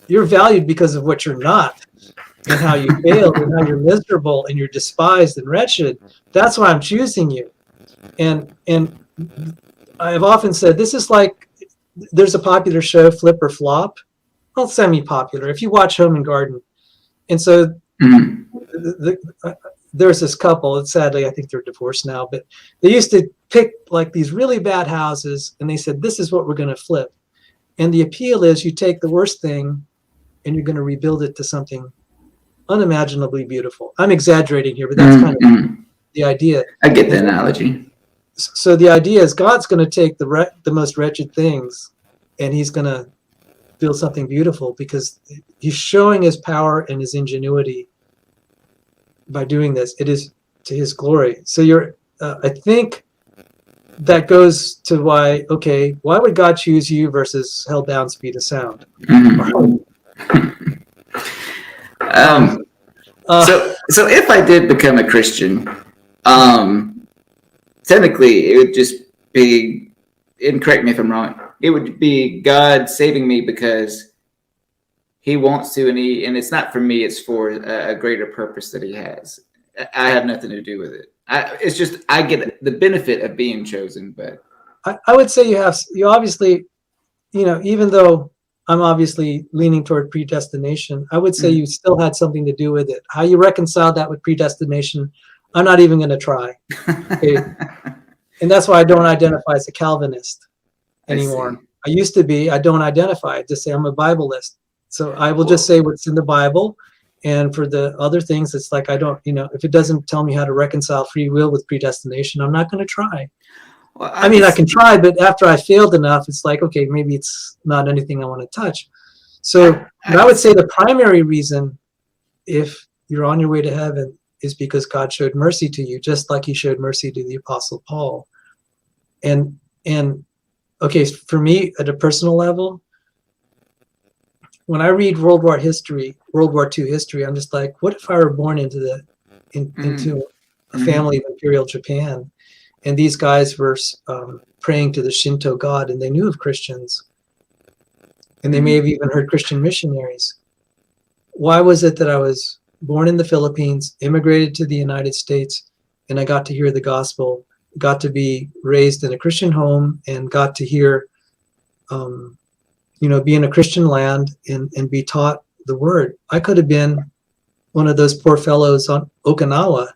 You're valued because of what you're not, and how you failed, and how you're miserable, and you're despised and wretched. That's why I'm choosing you. And I've often said, this is like, there's a popular show, Flip or Flop. Well, semi-popular, if you watch Home and Garden. And so there's this couple, and sadly I think they're divorced now, but they used to pick like these really bad houses, and they said, this is what we're going to flip. And the appeal is you take the worst thing and you're going to rebuild it to something unimaginably beautiful. I'm exaggerating here, but that's kind of the idea. I get the analogy. So the idea is God's going to take the most wretched things and he's going to build something beautiful, because he's showing his power and his ingenuity by doing this. It is to his glory. So I think that goes to why would God choose you versus hell-bound speed of sound? So if I did become a Christian, technically it would just be, and correct me if I'm wrong, it would be God saving me because he wants to, and it's not for me, it's for a greater purpose that he has. I have nothing to do with it. It's just I get the benefit of being chosen. But I would say you obviously, even though I'm obviously leaning toward predestination, I would say you still had something to do with it. How you reconcile that with predestination, I'm not even going to try. Okay? And that's why I don't identify as a Calvinist anymore. I used to be. I don't identify. I just say I'm a Bible-ist. So I will just say what's in the Bible. And for the other things, it's like I don't, if it doesn't tell me how to reconcile free will with predestination, I'm not going to try. Well, I can try, but after I failed enough, it's like, okay, maybe it's not anything I want to touch. So I would say the primary reason, if you're on your way to heaven, is because God showed mercy to you, just like he showed mercy to the Apostle Paul. And okay, for me, at a personal level, when I read World War II history, I'm just like, what if I were born into a family of Imperial Japan, and these guys were praying to the Shinto god, and they knew of Christians, and they may have even heard Christian missionaries. Why was it that I was born in the Philippines, immigrated to the United States, and I got to hear the gospel, got to be raised in a Christian home, and got to hear be in a Christian land and be taught the word? I could have been one of those poor fellows on Okinawa,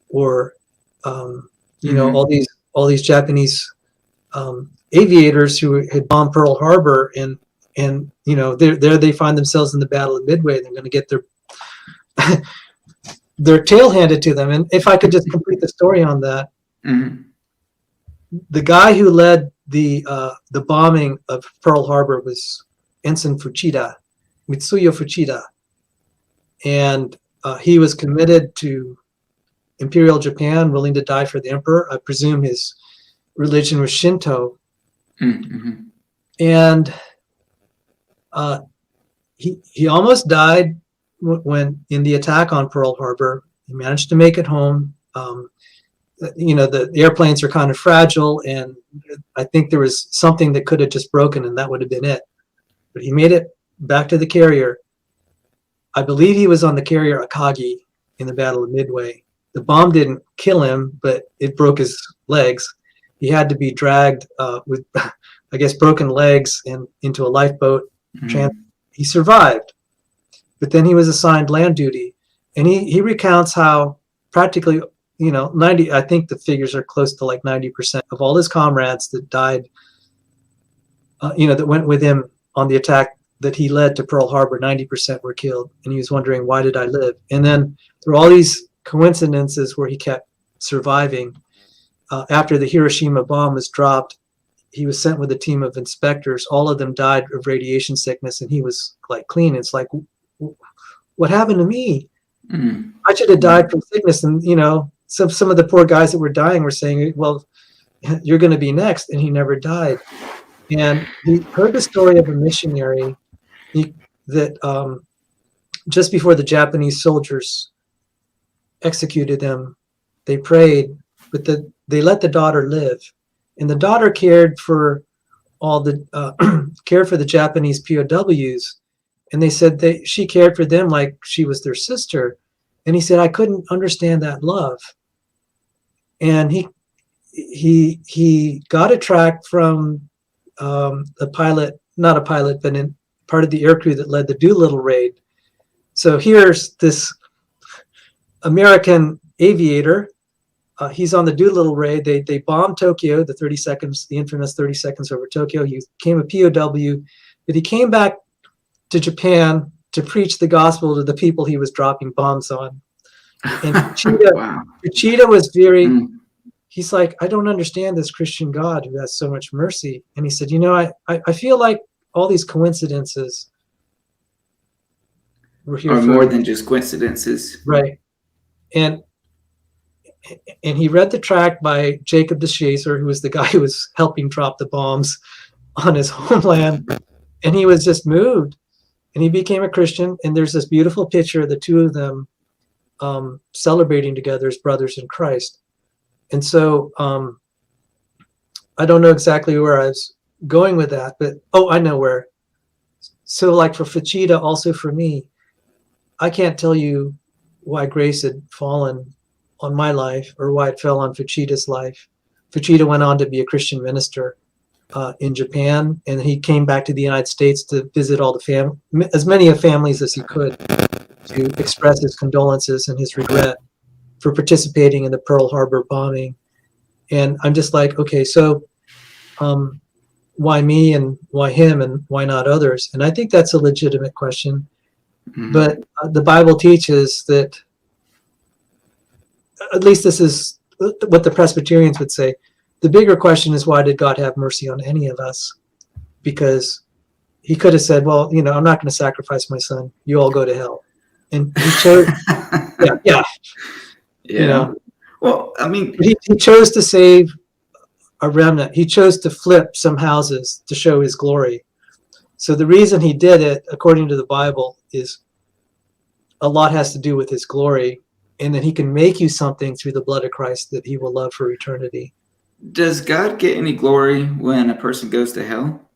or all these Japanese aviators who had bombed Pearl Harbor, and there they find themselves in the Battle of Midway. They're going to get their tail handed to them. And if I could just complete the story on that, the guy who led the bombing of Pearl Harbor was Ensign Mitsuyo Fuchida, and he was committed to Imperial Japan, willing to die for the emperor. I presume his religion was Shinto. And he almost died when in the attack on Pearl Harbor. He managed to make it home. The airplanes are kind of fragile, and I think there was something that could have just broken, and that would have been it. But he made it back to the carrier. I believe he was on the carrier Akagi in the Battle of Midway. The bomb didn't kill him, but it broke his legs. He had to be dragged with, I guess, broken legs and into a lifeboat. He survived, but then he was assigned land duty, and he recounts how practically 90, I think the figures are close to like 90% of all his comrades that died, that went with him on the attack that he led to Pearl Harbor, 90% were killed. And he was wondering, why did I live? And then there were all these coincidences where he kept surviving. After the Hiroshima bomb was dropped, he was sent with a team of inspectors. All of them died of radiation sickness, and he was like clean. It's like, what happened to me? Mm. I should have died from sickness. And, some of the poor guys that were dying were saying, well, you're going to be next. And he never died. And he heard the story of a missionary that just before the Japanese soldiers executed them, they prayed, but they let the daughter live. And the daughter cared for the Japanese POWs. And they said she cared for them like she was their sister. And he said, I couldn't understand that love. And he got a tract from a pilot, not a pilot, but in part of the aircrew that led the Doolittle raid. So here's this American aviator. He's on the Doolittle raid. They bombed Tokyo, the infamous 30 seconds over Tokyo. He became a POW, but he came back to Japan to preach the gospel to the people he was dropping bombs on. And Uchida was very, he's like, I don't understand this Christian God who has so much mercy. And he said, I feel like all these coincidences were here are more than just coincidences. Right. And he read the tract by Jacob de Chazer, who was the guy who was helping drop the bombs on his homeland. And he was just moved. And he became a Christian. And there's this beautiful picture of the two of them celebrating together as brothers in Christ. And so I don't know exactly where I was going with that, but I know where. So like for Fachida, also for me, I can't tell you why grace had fallen on my life or why it fell on Fachida's life. Fachida went on to be a Christian minister in Japan, and he came back to the United States to visit all the as many families as he could, to express his condolences and his regret for participating in the Pearl Harbor bombing. And I'm just like, okay, so why me and why him and why not others? And I think that's a legitimate question. Mm-hmm. But the Bible teaches that, at least this is what the Presbyterians would say, the bigger question is, why did God have mercy on any of us? Because he could have said, well, I'm not going to sacrifice my son. You all go to hell. And he chose, yeah. Well, I mean, he chose to save a remnant. He chose to flip some houses to show his glory. So the reason he did it, according to the Bible, is a lot has to do with his glory, and that he can make you something through the blood of Christ that he will love for eternity. Does God get any glory when a person goes to hell?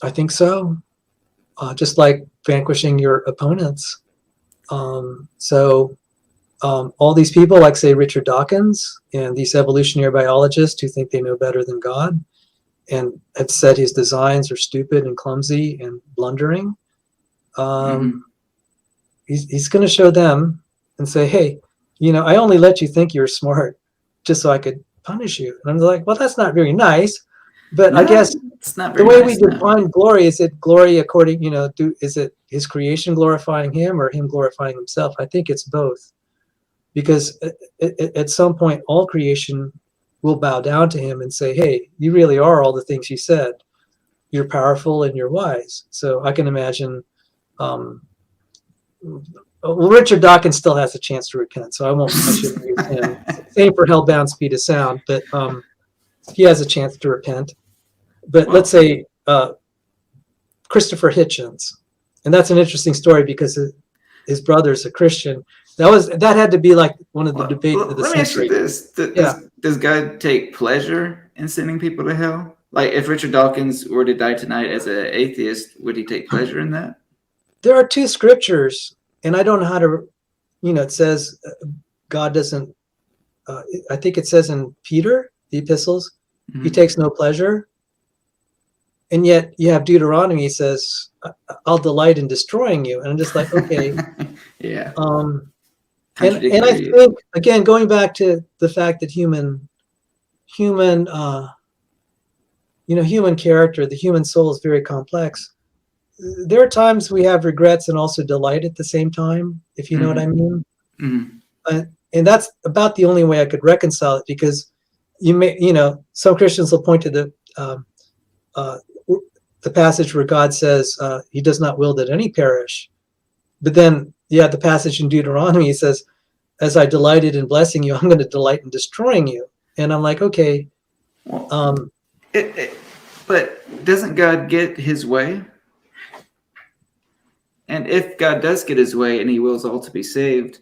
I think so. Just like vanquishing your opponents. All these people, like say Richard Dawkins and these evolutionary biologists who think they know better than God and have said his designs are stupid and clumsy and blundering, he's going to show them and say, hey, I only let you think you're smart just so I could punish you. And I'm like, well, that's not very nice. But no, I guess it's not very the way nice, we define glory, is it glory according, is it his creation glorifying him or him glorifying himself? I think it's both. Because at some point, all creation will bow down to him and say, hey, you really are all the things you said. You're powerful and you're wise. So I can imagine, Richard Dawkins still has a chance to repent, so I shouldn't use him. Same for Hellbound Speed of Sound, but he has a chance to repent. But let's say Christopher Hitchens, and that's an interesting story because his brother's a Christian. That had to be like one of the debates of the century. Let me ask you this: Does God take pleasure in sending people to hell? Like, if Richard Dawkins were to die tonight as an atheist, would he take pleasure in that? There are two scriptures, and I don't know how to. It says God doesn't. I think it says in Peter, the epistles, he takes no pleasure. And yet you have Deuteronomy says, I'll delight in destroying you. And I'm just like, okay. Yeah. And I think, again, going back to the fact that human character, the human soul is very complex. There are times we have regrets and also delight at the same time, if you know what I mean. And that's about the only way I could reconcile it, because some Christians will point to the the passage where God says he does not will that any perish. But then you have the passage in Deuteronomy, he says, as I delighted in blessing you, I'm going to delight in destroying you. And I'm like, okay. Well, but doesn't God get his way? And if God does get his way and he wills all to be saved,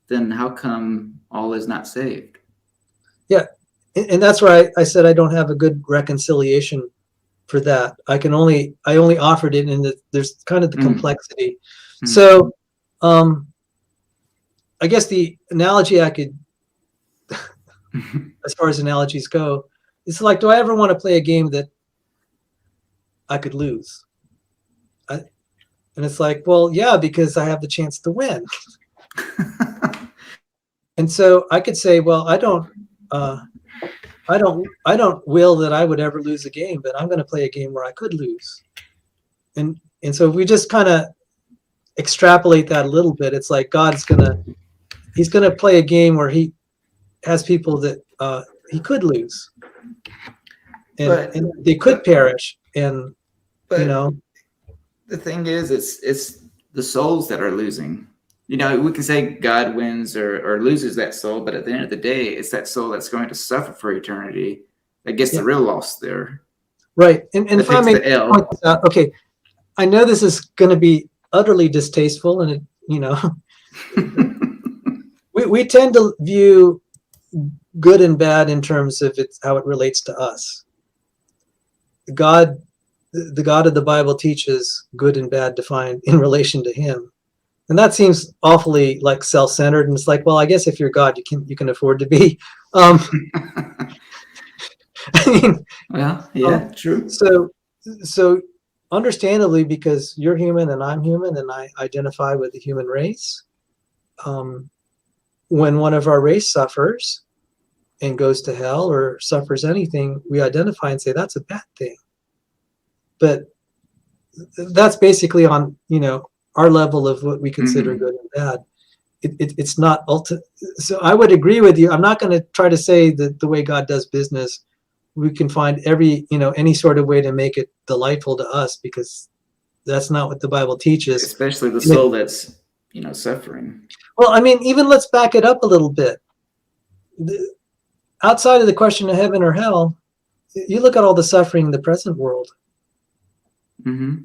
then how come all is not saved? Yeah. And that's why I said I don't have a good reconciliation for that. I only offered it, and there's kind of the complexity. So I guess the analogy I could, as far as analogies go, it's like, do I ever want to play a game that I could lose? And it's like, well, yeah, because I have the chance to win. And so I could say, well, I don't will that I would ever lose a game, but I'm going to play a game where I could lose. And so if we just kind of extrapolate that a little bit, it's like he's going to play a game where he has people that he could lose, and they could perish. And the thing is, it's the souls that are losing. We can say God wins or loses that soul, but at the end of the day, it's that soul that's going to suffer for eternity that gets the real loss there. Right. And if I may point this out, okay, I know this is going to be utterly distasteful, and we tend to view good and bad in terms of how it relates to us. The God of the Bible teaches good and bad defined in relation to him. And that seems awfully like self-centered. And it's like, well, I guess if you're God, you can afford to be. I mean, well, yeah, true. So understandably, because you're human and I'm human and I identify with the human race, when one of our race suffers and goes to hell or suffers anything, we identify and say that's a bad thing. But that's basically on, our level of what we consider good and bad. It's not so I would agree with you. I'm not going to try to say that the way God does business, we can find any sort of way to make it delightful to us, because that's not what the Bible teaches. Especially the soul that's, suffering. Well, I mean, even let's back it up a little bit. Outside of the question of heaven or hell, you look at all the suffering in the present world. Mm-hmm.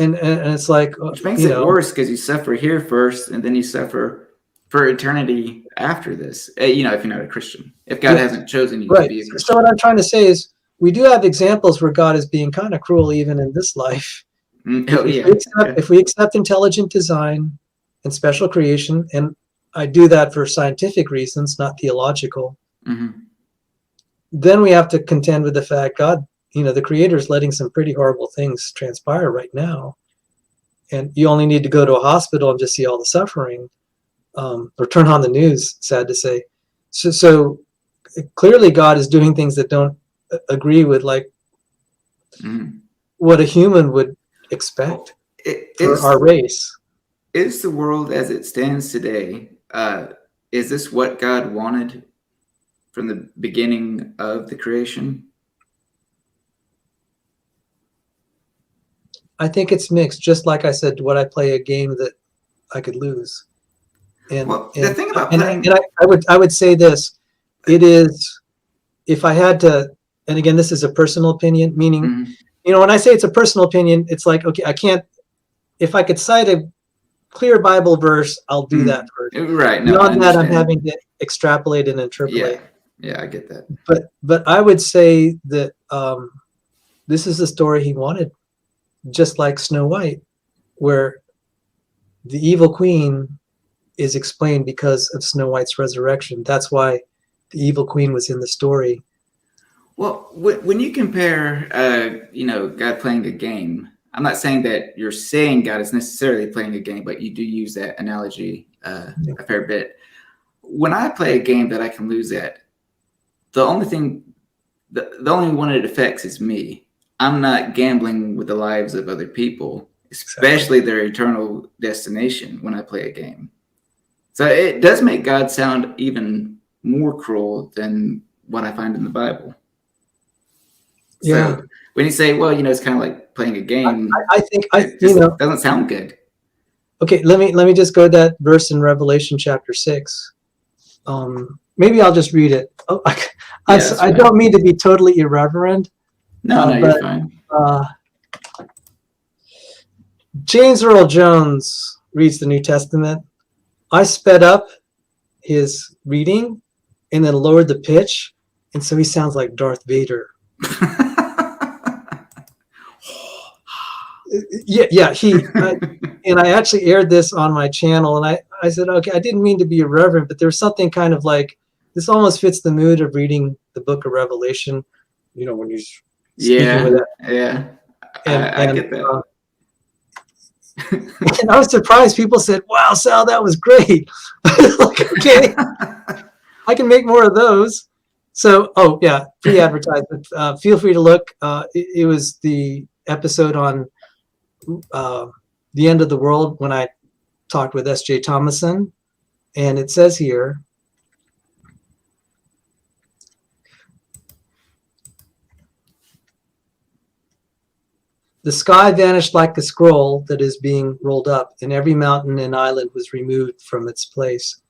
And it's like, which makes it worse, because you suffer here first, and then you suffer for eternity after this. If you're not a Christian, if God hasn't chosen you to be a Christian. So what I'm trying to say is, we do have examples where God is being kind of cruel even in this life. If we accept intelligent design and special creation, and I do that for scientific reasons, not theological, then we have to contend with the fact God, the Creator is letting some pretty horrible things transpire right now. And you only need to go to a hospital and just see all the suffering, or turn on the news, sad to say. So clearly God is doing things that don't agree with what a human would expect for our race. Is the world as it stands today, is this what God wanted from the beginning of the creation? I think it's mixed. Just like I said, would I play a game that I could lose? And the thing about I would say this: it is, if I had to, and again, this is a personal opinion. Meaning, when I say it's a personal opinion, it's like, okay, I can't. If I could cite a clear Bible verse, I'll do that first. Right. No, beyond that, I'm having to extrapolate and interpolate. Yeah, I get that. But I would say that this is the story he wanted. Just like Snow White, where the evil queen is explained because of Snow White's resurrection. That's why the evil queen was in the story. Well, when you compare, God playing a game, I'm not saying that you're saying God is necessarily playing a game, but you do use that analogy a fair bit. When I play a game that I can lose at, the only one it affects is me. I'm not gambling with the lives of other people, especially their eternal destination when I play a game. So it does make God sound even more cruel than what I find in the Bible. Yeah. when you say, well, it's kind of like playing a game, I think it just doesn't sound good. Okay, let me just go to that verse in Revelation chapter 6. Maybe I'll just read it. Oh, I don't mean to be totally irreverent. No, you're fine. James Earl Jones reads the New Testament. I sped up his reading and then lowered the pitch, and so he sounds like Darth Vader. Yeah. And I actually aired this on my channel, and I said, okay, I didn't mean to be irreverent, but there's something kind of like, this almost fits the mood of reading the book of Revelation, when he's speaking with that. Yeah. I get that. And I was surprised. People said, wow, Sal, that was great. Like, okay, I can make more of those. So, free advertisement. Feel free to look. It was the episode on the end of the world when I talked with S.J. Thomason. And it says here, the sky vanished like a scroll that is being rolled up, and every mountain and island was removed from its place.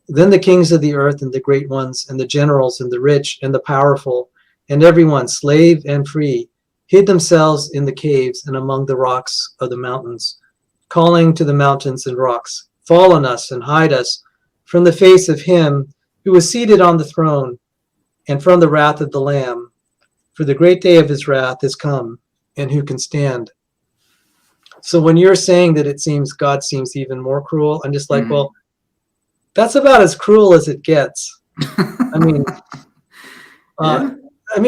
Then the kings of the earth and the great ones and the generals and the rich and the powerful and everyone, slave and free, hid themselves in the caves and among the rocks of the mountains, calling to the mountains and rocks, fall on us and hide us from the face of him who was seated on the throne and from the wrath of the Lamb. For the great day of his wrath is come, and who can stand? So when you're saying that God seems even more cruel, I'm just like, well, that's about as cruel as it gets. I mean,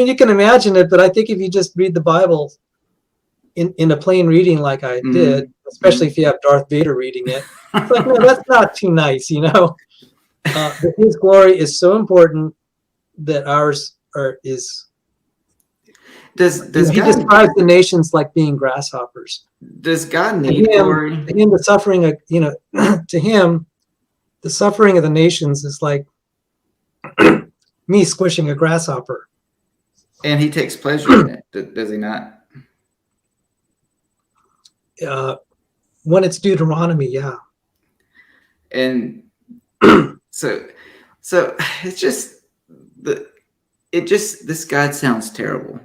you can imagine it, but I think if you just read the Bible in a plain reading like I did, especially if you have Darth Vader reading it, it's like, no, that's not too nice, But his glory is so important that ours is. He describes the nations like being grasshoppers. Does God need glory? To him, the suffering of to him, the suffering of the nations is like me squishing a grasshopper. And he takes pleasure in it, does he not? When it's Deuteronomy, yeah. And so it's just this God sounds terrible.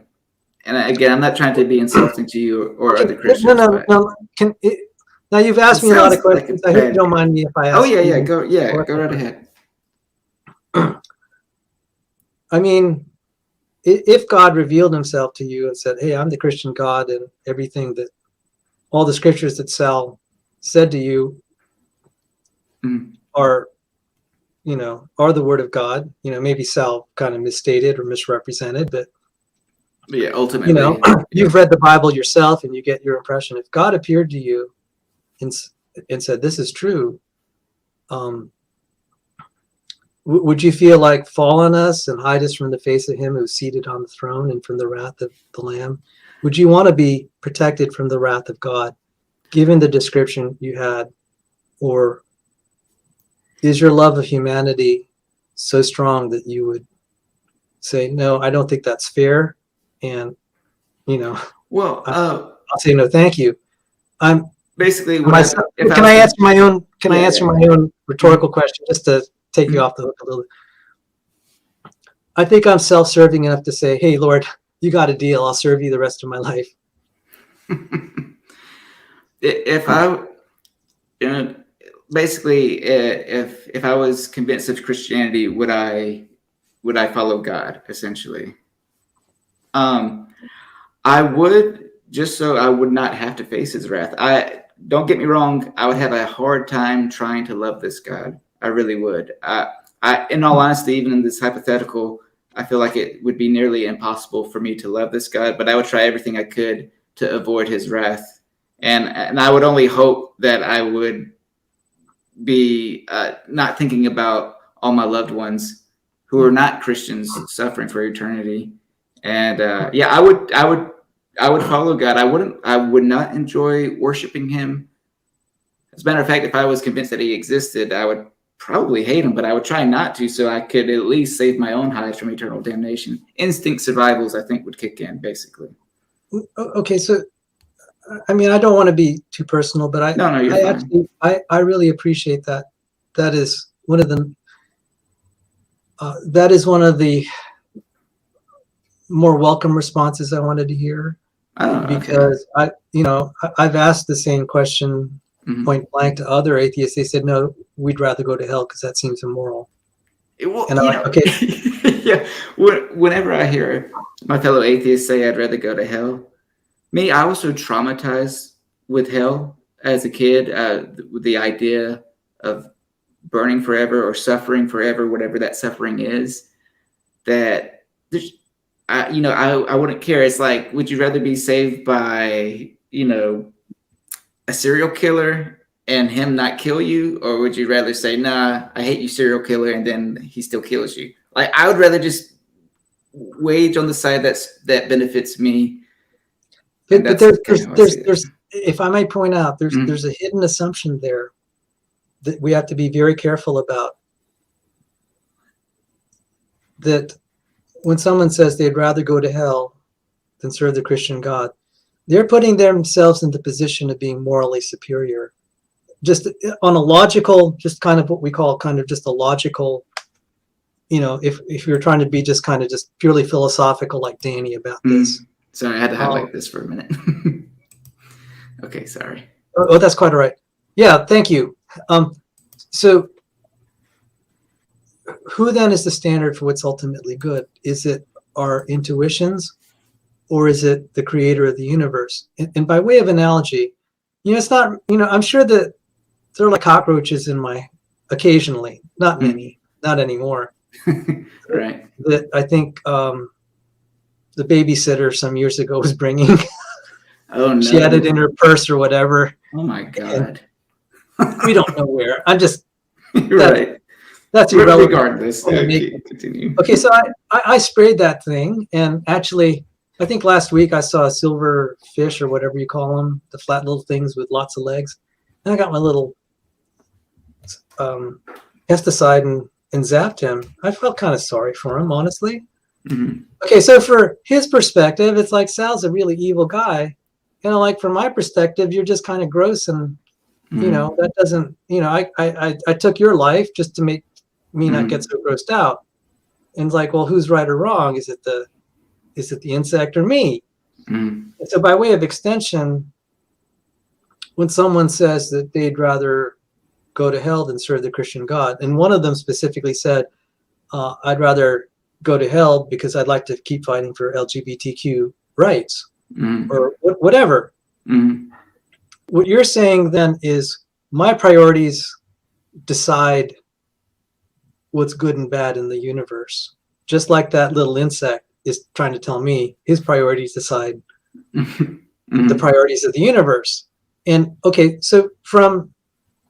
And again, I'm not trying to be insulting to you or other Christians. No. Now you've asked me a lot of questions. I hope you don't mind me if I ask. Oh yeah. Go right ahead. I mean, if God revealed himself to you and said, hey, I'm the Christian God, and everything that all the scriptures that Sal said to you are the word of God, maybe Sal kind of misstated or misrepresented, but yeah, ultimately, you've read the Bible yourself and you get your impression. If God appeared to you and said, this is true, would you feel like, fall on us and hide us from the face of him who's seated on the throne and from the wrath of the Lamb? Would you want to be protected from the wrath of God, given the description you had? Or is your love of humanity so strong that you would say, no, I don't think that's fair? And, well, I'll say, no, thank you. I'm basically, can I answer my own rhetorical question just to take you off the hook a little bit? I think I'm self-serving enough to say, hey, Lord, you got a deal. I'll serve you the rest of my life. If I was convinced of Christianity, would I follow God, essentially? I would, just so I would not have to face his wrath. Don't get me wrong, I would have a hard time trying to love this God. I really would. In all honesty, even in this hypothetical, I feel like it would be nearly impossible for me to love this God, but I would try everything I could to avoid his wrath. And I would only hope that I would be not thinking about all my loved ones who are not Christians suffering for eternity. And I would follow God. I would not enjoy worshiping him. As a matter of fact, if I was convinced that he existed, I would probably hate him, but I would try not to, so I could at least save my own hide from eternal damnation. Instinct survivals, I think, would kick in, basically. Okay, so I mean, I don't want to be too personal, but No, you're I fine. actually, I really appreciate that. That is one of the, that is one of the more welcome responses I wanted to hear, Oh, okay. because I've asked the same question Mhm. point blank to other atheists. They said, no, we'd rather go to hell because that seems immoral. Well, And I'm like, okay, yeah. Whenever I hear my fellow atheists say I'd rather go to hell, me, I was so traumatized with hell as a kid, with the idea of burning forever or suffering forever, whatever that suffering is, that there's, I wouldn't care. It's like, would you rather be saved by, a serial killer and him not kill you, or would you rather say, nah, I hate you, serial killer, and then he still kills you? Like, I would rather just wage on the side that benefits me, and but that's kind of how I see it. there's, if I may point out, there's a hidden assumption there that we have to be very careful about. That when someone says they'd rather go to hell than serve the Christian God, they're putting themselves in the position of being morally superior. Just on a logical, just kind of what we call kind of just a logical, if you're trying to be just kind of just purely philosophical like Danny about this. Sorry, I had to highlight this for a minute. Okay, sorry. Oh, that's quite all right. Yeah, thank you. So who then is the standard for what's ultimately good? Is it our intuitions, or is it the creator of the universe? And by way of analogy, it's not, I'm sure that there are like cockroaches in my, occasionally, not many, not anymore. Right. That I think the babysitter some years ago was bringing. Oh, no. She had it in her purse or whatever. Oh, my God. We don't know where. I'm just, Right. that's irrelevant. Regardless, continue. Okay, so I sprayed that thing, and actually, I think last week I saw a silver fish or whatever you call them, the flat little things with lots of legs, and I got my little pesticide and zapped him. I felt kind of sorry for him, honestly. Mm-hmm. Okay, so for his perspective, it's like Sal's a really evil guy. Like from my perspective, you're just kind of gross, and that doesn't, I took your life just to make me not get so grossed out. And it's like, well, who's right or wrong? Is it the insect or me? And so by way of extension, when someone says that they'd rather go to hell than serve the Christian God, and one of them specifically said, I'd rather go to hell because I'd like to keep fighting for LGBTQ rights or whatever. What you're saying then is my priorities decide what's good and bad in the universe. Just like that little insect is trying to tell me his priorities decide the priorities of the universe. And okay, so from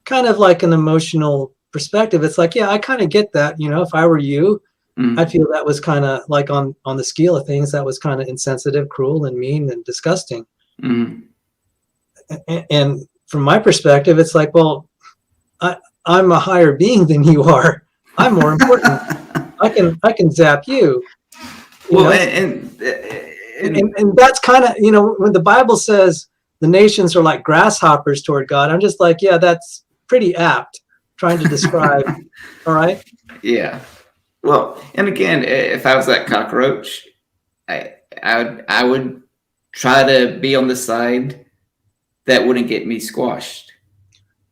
kind of like an emotional perspective, it's like, yeah, I kind of get that. If I were you, I'd feel that was kind of like on the scale of things, that was kind of insensitive, cruel, and mean and disgusting. And from my perspective, it's like, well, I'm a higher being than you are. I'm more important. I can zap you. Well, and that's kind of, when the Bible says the nations are like grasshoppers toward God, I'm just like, yeah, that's pretty apt, trying to describe. All right. Yeah. Well, and again, if I was that cockroach, I would try to be on the side that wouldn't get me squashed.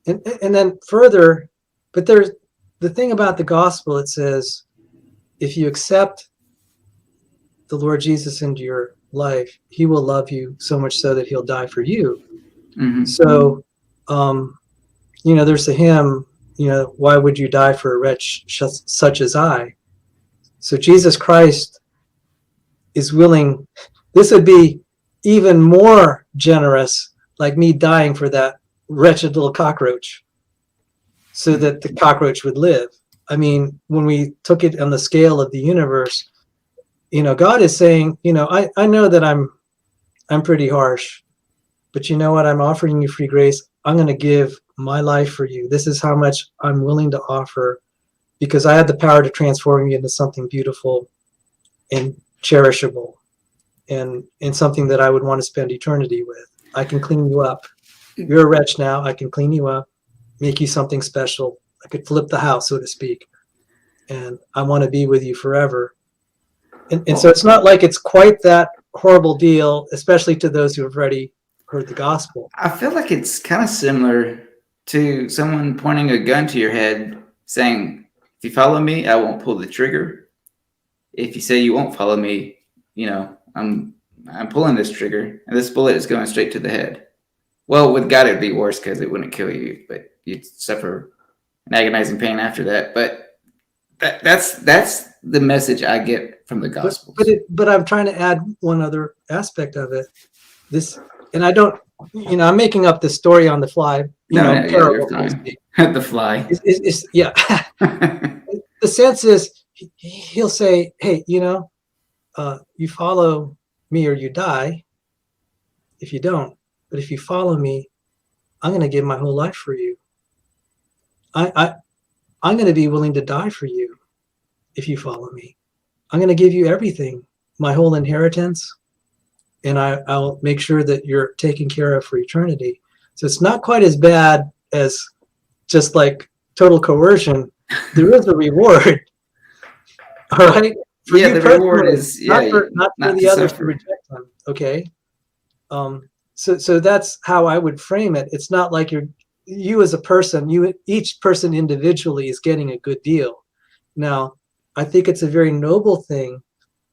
And then further, but there's the thing about the gospel. It says, if you accept the Lord Jesus into your life, he will love you so much so that he'll die for you. So, there's a hymn, why would you die for a wretch such as I? So Jesus Christ is willing, this would be even more generous, like me dying for that wretched little cockroach so that the cockroach would live. I mean, when we took it on the scale of the universe, God is saying, I know that I'm pretty harsh, but you know what? I'm offering you free grace. I'm going to give my life for you. This is how much I'm willing to offer, because I have the power to transform you into something beautiful and cherishable. and something that I would want to spend eternity with. I can clean you up. You're a wretch now. I can clean you up, make you something special. I could flip the house, so to speak. And I want to be with you forever. And so it's not like it's quite that horrible deal, especially to those who have already heard the gospel. I feel like it's kind of similar to someone pointing a gun to your head saying, if you follow me, I won't pull the trigger. If you say you won't follow me, I'm pulling this trigger and this bullet is going straight to the head. Well, with God, it'd be worse because it wouldn't kill you, but you'd suffer an agonizing pain after that. But that's the message I get from the gospel. But I'm trying to add one other aspect of it. And I don't, I'm making up the story on the fly. You're fine. The fly. Yeah. The sense is, he'll say, hey, you follow me or you die. If you don't, but if you follow me, I'm going to give my whole life for you. I'm going to be willing to die for you if you follow me. I'm going to give you everything, my whole inheritance, and I'll make sure that you're taken care of for eternity. So it's not quite as bad as just like total coercion. There is a reward. All right? For the reward is not for the others to reject them. Okay. So that's how I would frame it. It's not like you as a person, each person individually is getting a good deal. Now, I think it's a very noble thing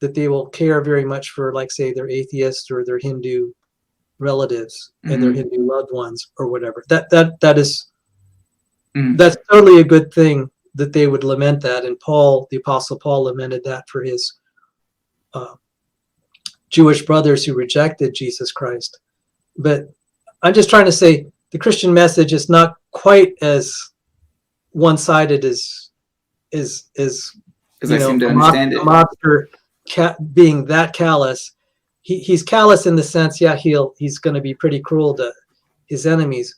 that they will care very much for, like, say, their atheist or their Hindu relatives and their Hindu loved ones or whatever. That's totally a good thing that they would lament that. And Paul, the Apostle Paul, lamented that for his Jewish brothers who rejected Jesus Christ. But I'm just trying to say the Christian message is not quite as one-sided as I seem to understand it. A monster being that callous. He's callous in the sense, he's going to be pretty cruel to his enemies,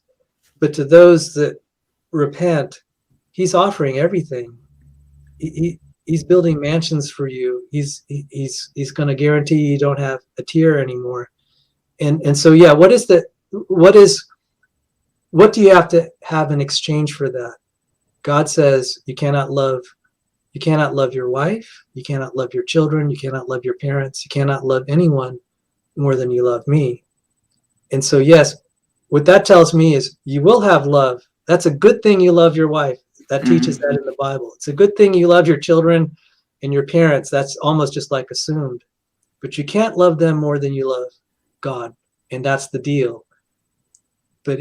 but to those that repent, he's offering everything. He's building mansions for you. He's going to guarantee you don't have a tear anymore. And so what do you have to have in exchange for that? God says you cannot love your wife, you cannot love your children, you cannot love your parents, you cannot love anyone more than you love me. And so yes, what that tells me is you will have love. That's a good thing you love your wife. That teaches that in the Bible. It's a good thing you love your children and your parents. That's almost just like assumed. But you can't love them more than you love God. And that's the deal. But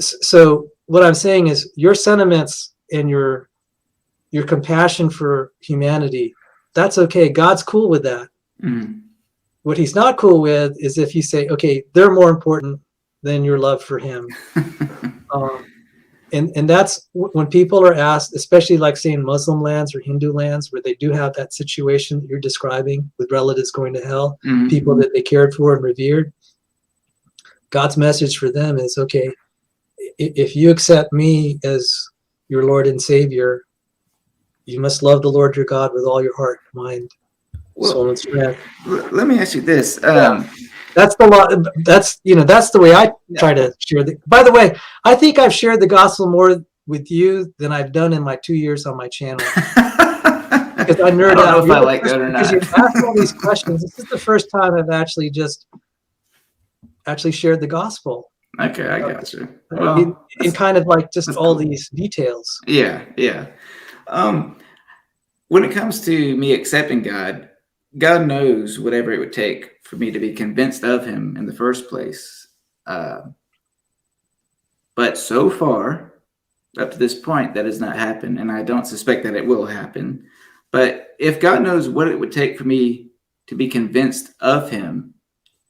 so what I'm saying is your sentiments and your compassion for humanity, that's okay. God's cool with that. What he's not cool with is if you say, okay, they're more important than your love for him. And that's when people are asked, especially like say in Muslim lands or Hindu lands, where they do have that situation that you're describing with relatives going to hell, people that they cared for and revered. God's message for them is, okay, if you accept me as your Lord and Savior, you must love the Lord your God with all your heart, mind, soul, and strength. Let me ask you this. That's the law. That's the way I try to share the. By the way, I think I've shared the gospel more with you than I've done in my 2 years on my channel. Because I nerd out. I don't know if I like that or not. Because you ask all these questions. This is the first time I've actually shared the gospel. Okay, I got you. In kind of like just all these details. Yeah. When it comes to me accepting God, God knows whatever it would take for me to be convinced of him in the first place. But so far, up to this point, that has not happened, and I don't suspect that it will happen. But if God knows what it would take for me to be convinced of him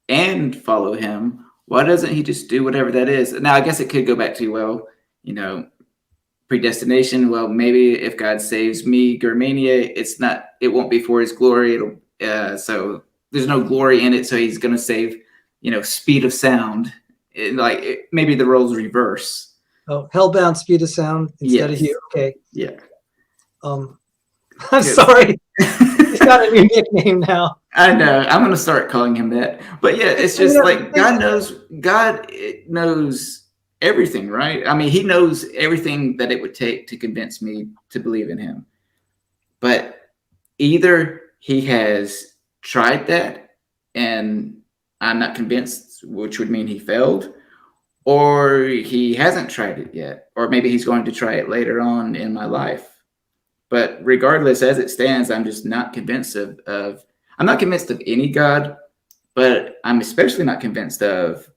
and follow him, why doesn't he just do whatever that is? Now, I guess it could go back to, predestination. Well, maybe if God saves me, Grr Mania, it won't be for his glory. So there's no glory in it. So he's going to save, speed of sound. Maybe the roles reverse. Oh, hellbound speed of sound instead of you. Okay. Yeah. I'm sorry. got a new nickname now. I know. I'm gonna start calling him that. But yeah, it's just like God knows everything, right? I mean, he knows everything that it would take to convince me to believe in him. But either he has tried that and I'm not convinced, which would mean he failed, or he hasn't tried it yet, or maybe he's going to try it later on in my life. But regardless, as it stands, I'm just not convinced I'm not convinced of any God, but I'm especially not convinced of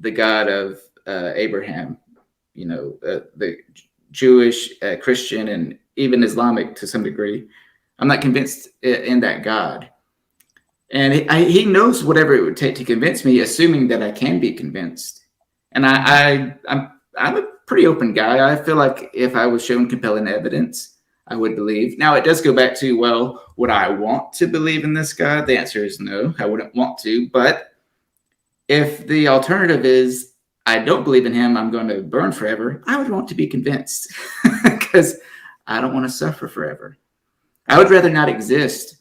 the God of Abraham, the Jewish, Christian, and even Islamic to some degree. I'm not convinced in that God. And he knows whatever it would take to convince me, assuming that I can be convinced. And I'm a pretty open guy. I feel like if I was shown compelling evidence, I would believe. Now, it does go back to, well, would I want to believe in this God? The answer is no, I wouldn't want to. But if the alternative is I don't believe in him, I'm going to burn forever, I would want to be convinced because I don't want to suffer forever. I would rather not exist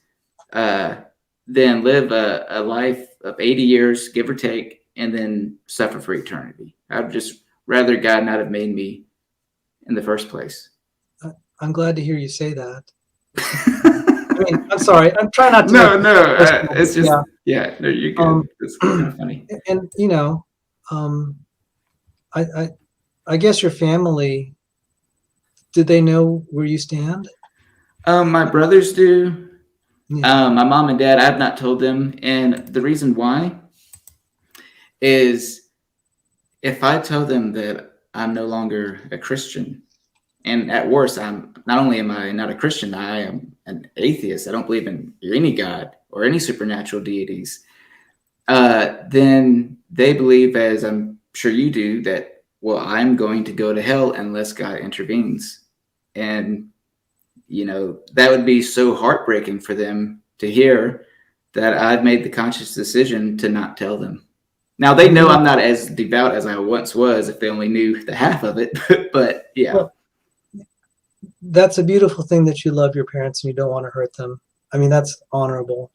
than live a life of 80 years, give or take, and then suffer for eternity. I would just rather God not have made me in the first place. I'm glad to hear you say that. I mean, I'm sorry. I'm trying not to. No. It's just, yeah, no, you're good. It's kind of funny. And, I guess your family, did they know where you stand? My brothers do. Yeah. My mom and dad, I've not told them. And the reason why is if I tell them that I'm no longer a Christian, and at worst, not only am I not a Christian, I am an atheist. I don't believe in any God or any supernatural deities. Then they believe, as I'm sure you do, that, well, I'm going to go to hell unless God intervenes. And, that would be so heartbreaking for them to hear that I've made the conscious decision to not tell them. Now, they know I'm not as devout as I once was, if they only knew the half of it. But yeah. Well, that's a beautiful thing that you love your parents and you don't want to hurt them. I mean, that's honorable.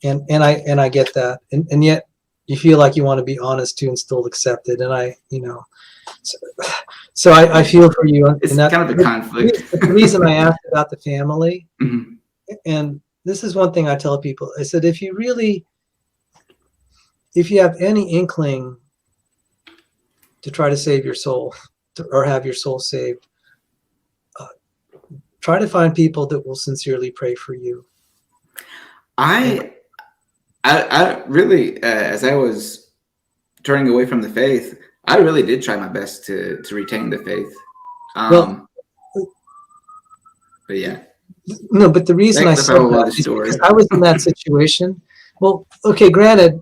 And I get that. And yet you feel like you want to be honest too and still accept it. And I feel for you. It's kind of a conflict. The reason I asked about the family, Mm-hmm. and this is one thing I tell people, I said, if you have any inkling to try to save your soul or have your soul saved, try to find people that will sincerely pray for you. I really, as I was turning away from the faith, I really did try my best to retain the faith. But yeah. No, but the reason I said that is because I was in that situation. Well, okay, granted,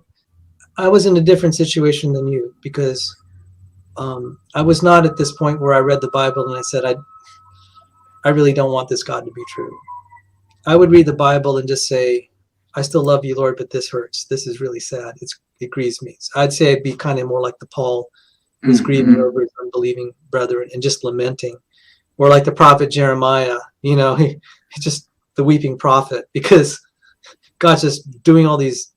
I was in a different situation than you because I was not at this point where I read the Bible and I said, I really don't want this God to be true. I would read the Bible and just say, I still love you, Lord, but this hurts. This is really sad. It grieves me. So I'd say I'd be kind of more like the Paul who's grieving over his unbelieving brethren and just lamenting. Or like the prophet Jeremiah, he's just the weeping prophet because God's just doing all these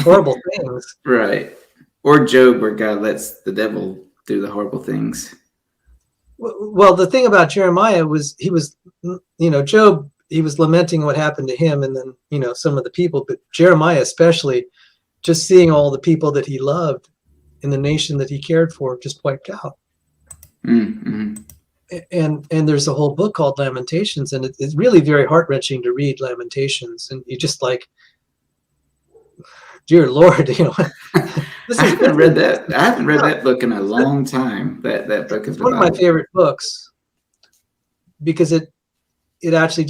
horrible things. Right. Or Job, where God lets the devil do the horrible things. Well, the thing about Jeremiah was Job, he was lamenting what happened to him and then, some of the people, but Jeremiah especially, just seeing all the people that he loved in the nation that he cared for just wiped out. Mm-hmm. And there's a whole book called Lamentations, and it's really very heart-wrenching to read Lamentations, and you just like, dear Lord, I haven't read that book in a long time. That book is one of my favorite books because it actually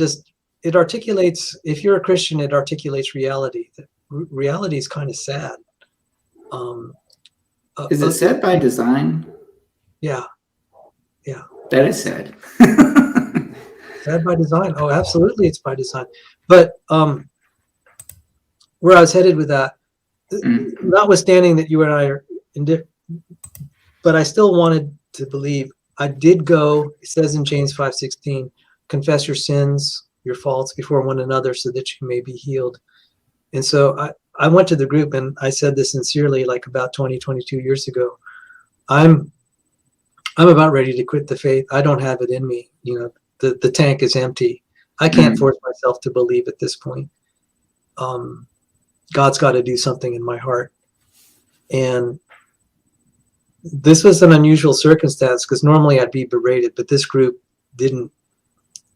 it articulates. If you're a Christian, it articulates reality. Reality is kind of sad. Is it sad by design? Yeah. That is sad. Sad by design. Oh, absolutely, it's by design. But where I was headed with that, notwithstanding that you and I are indifferent, but I still wanted to believe. I did go. It says in James 5:16, confess your sins your faults before one another so that you may be healed. And so I went to the group and I said this sincerely, like about 22 years ago. I'm about ready to quit the faith. I don't have it in me. The tank is empty. I can't force myself to believe at this point. God's got to do something in my heart. And this was an unusual circumstance because normally I'd be berated, but this group didn't.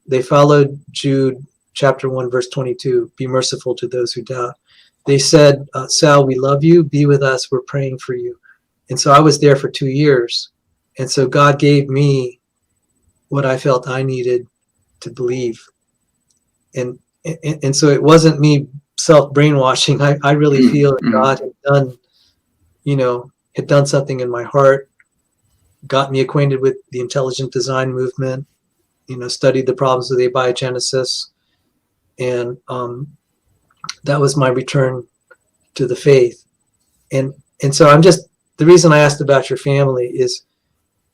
They followed Jude chapter 1, verse 22, be merciful to those who doubt. They said, Sal, we love you. Be with us. We're praying for you. And so I was there for 2 years. And so God gave me what I felt I needed to believe. And so it wasn't me self-brainwashing. I really feel that God had done something in my heart, got me acquainted with the intelligent design movement, studied the problems of the abiogenesis. And that was my return to the faith. And so the reason I asked about your family is,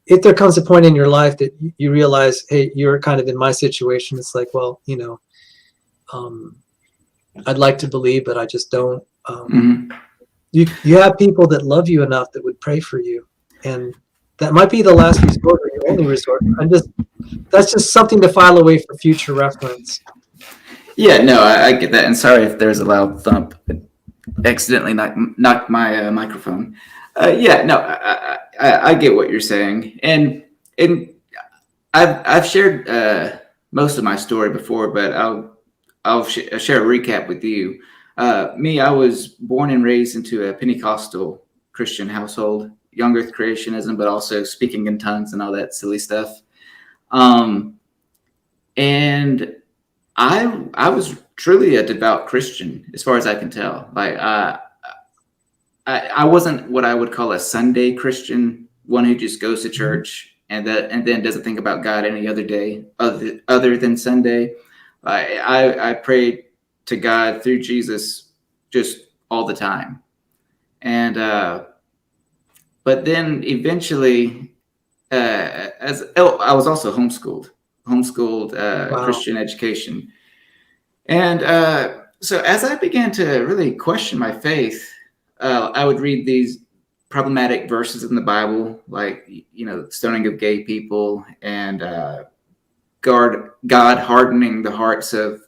if there comes a point in your life that you realize, hey, you're kind of in my situation, it's like, well, I'd like to believe, but I just don't. You have people that love you enough that would pray for you, and that might be the last resort or your only resort. That's just something to file away for future reference. Yeah, no, I get that, and sorry if there's a loud thump. It accidentally knocked my microphone. Yeah, no, I get what you're saying, and I've shared most of my story before, but I'll share a recap with you. I was born and raised into a Pentecostal Christian household, young earth creationism, but also speaking in tongues and all that silly stuff. And I was truly a devout Christian, as far as I can tell. Like I wasn't what I would call a Sunday Christian, one who just goes to church and then doesn't think about God any other day other than Sunday. I prayed to God through Jesus just all the time. And but then eventually, I was also homeschooled wow. Christian education. And so as I began to really question my faith, I would read these problematic verses in the Bible, like, stoning of gay people and God hardening the hearts of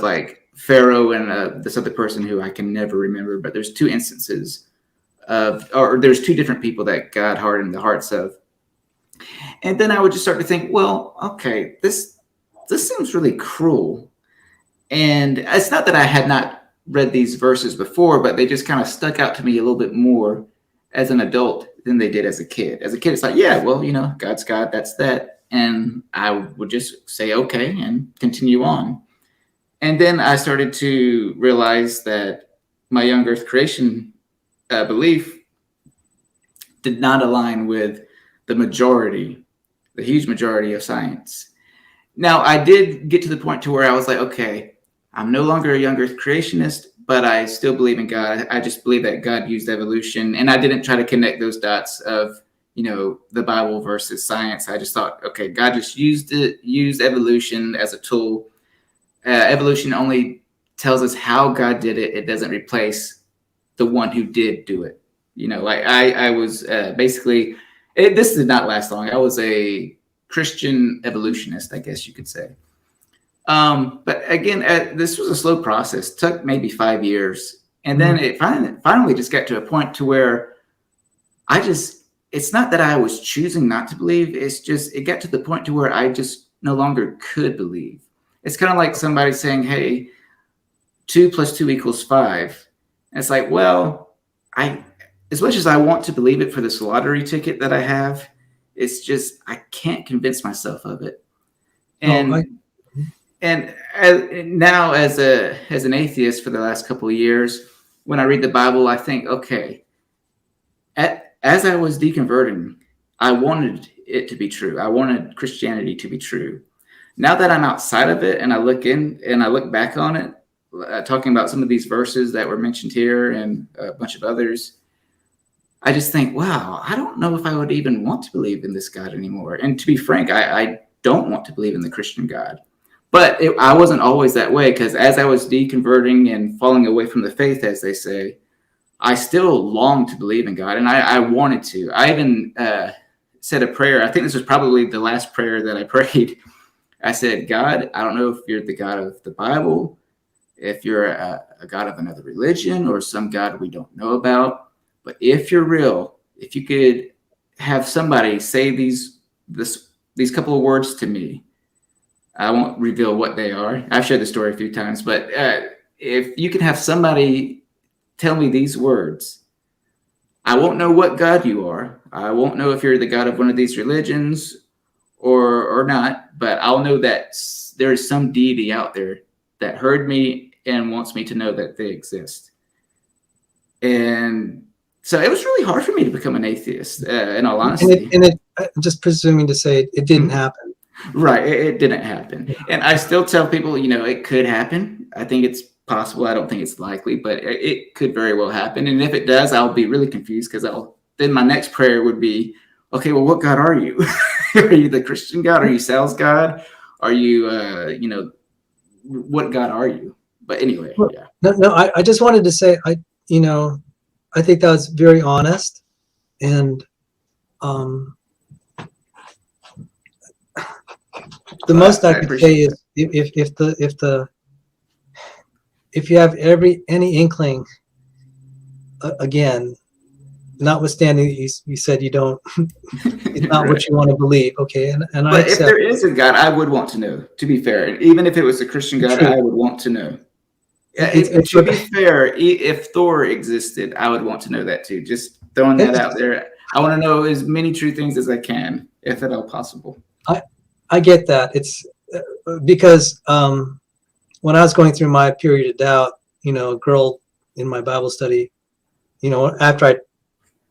like Pharaoh and this other person who I can never remember, but there's two instances there's two different people that God hardened the hearts of. And then I would just start to think, well, okay, this seems really cruel. And it's not that I had not read these verses before, but they just kind of stuck out to me a little bit more as an adult than they did as a kid. As a kid, it's like, yeah, well, God's God, that's that. And I would just say, okay, and continue on. And then I started to realize that my young earth creation belief did not align with the huge majority of science. Now, I did get to the point to where I was like, okay, I'm no longer a young earth creationist, but I still believe in God. I just believe that God used evolution, and I didn't try to connect those dots of, the Bible versus science. I just thought, okay, God just used evolution as a tool. Evolution only tells us how God did it. It doesn't replace the one who did do it. I was basically, this did not last long. I was a Christian evolutionist, I guess you could say. But again, this was a slow process. It took maybe 5 years. And then it finally just got to a point to where it's not that I was choosing not to believe. It's just, it got to the point to where I just no longer could believe. It's kind of like somebody saying, hey, 2 + 2 = 5. And it's like, well, as much as I want to believe it for this lottery ticket that I have, it's just, I can't convince myself of it. And now as an atheist for the last couple of years, when I read the Bible, I think, okay, as I was deconverting, I wanted it to be true. I wanted Christianity to be true. Now that I'm outside of it and I look back on it, talking about some of these verses that were mentioned here and a bunch of others, I just think, wow, I don't know if I would even want to believe in this God anymore. And to be frank, I don't want to believe in the Christian God. But I wasn't always that way, because as I was deconverting and falling away from the faith, as they say, I still longed to believe in God, and I wanted to. I even said a prayer. I think this was probably the last prayer that I prayed. I said, God, I don't know if you're the God of the Bible, if you're a God of another religion, or some God we don't know about, but if you're real, if you could have somebody say these couple of words to me. I won't reveal what they are. I've shared the story a few times, but if you can have somebody tell me these words, I won't know what God you are. I won't know if you're the God of one of these religions or not, but I'll know that there is some deity out there that heard me and wants me to know that they exist. And so it was really hard for me to become an atheist, in all honesty. I'm just presuming to say it didn't happen. Right. It didn't happen. And I still tell people, it could happen. I think it's possible. I don't think it's likely, but it could very well happen. And if it does, I'll be really confused, because then my next prayer would be, okay, well, what God are you? Are you the Christian God? Are you Sal's God? Are you, what God are you? But anyway, yeah. No, I just wanted to say, I think that was very honest. And the most I could say is if you have any inkling, again, notwithstanding that you said you don't, it's not what you want to believe, okay? And but if there is a God, I would want to know. To be fair, even if it was a Christian God, I would want to know. To be fair, if Thor existed, I would want to know that too. Just throwing that out there. I want to know as many true things as I can, if at all possible. I get that. It's because when I was going through my period of doubt, a girl in my Bible study, after I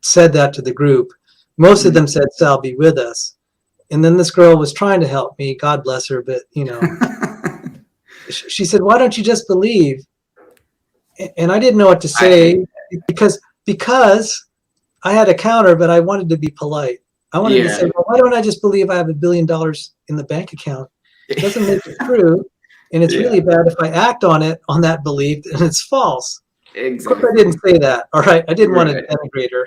said that to the group, most of them said, Sal, be with us. And then this girl was trying to help me, God bless her, but she said, why don't you just believe? And I didn't know what to say, because I had a counter, but I wanted to be polite. I wanted to say, well, why don't I just believe I have $1 billion in the bank account? It doesn't make it true. And it's really bad if I act on that belief, and it's false. Exactly. Of course, I didn't say that. All right. I didn't want to denigrate her.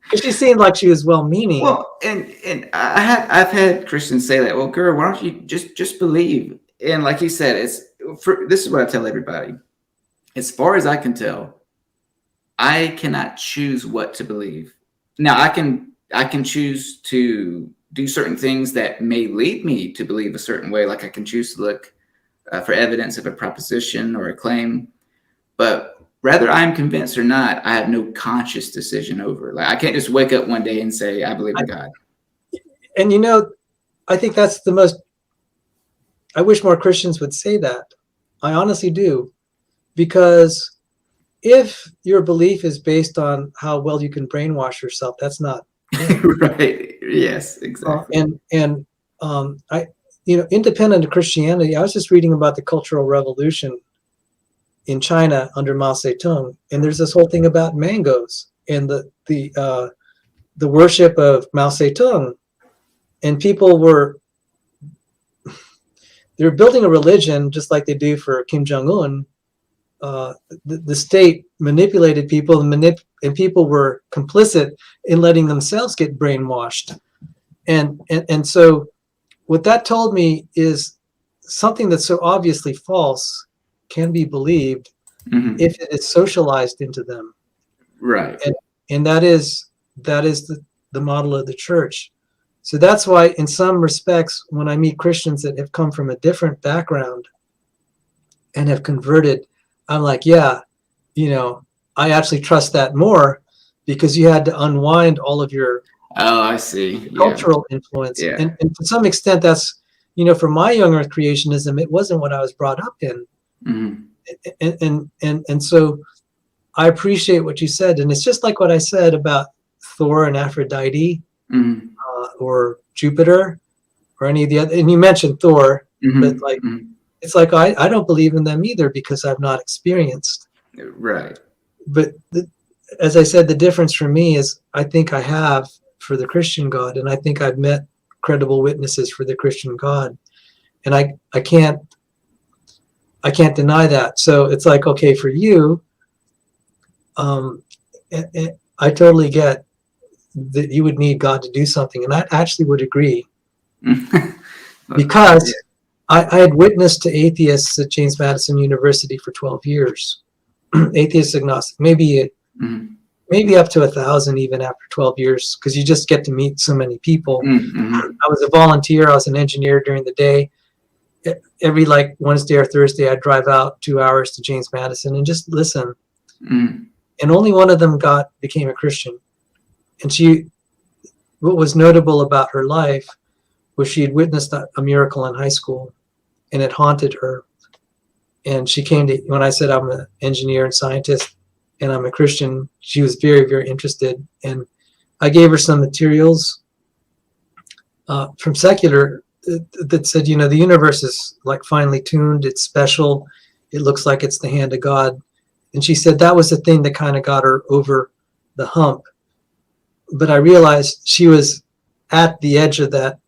Because she seemed like she was well-meaning. Well, and I've had Christians say that. Well, girl, why don't you just believe? And like you said, this is what I tell everybody. As far as I can tell, I cannot choose what to believe. Now, I can choose to do certain things that may lead me to believe a certain way. Like I can choose to look for evidence of a proposition or a claim. But whether I'm convinced or not, I have no conscious decision over. Like I can't just wake up one day and say, I believe in God. And I think that's the most, I wish more Christians would say that. I honestly do. Because if your belief is based on how well you can brainwash yourself, that's not right. Yes, exactly. Independent of Christianity, I was just reading about the Cultural Revolution in China under Mao Zedong, and there's this whole thing about mangoes and the worship of Mao Zedong, and people they're building a religion just like they do for Kim Jong-un. The state manipulated people, and people were complicit in letting themselves get brainwashed. And so what that told me is something that's so obviously false can be believed if it is socialized into them. Right. And that is the model of the church. So that's why in some respects, when I meet Christians that have come from a different background and have converted, I'm like, I actually trust that more, because you had to unwind all of your I see. cultural influence. Yeah. And to some extent, that's, for my young earth creationism, it wasn't what I was brought up in. And so I appreciate what you said. And it's just like what I said about Thor and Aphrodite, or Jupiter, or any of the other, and you mentioned Thor, but it's like, I don't believe in them either, because I've not experienced. Right. But as I said, the difference for me is I think I have for the Christian God, and I think I've met credible witnesses for the Christian God. And I can't deny that. So it's like, okay, for you, I totally get that you would need God to do something. And I actually would agree because I had witnessed to atheists at James Madison University for 12 years, atheist agnostic, maybe up to 1,000 even after 12 years, because you just get to meet so many people. I was a volunteer. I was an engineer during the day. Every like Wednesday or Thursday, I'd drive out 2 hours to James Madison and just listen. And only one of them became a Christian. And what was notable about her life was she had witnessed a miracle in high school, and it haunted her. And she came to, when I said I'm an engineer and scientist and I'm a Christian, she was very, very interested. And I gave her some materials from secular that said, the universe is like finely tuned. It's special. It looks like it's the hand of God. And she said that was the thing that kind of got her over the hump. But I realized she was at the edge of that,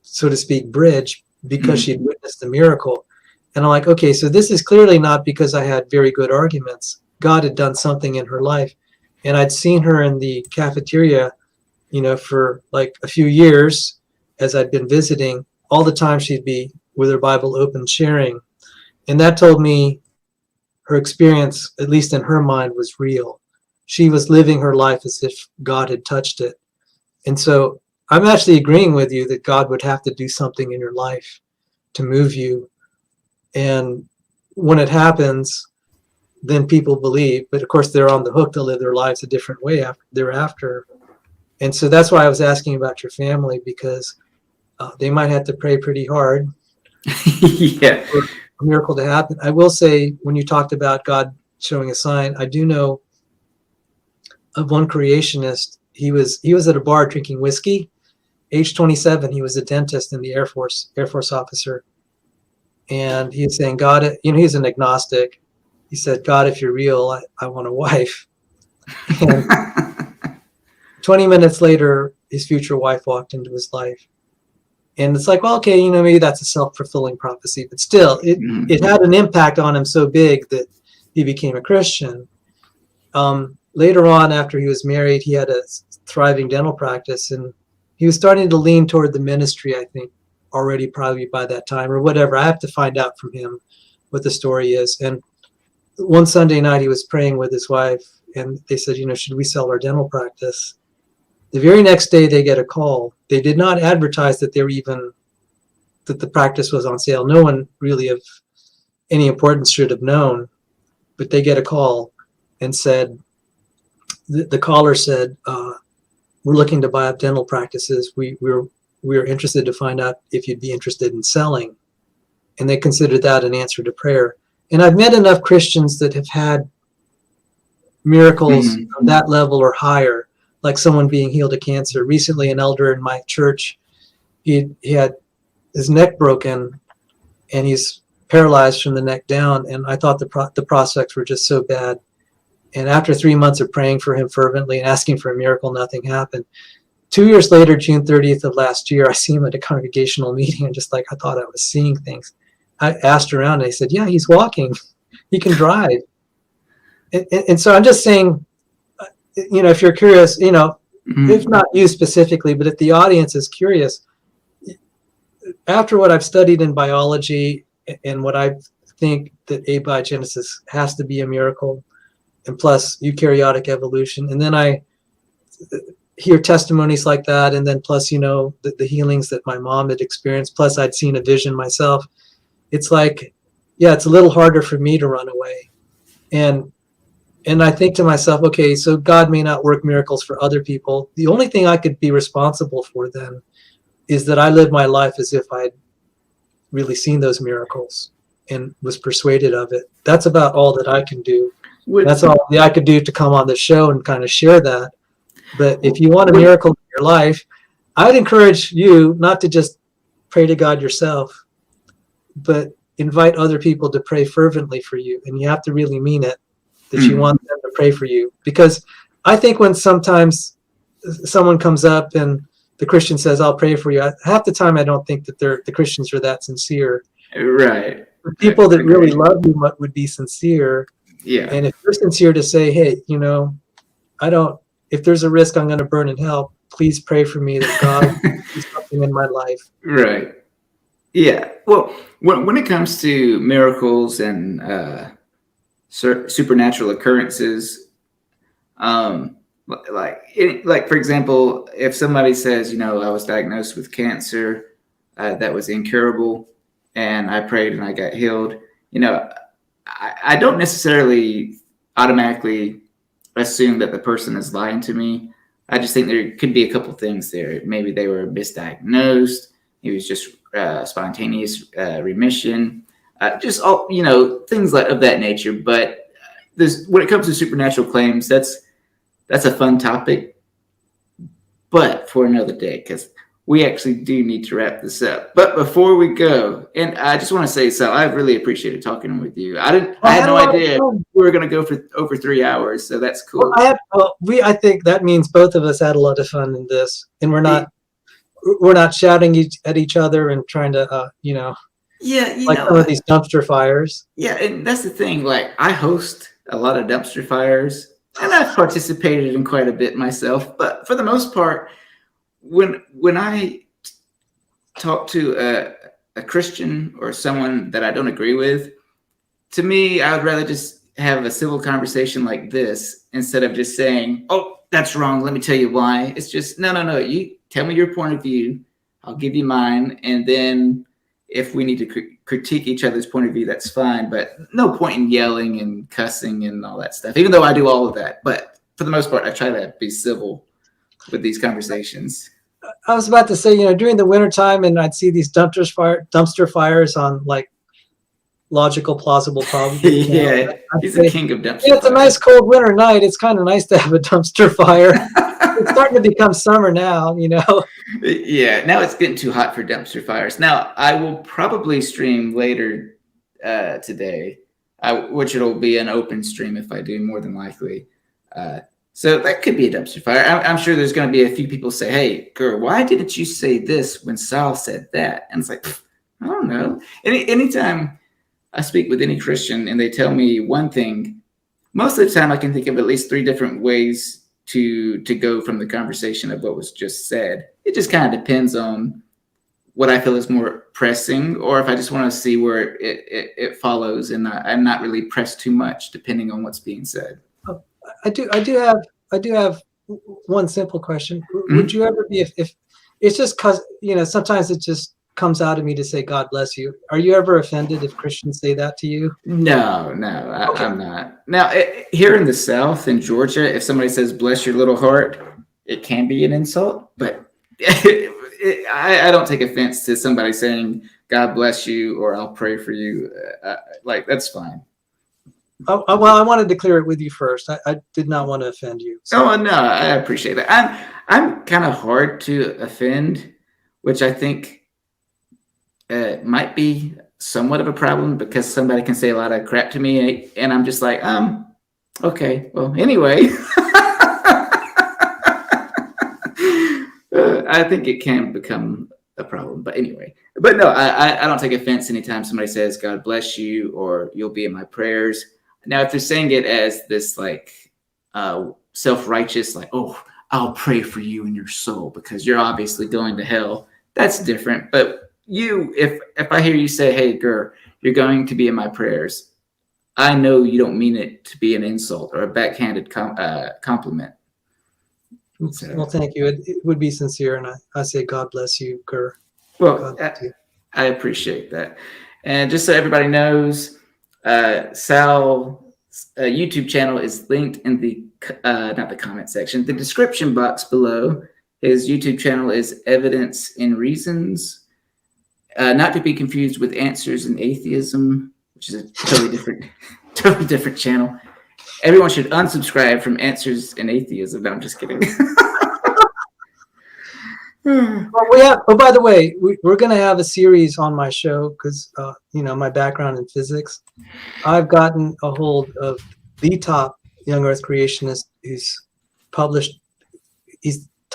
so to speak, bridge because she'd witnessed the miracle. And I'm like, okay, so this is clearly not because I had very good arguments. God had done something in her life. And I'd seen her in the cafeteria, for like a few years as I'd been visiting. All the time she'd be with her Bible open sharing. And that told me her experience, at least in her mind, was real. She was living her life as if God had touched it. And so I'm actually agreeing with you that God would have to do something in your life to move you. And when it happens, then people believe. But of course, they're on the hook to live their lives a different way thereafter. And so that's why I was asking about your family, because they might have to pray pretty hard for a miracle to happen. I will say, when you talked about God showing a sign, I do know of one creationist. He was at a bar drinking whiskey. Age 27, he was a dentist in the Air Force officer. And he was saying, God, he's an agnostic. He said, God, if you're real, I want a wife. And 20 minutes later, his future wife walked into his life. And it's like, well, okay, maybe that's a self-fulfilling prophecy, but still, it had an impact on him so big that he became a Christian. Later on, after he was married, he had a thriving dental practice, and he was starting to lean toward the ministry, I think, already probably by that time or whatever. I have to find out from him what the story is. And one Sunday night, he was praying with his wife, and they said, should we sell our dental practice? The very next day, they get a call. They did not advertise that that the practice was on sale. No one really of any importance should have known, but they get a call and said, the caller said, we're looking to buy up dental practices. We're interested to find out if you'd be interested in selling. And they considered that an answer to prayer. And I've met enough Christians that have had miracles on that level or higher, like someone being healed of cancer. Recently, an elder in my church, he had his neck broken and he's paralyzed from the neck down. And I thought the prospects were just so bad. And after 3 months of praying for him fervently and asking for a miracle, nothing happened. 2 years later, June 30th of last year, I see him at a congregational meeting, and just like I thought I was seeing things. I asked around, and they said, yeah, he's walking. He can drive. And so I'm just saying, if you're curious, if not you specifically, but if the audience is curious, after what I've studied in biology and what I think that abiogenesis has to be a miracle, and plus eukaryotic evolution, and then I hear testimonies like that, and then plus the healings that my mom had experienced, plus I'd seen a vision myself. It's like, yeah, it's a little harder for me to run away. And I think to myself, okay, so God may not work miracles for other people. The only thing I could be responsible for then is that I live my life as if I'd really seen those miracles and was persuaded of it. That's about all that I can do. That's all that I could do to come on the show and kind of share that. But if you want a miracle in your life, I would encourage you not to just pray to God yourself, but invite other people to pray fervently for you. And you have to really mean it, that you want them to pray for you. Because I think when sometimes someone comes up and the Christian says, "I'll pray for you," half the time I don't think that the Christians are that sincere. Right. The people that really love you would be sincere. Yeah. And if you're sincere to say, "Hey, if there's a risk I'm going to burn in hell, please pray for me that God will do something in my life." Right. Yeah. Well, when it comes to miracles and supernatural occurrences, like for example, if somebody says, I was diagnosed with cancer that was incurable, and I prayed and I got healed, I don't necessarily automatically assume that the person is lying to me. I just think there could be a couple things there. Maybe they were misdiagnosed. It was just spontaneous remission, just all things of that nature. But when it comes to supernatural claims, that's a fun topic, but for another day, because we actually do need to wrap this up. But before we go, and I just want to say, Sal, I really appreciated talking with you. I had no idea we were going to go for over 3 hours, so that's cool. I think that means both of us had a lot of fun in this, and we're not shouting at each other and trying to, some of these dumpster fires. Yeah, and that's the thing. Like, I host a lot of dumpster fires, and I've participated in quite a bit myself. But for the most part, when I talk to a Christian or someone that I don't agree with, to me, I would rather just have a civil conversation like this instead of just saying, "Oh, that's wrong. Let me tell you why." It's just, no. You tell me your point of view. I'll give you mine. And then if we need to critique each other's point of view, that's fine. But no point in yelling and cussing and all that stuff, even though I do all of that. But for the most part, I try to be civil with these conversations. I was about to say, during the wintertime, and I'd see these dumpster fires on like logical, plausible problems. Yeah, he's the king of dumpster fires. It's a nice cold winter night. It's kind of nice to have a dumpster fire. It's starting to become summer now, Yeah, now it's getting too hot for dumpster fires. Now, I will probably stream later today, which it'll be an open stream if I do, more than likely. So that could be a dumpster fire. I'm sure there's going to be a few people say, "Hey, Grr, why didn't you say this when Sal said that?" And it's like, I don't know. Anytime I speak with any Christian and they tell me one thing, most of the time I can think of at least 3 different ways to go from the conversation of what was just said. It just kind of depends on what I feel is more pressing, or if I just want to see where it follows, and I'm not really pressed too much, depending on what's being said. I do have one simple question. Mm-hmm. Would you ever be, if it's just because, sometimes it just comes out of me to say, "God bless you." Are you ever offended if Christians say that to you? No, okay. I'm not. Now, here in the South, in Georgia, if somebody says, "Bless your little heart," it can be an insult, but I don't take offense to somebody saying, "God bless you," or "I'll pray for you." That's fine. Well, I wanted to clear it with you first. I did not want to offend you. So. Oh, no, I appreciate that. I'm kind of hard to offend, which I think might be somewhat of a problem, because somebody can say a lot of crap to me, and I'm just like, okay, well, anyway. I think it can become a problem, but anyway. But no, I don't take offense anytime somebody says, "God bless you," or "You'll be in my prayers." Now, if they're saying it as this self-righteous, like, "Oh, I'll pray for you in your soul because you're obviously going to hell," that's different. But if I hear you say, "Hey, Grr, you're going to be in my prayers," I know you don't mean it to be an insult or a backhanded compliment. So. Well, thank you. It would be sincere, and I say, "God bless you, Grr." Well, I appreciate that. And just so everybody knows, Sal's YouTube channel is linked in the not the comment section, the description box below. His YouTube channel is Evidence in Reasons, not to be confused with Answers in Atheism, which is a totally different channel. Everyone should unsubscribe from Answers in Atheism. No, I'm just kidding. Well, by the way, we're going to have a series on my show because, my background in physics. I've gotten a hold of the top young earth creationist who's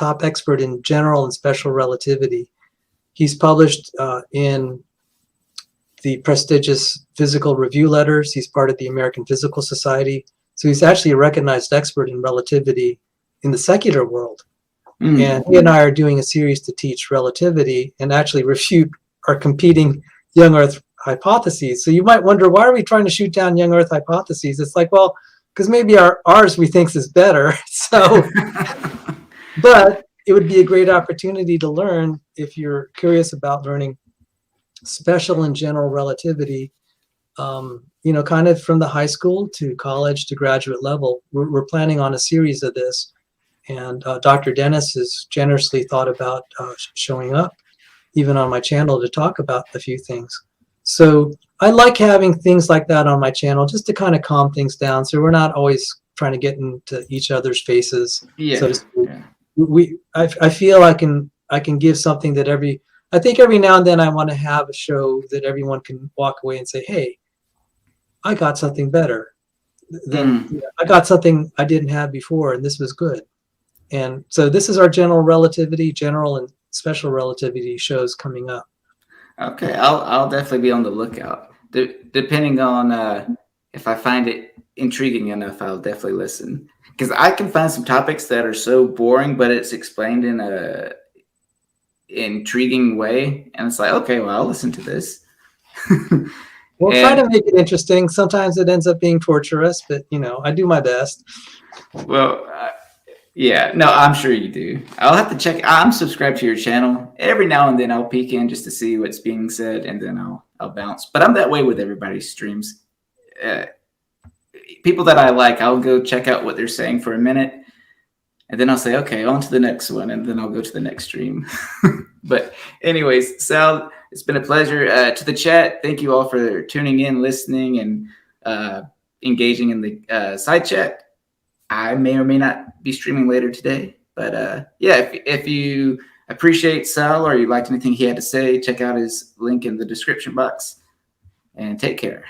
top expert in general and special relativity. He's published in the prestigious Physical Review Letters. He's part of the American Physical Society. So he's actually a recognized expert in relativity in the secular world. And he and I are doing a series to teach relativity and actually refute our competing young Earth hypotheses. So you might wonder, why are we trying to shoot down young Earth hypotheses? It's like, well, because maybe ours we think is better. So, but it would be a great opportunity to learn if you're curious about learning special and general relativity, you know, kind of from the high school to college to graduate level. We're planning on a series of this. And Dr. Dennis has generously thought about showing up even on my channel to talk about a few things. So I like having things like that on my channel just to kind of calm things down, so we're not always trying to get into each other's faces. Yeah. So to speak. I feel I can give something that I think every now and then I want to have a show that everyone can walk away and say, hey, I got something better. I got something I didn't have before, and this was good. And so this is our general relativity, general and special relativity shows coming up. Okay, I'll definitely be on the lookout. Depending on if I find it intriguing enough, I'll definitely listen. Because I can find some topics that are so boring, but it's explained in a intriguing way, and it's like, okay, well, I'll listen to this. We'll try to make it interesting. Sometimes it ends up being torturous, but you know, I do my best. Well, yeah, no, I'm sure you do. I'll have to check. I'm subscribed to your channel. Every now and then I'll peek in just to see what's being said, and then I'll bounce. But I'm that way with everybody's streams. People that I like, I'll go check out what they're saying for a minute, and then I'll say, okay, on to the next one, and then I'll go to the next stream. But anyways, Sal, it's been a pleasure. To the chat, thank you all for tuning in, listening, and engaging in the side chat. I may or may not be streaming later today, but yeah, if you appreciate Sal or you liked anything he had to say, check out his link in the description box, and take care.